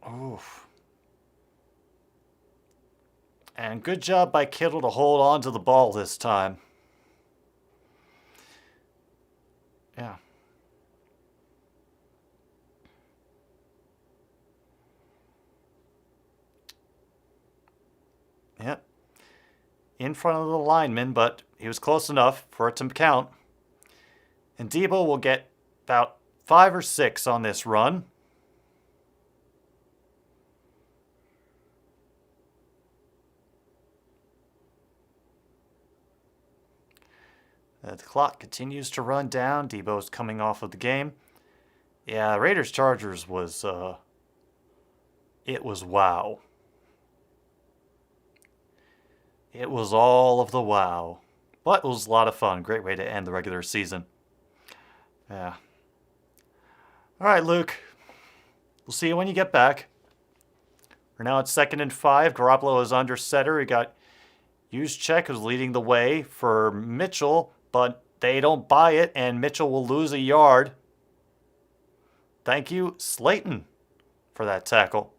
Oof. And good job by Kittle to hold on to the ball this time. Yeah. Yep. In front of the lineman, but he was close enough for it to count. And Debo will get about 5 or 6 on this run. The clock continues to run down. Debo's coming off of the game. Yeah, Raiders-Chargers was, it was wow. It was all of the wow. But it was a lot of fun. Great way to end the regular season. Yeah. All right, Luke. We'll see you when you get back. We're now at 2nd and 5. Garoppolo is under center. We got Juszczyk who's leading the way for Mitchell, but they don't buy it, and Mitchell will lose a yard. Thank you, Slayton, for that tackle.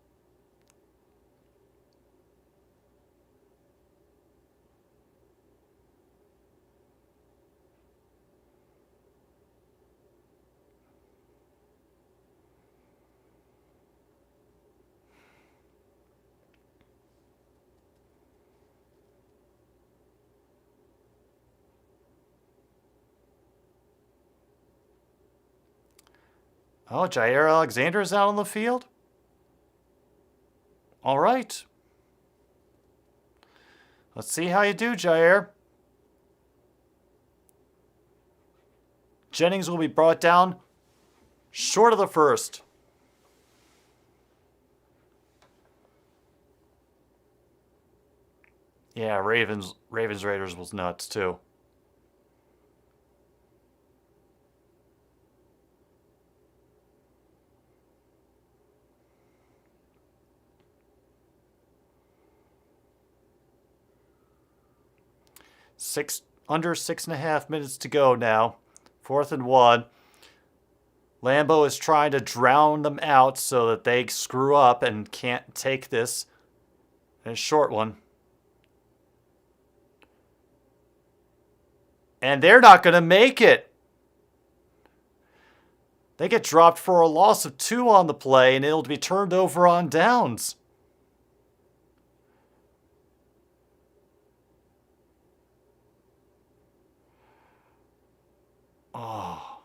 Oh, Jair Alexander is out on the field? All right. Let's see how you do, Jair. Jennings will be brought down short of the first. Yeah, Ravens Raiders was nuts too. Under 6.5 minutes to go now. 4th and 1. Lambeau is trying to drown them out so that they screw up and can't take this. And a short one. And they're not going to make it. They get dropped for a loss of 2 on the play, and it'll be turned over on downs. Oh.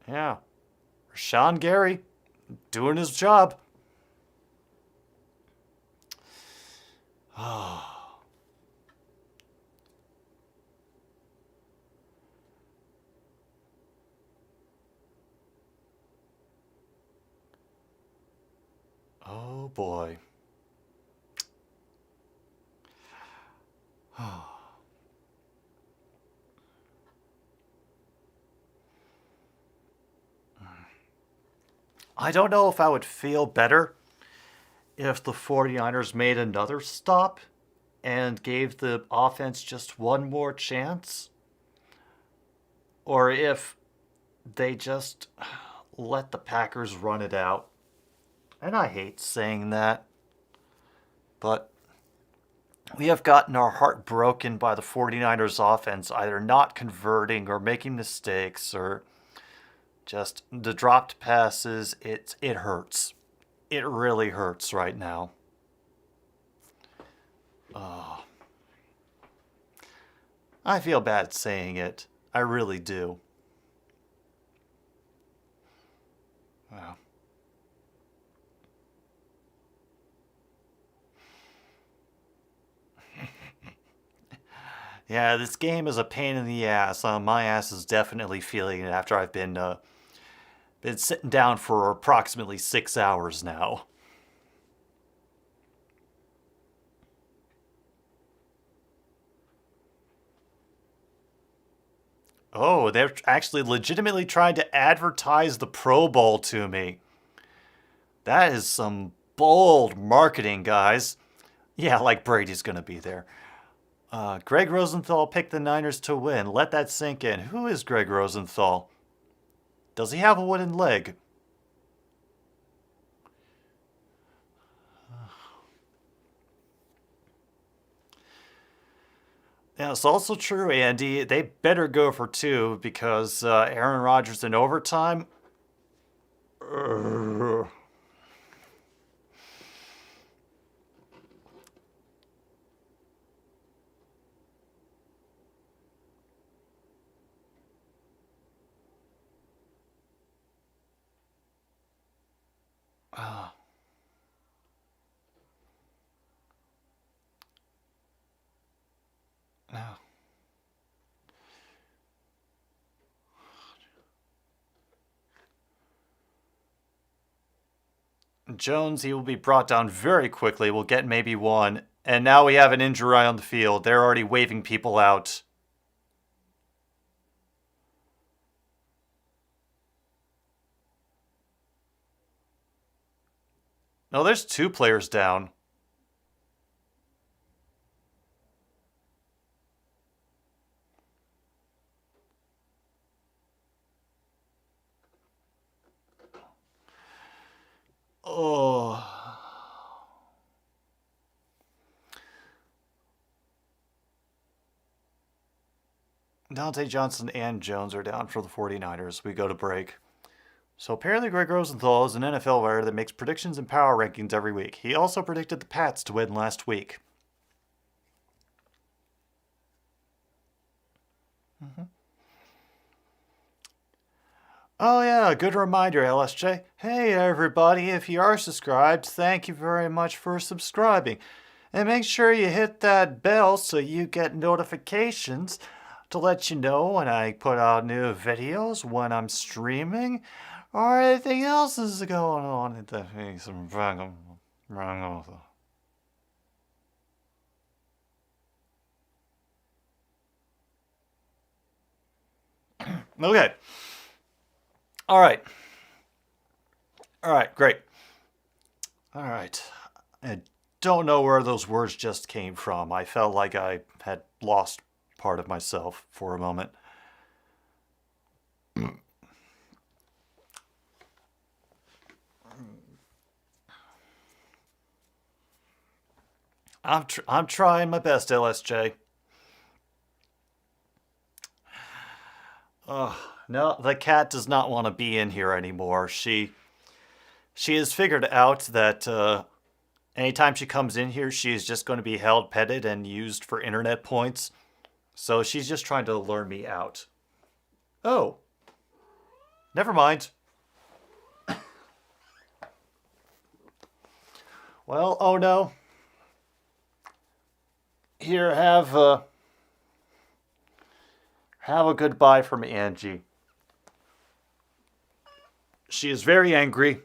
Yeah. Rashawn Gary doing his job. Oh. Oh boy. I don't know if I would feel better if the 49ers made another stop and gave the offense just one more chance, or if they just let the Packers run it out. And I hate saying that, but we have gotten our heart broken by the 49ers offense either not converting or making mistakes or just the dropped passes. It hurts. It really hurts right now. I feel bad saying it. I really do. Wow. Yeah, this game is a pain in the ass. My ass is definitely feeling it after I've been sitting down for approximately 6 hours now. Oh, they're actually legitimately trying to advertise the Pro Bowl to me. That is some bold marketing, guys. Yeah, like Brady's going to be there. Greg Rosenthal picked the Niners to win. Let that sink in. Who is Greg Rosenthal? Does he have a wooden leg? Yeah, it's also true, Andy. They better go for two because Aaron Rodgers in overtime. Uh, no. Jones, he will be brought down very quickly. We'll get maybe one. And now we have an injury on the field. They're already waving people out. No, there's two players down. Oh. Dante Johnson and Jones are down for the 49ers. We go to break. So apparently Greg Rosenthal is an NFL writer that makes predictions and power rankings every week. He also predicted the Pats to win last week. Mm-hmm. Oh yeah, good reminder, LSJ. Hey everybody, if you are subscribed, thank you very much for subscribing. And make sure you hit that bell so you get notifications to let you know when I put out new videos, when I'm streaming, or anything else is going on at the face. Okay. All right. All right, great. All right. I don't know where those words just came from. I felt like I had lost part of myself for a moment. I'm trying my best, LSJ. Oh, no, the cat does not want to be in here anymore. She has figured out that anytime she comes in here, she is just going to be held, petted, and used for internet points. So she's just trying to lure me out. Oh, never mind. Well, oh no. Here, have a goodbye from Angie. She is very angry.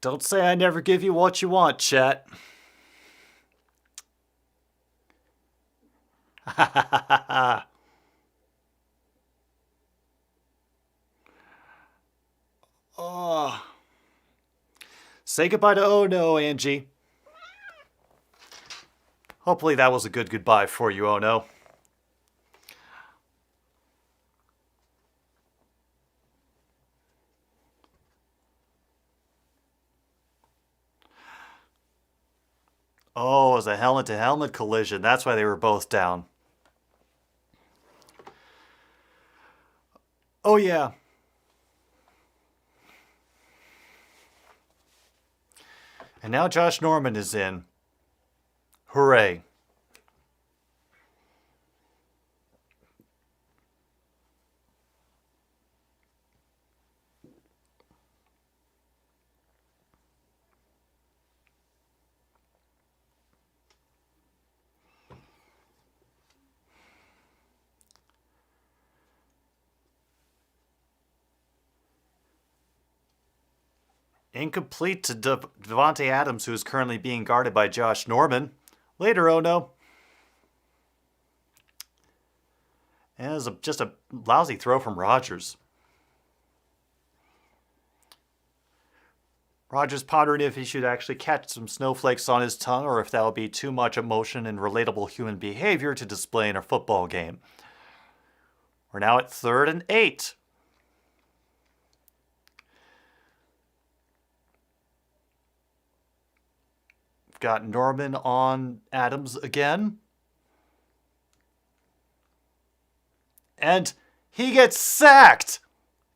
Don't say I never give you what you want, chat. Ha ha ha ha ha. Oh. Say goodbye to Oh No, Angie. Hopefully that was a good goodbye for you, Oh No. Oh, it was a helmet-to-helmet collision. That's why they were both down. Oh, yeah. And now Josh Norman is in. Hooray. Incomplete to Davante Adams, who is currently being guarded by Josh Norman. Later, oh no. And it was just a lousy throw from Rodgers. Rodgers pondering if he should actually catch some snowflakes on his tongue or if that would be too much emotion and relatable human behavior to display in a football game. We're now at 3rd and 8. We've got Norman on Adams again. And he gets sacked!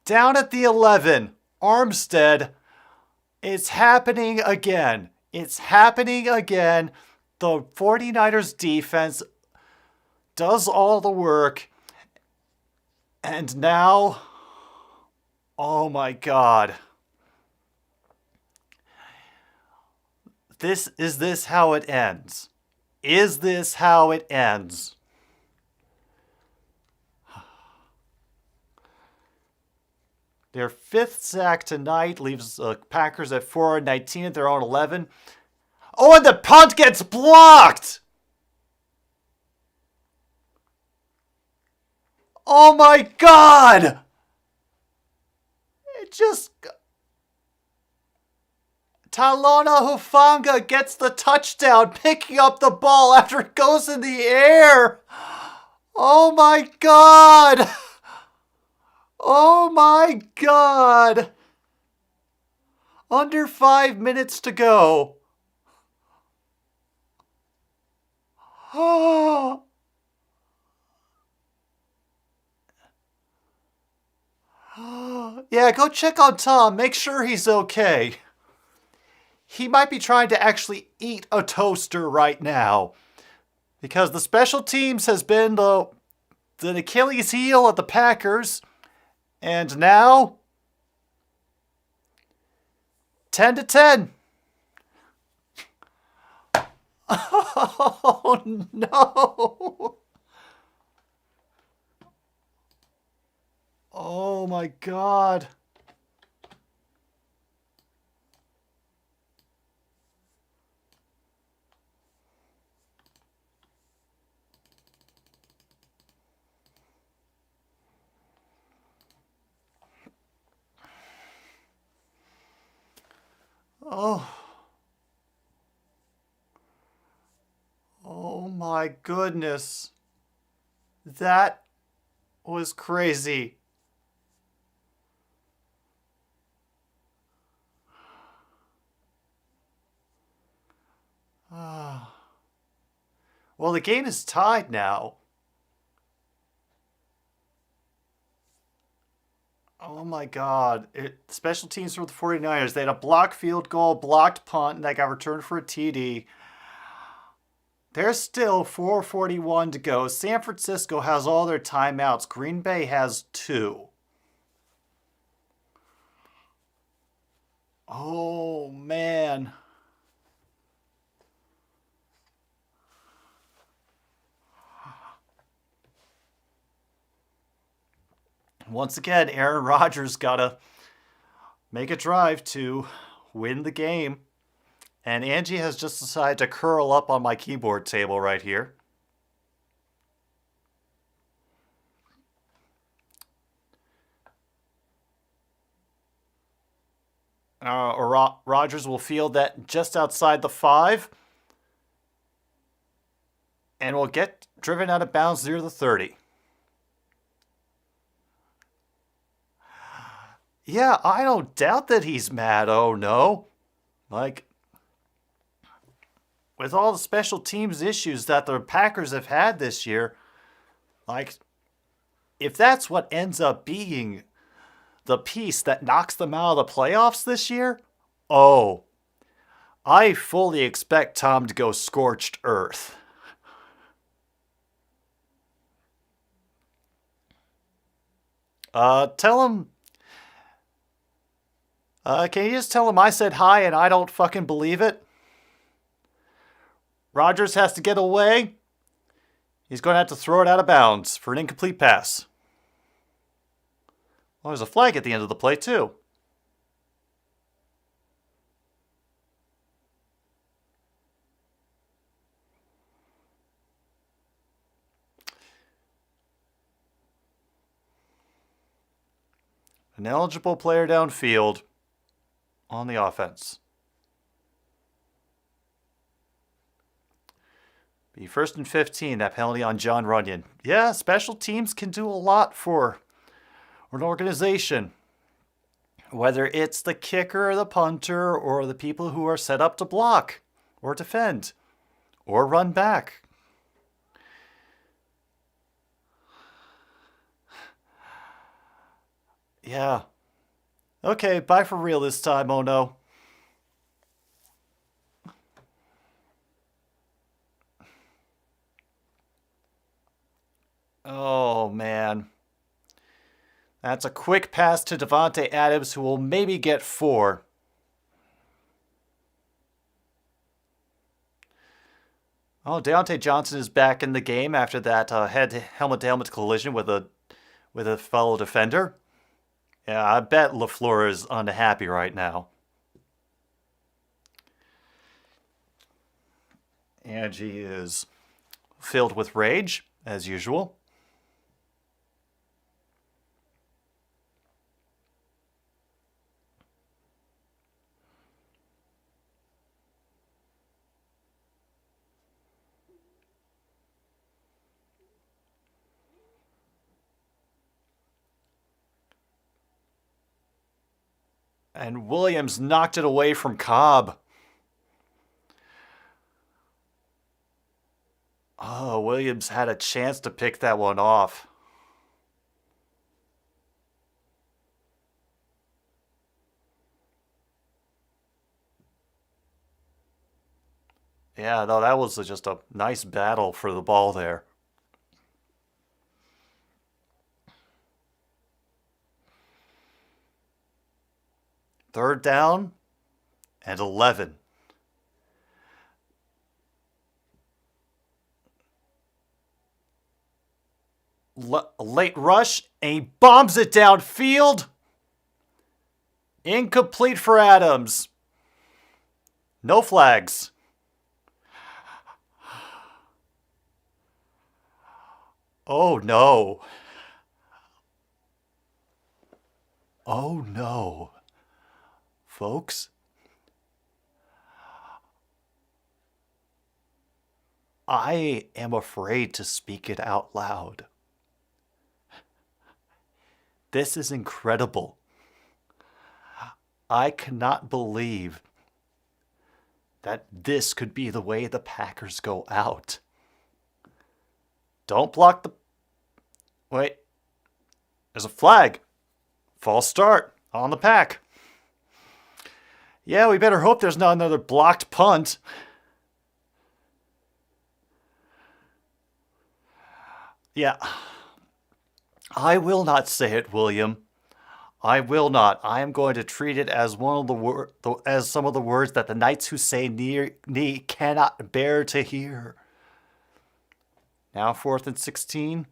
Down at the 11. Armstead. It's happening again. It's happening again. The 49ers defense does all the work. And now, oh my God. Is this how it ends? Is this how it ends? Their 5th sack tonight leaves the Packers at 4-19 at their own 11. Oh, and the punt gets blocked! Oh my God! It just... Talona Hufanga gets the touchdown, picking up the ball after it goes in the air. Oh my God! Oh my God! Under 5 minutes to go. Oh. Yeah, go check on Tom. Make sure he's okay. He might be trying to actually eat a toaster right now. Because the special teams has been the Achilles heel of the Packers. And now, 10-10. Oh no! Oh my God. Oh. Oh my goodness. That was crazy. Well, the game is tied now. Oh my God. Special teams for the 49ers. They had a blocked field goal, blocked punt, and that got returned for a TD. There's still 4:41 to go. San Francisco has all their timeouts. Green Bay has 2. Oh, man. Once again, Aaron Rodgers got to make a drive to win the game. And Angie has just decided to curl up on my keyboard table right here. Rodgers will field that just outside the 5. And will get driven out of bounds near the 30. Yeah, I don't doubt that he's mad. Oh, no. Like, with all the special teams issues that the Packers have had this year, like, if that's what ends up being the piece that knocks them out of the playoffs this year, oh, I fully expect Tom to go scorched earth. Tell him... can you just tell him I said hi and I don't fucking believe it? Rodgers has to get away. He's going to have to throw it out of bounds for an incomplete pass. Well, there's a flag at the end of the play, too. An eligible player downfield on the offense. Be 1st and 15, that penalty on John Runyon. Yeah, special teams can do a lot for an organization. Whether it's the kicker or the punter or the people who are set up to block or defend or run back. Yeah. Okay, bye for real this time, oh no. Oh, man. That's a quick pass to Davante Adams, who will maybe get 4. Oh, Deontay Johnson is back in the game after that helmet-to-helmet collision with a fellow defender. Yeah, I bet LaFleur is unhappy right now. Angie is filled with rage, as usual. And Williams knocked it away from Cobb. Oh, Williams had a chance to pick that one off. Yeah, no, that was just a nice battle for the ball there. Third down and 11. Late rush, and he bombs it downfield. Incomplete for Adams. No flags. Oh no. Oh no. Folks, I am afraid to speak it out loud. This is incredible. I cannot believe that this could be the way the Packers go out. Don't block the... Wait. There's a flag. False start on the Pack. Yeah, we better hope there's not another blocked punt. Yeah. I will not say it, William. I will not. I am going to treat it as as some of the words that the knights who say knee cannot bear to hear. Now 4th and 16.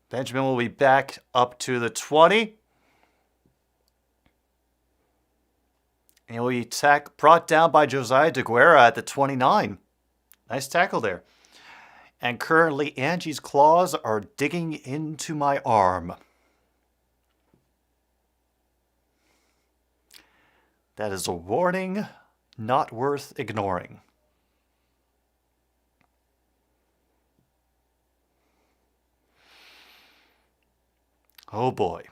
Benjamin will be back up to the 20. And he'll be brought down by Josiah DeGuara at the 29. Nice tackle there. And currently, Angie's claws are digging into my arm. That is a warning not worth ignoring. Oh boy.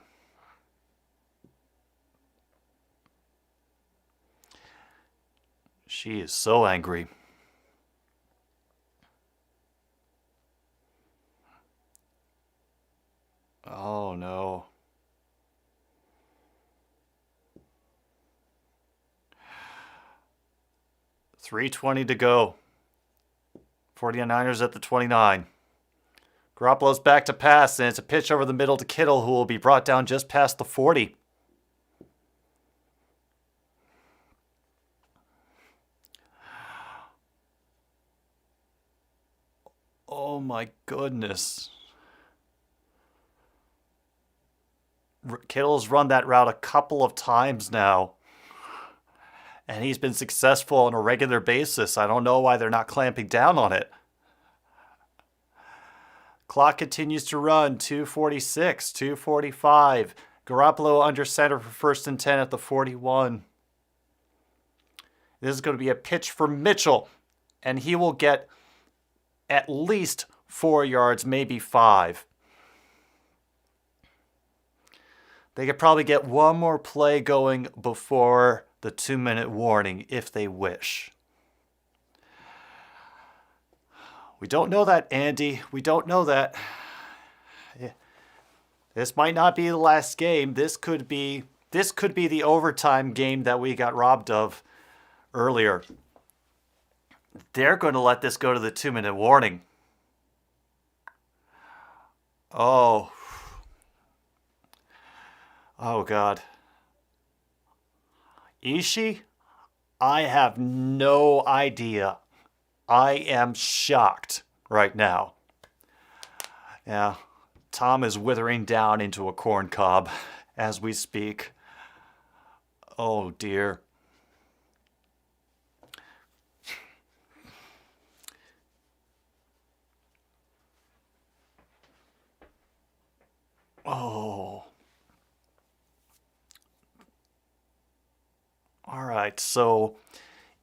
She is so angry. Oh no. $3:20 to go. 49ers at the 29. Garoppolo's back to pass, and it's a pitch over the middle to Kittle, who will be brought down just past the 40. Oh my goodness. Kittle's run that route a couple of times now. And he's been successful on a regular basis. I don't know why they're not clamping down on it. Clock continues to run. 2:46, 2:45. Garoppolo under center for 1st and 10 at the 41. This is going to be a pitch for Mitchell, and he will get at least 4 yards, maybe 5. They could probably get one more play going before the 2-minute warning if they wish. We don't know that, Andy. We don't know that. This might not be the last game. This could be the overtime game that we got robbed of earlier. They're going to let this go to the 2-minute warning. Oh. Oh, God. Ishii? I have no idea. I am shocked right now. Yeah, Tom is withering down into a corn cob as we speak. Oh, dear. Oh. All right, so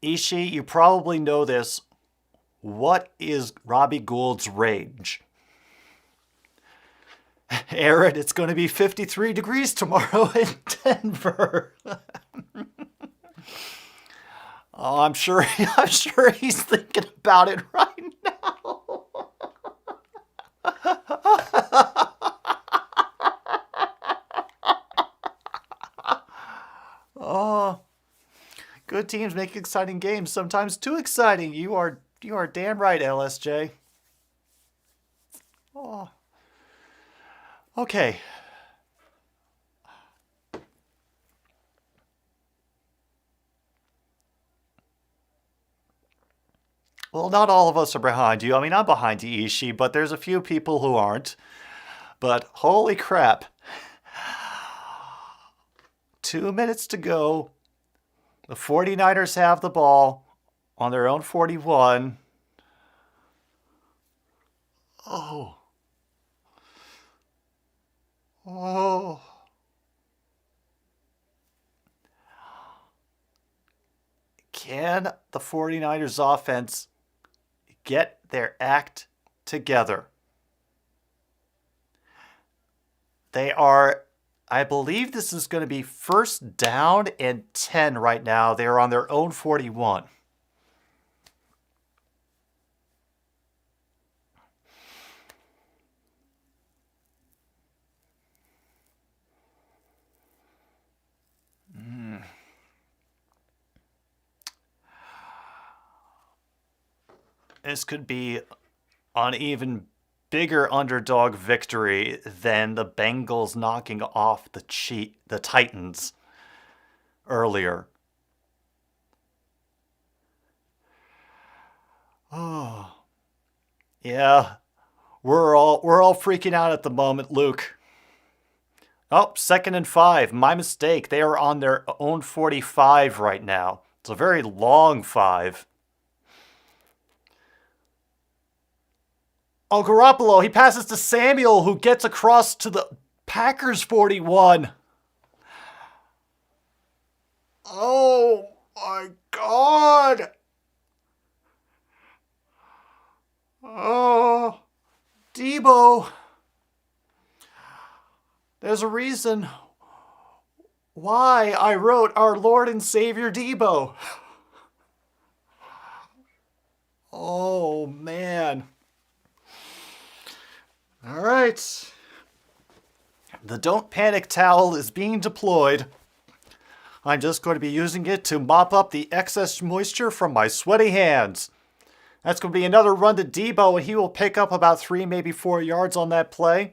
Ishii, you probably know this. What is Robbie Gould's range? Aaron, it's going to be 53 degrees tomorrow in Denver. Oh, I'm sure he's thinking about it right now. Oh, good teams make exciting games, sometimes too exciting. You are damn right, LSJ. Oh. Okay. Well, not all of us are behind you. I mean, I'm behind you, Ishii, but there's a few people who aren't. But holy crap. 2 minutes to go. The 49ers have the ball on their own 41. Oh. Oh. Can the 49ers offense get their act together? They are, I believe this is going to be 1st down and 10 right now. They're on their own 41. This could be an even bigger underdog victory than the Bengals knocking off the Titans earlier. Oh. Yeah. We're all freaking out at the moment, Luke. Oh, 2nd and 5. My mistake. They are on their own 45 right now. It's a very long 5. Oh, Garoppolo, he passes to Samuel, who gets across to the Packers 41. Oh, my God. Oh, Debo. There's a reason why I wrote our Lord and Savior Debo. Oh, man. All right. The don't panic towel is being deployed. I'm just going to be using it to mop up the excess moisture from my sweaty hands. That's going to be another run to Debo, and he will pick up about 3, maybe 4 yards on that play.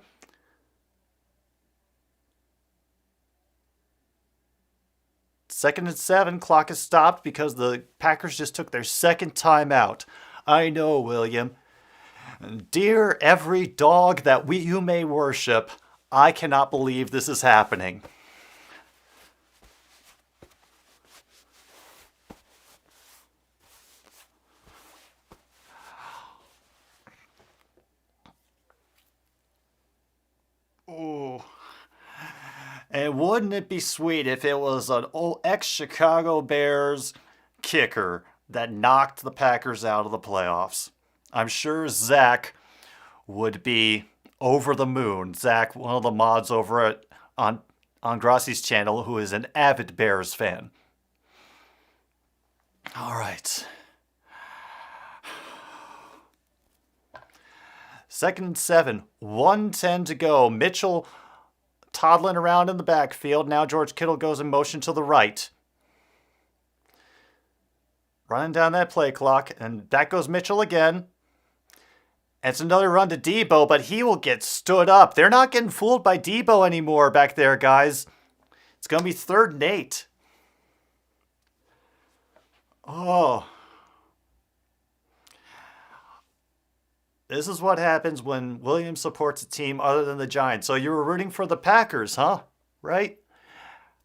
Second and 7, clock is stopped because the Packers just took their 2nd timeout. I know, William. Dear every dog that you may worship, I cannot believe this is happening. And wouldn't it be sweet if it was an old ex-Chicago Bears kicker that knocked the Packers out of the playoffs? I'm sure Zach would be over the moon. Zach, one of the mods over at on Grassi's channel, who is an avid Bears fan. All right. 2nd and 7, 1:10 to go. Mitchell toddling around in the backfield. Now George Kittle goes in motion to the right. Running down that play clock, and back goes Mitchell again. It's another run to Debo, but he will get stood up. They're not getting fooled by Debo anymore back there, guys. It's going to be 3rd and 8. Oh. This is what happens when Williams supports a team other than the Giants. So you were rooting for the Packers, huh? Right?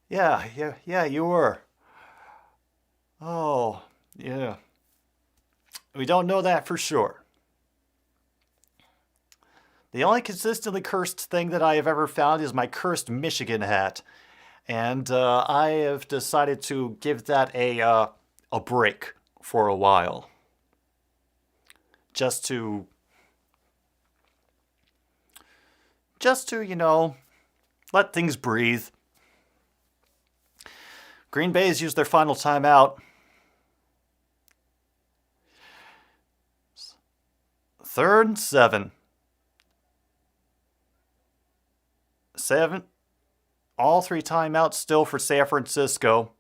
Yeah, you were. Oh, yeah. We don't know that for sure. The only consistently cursed thing that I have ever found is my cursed Michigan hat. And I have decided to give that a break for a while. Just to, you know, let things breathe. Green Bay has used their final timeout. 3rd and 7. 7. All 3 timeouts still for San Francisco.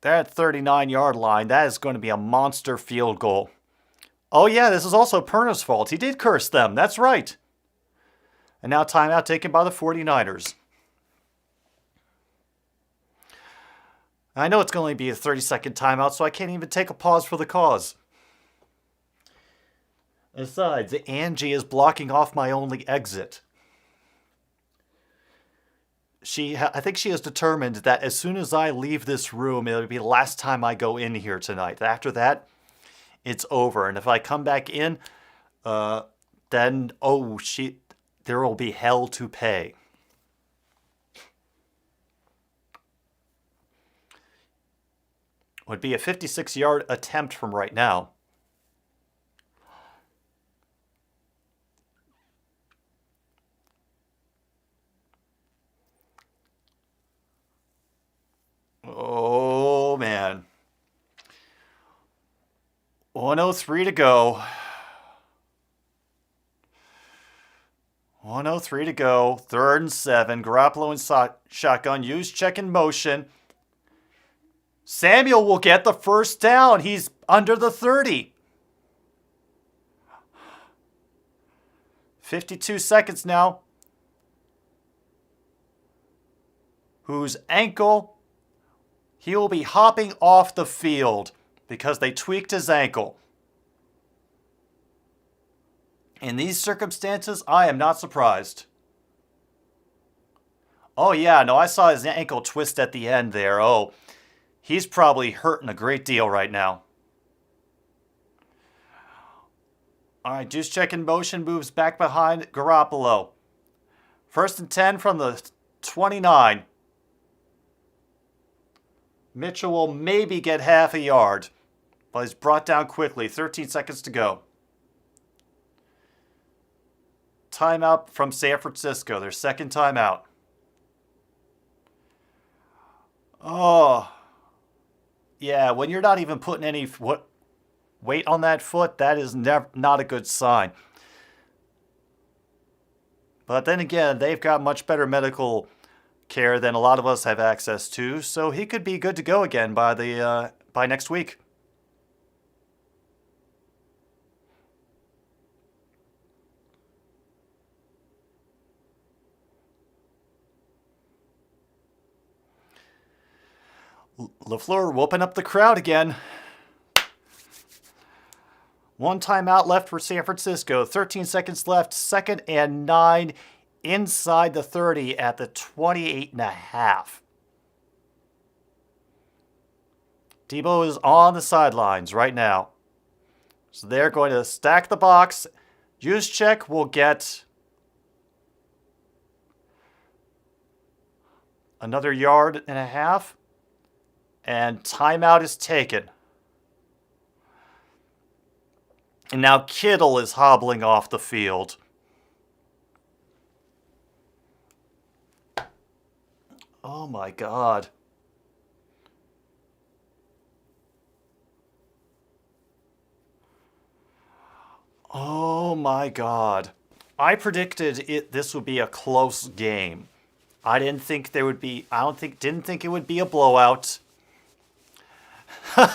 That 39-yard line, that is going to be a monster field goal. Oh yeah, this is also Perna's fault. He did curse them, that's right. And now timeout taken by the 49ers. I know it's going to be a 30-second timeout, so I can't even take a pause for the cause. Besides, Angie is blocking off my only exit. I think she has determined that as soon as I leave this room, it'll be the last time I go in here tonight. After that, it's over. And if I come back in, then, there will be hell to pay. Would be a 56-yard attempt from right now. Oh, man. 1:03 to go. 1:03 to go. 3rd and 7. Garoppolo in shotgun. Use check in motion. Samuel will get the first down. He's under the 30. 52 seconds now. Whose ankle? He will be hopping off the field because they tweaked his ankle. In these circumstances, I am not surprised. Oh yeah, no, I saw his ankle twist at the end there. Oh, he's probably hurting a great deal right now. All right, juice check in motion, moves back behind Garoppolo. 1st and 10 from the 29. Mitchell will maybe get half a yard, but he's brought down quickly. 13 seconds to go. Timeout from San Francisco, their 2nd timeout. Oh, yeah, when you're not even putting any weight on that foot, that is not a good sign. But then again, they've got much better medical care than a lot of us have access to, so he could be good to go again by next week. LaFleur whooping up the crowd again. 1 timeout left for San Francisco. 13 seconds left. 2nd and 9 inside the 30 at the 28.5. Debo is on the sidelines right now. So they're going to stack the box. Juszczyk will get Another yard and a half. And timeout is taken. And now Kittle is hobbling off the field. Oh my God. Oh my God. I predicted this would be a close game. I didn't think there would be, didn't think it would be a blowout.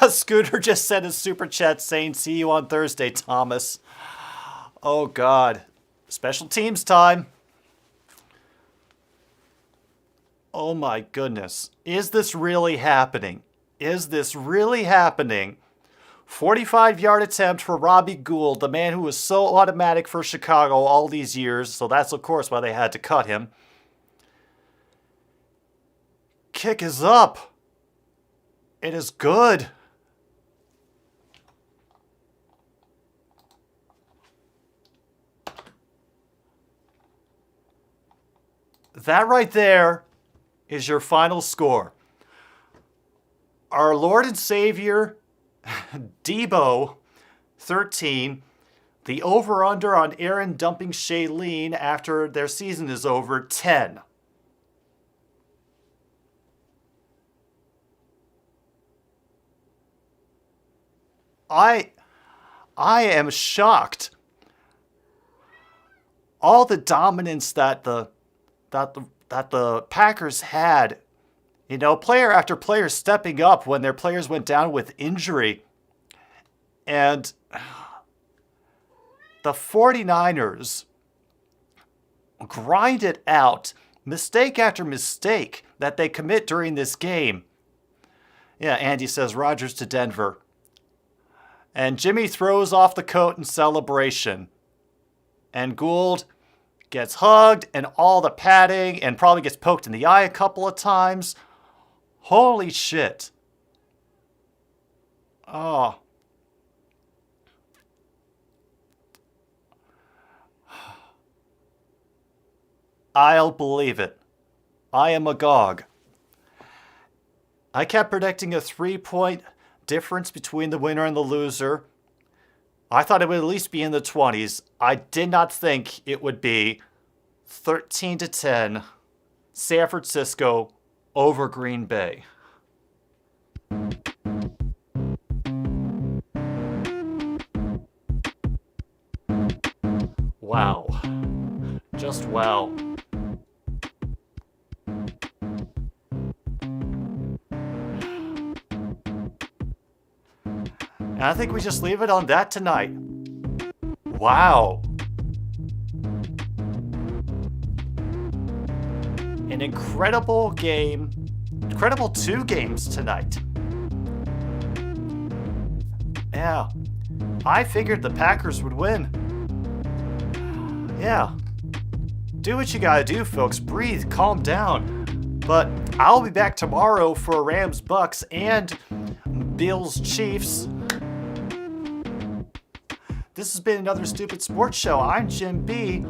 Scooter just sent a super chat saying, see you on Thursday, Thomas. Oh God. Special teams time. Oh my goodness. Is this really happening? Is this really happening? 45-yard attempt for Robbie Gould, the man who was so automatic for Chicago all these years. So that's, of course, why they had to cut him. Kick is up. It is good. That right there is your final score. Our Lord and Savior, Debo, 13. The over-under on Aaron dumping Shailene after their season is over, 10. I am shocked. All the dominance that the Packers had, you know, player after player stepping up when their players went down with injury. And the 49ers grind it out, mistake after mistake that they commit during this game. Yeah, Andy says Rodgers to Denver. And Jimmy throws off the coat in celebration. And Gould gets hugged and all the padding and probably gets poked in the eye a couple of times. Holy shit. Oh. I'll believe it. I am agog. I kept predicting a 3-point difference between the winner and the loser. I thought it would at least be in the 20s. I did not think it would be 13-10 San Francisco over Green Bay. Wow. Just wow. And I think we just leave it on that tonight. Wow. An incredible game. Incredible 2 games tonight. Yeah. I figured the Packers would win. Yeah. Do what you gotta do, folks. Breathe. Calm down. But I'll be back tomorrow for Rams Bucks and Bills Chiefs. This has been another Stupid Sports Show. I'm Jim B.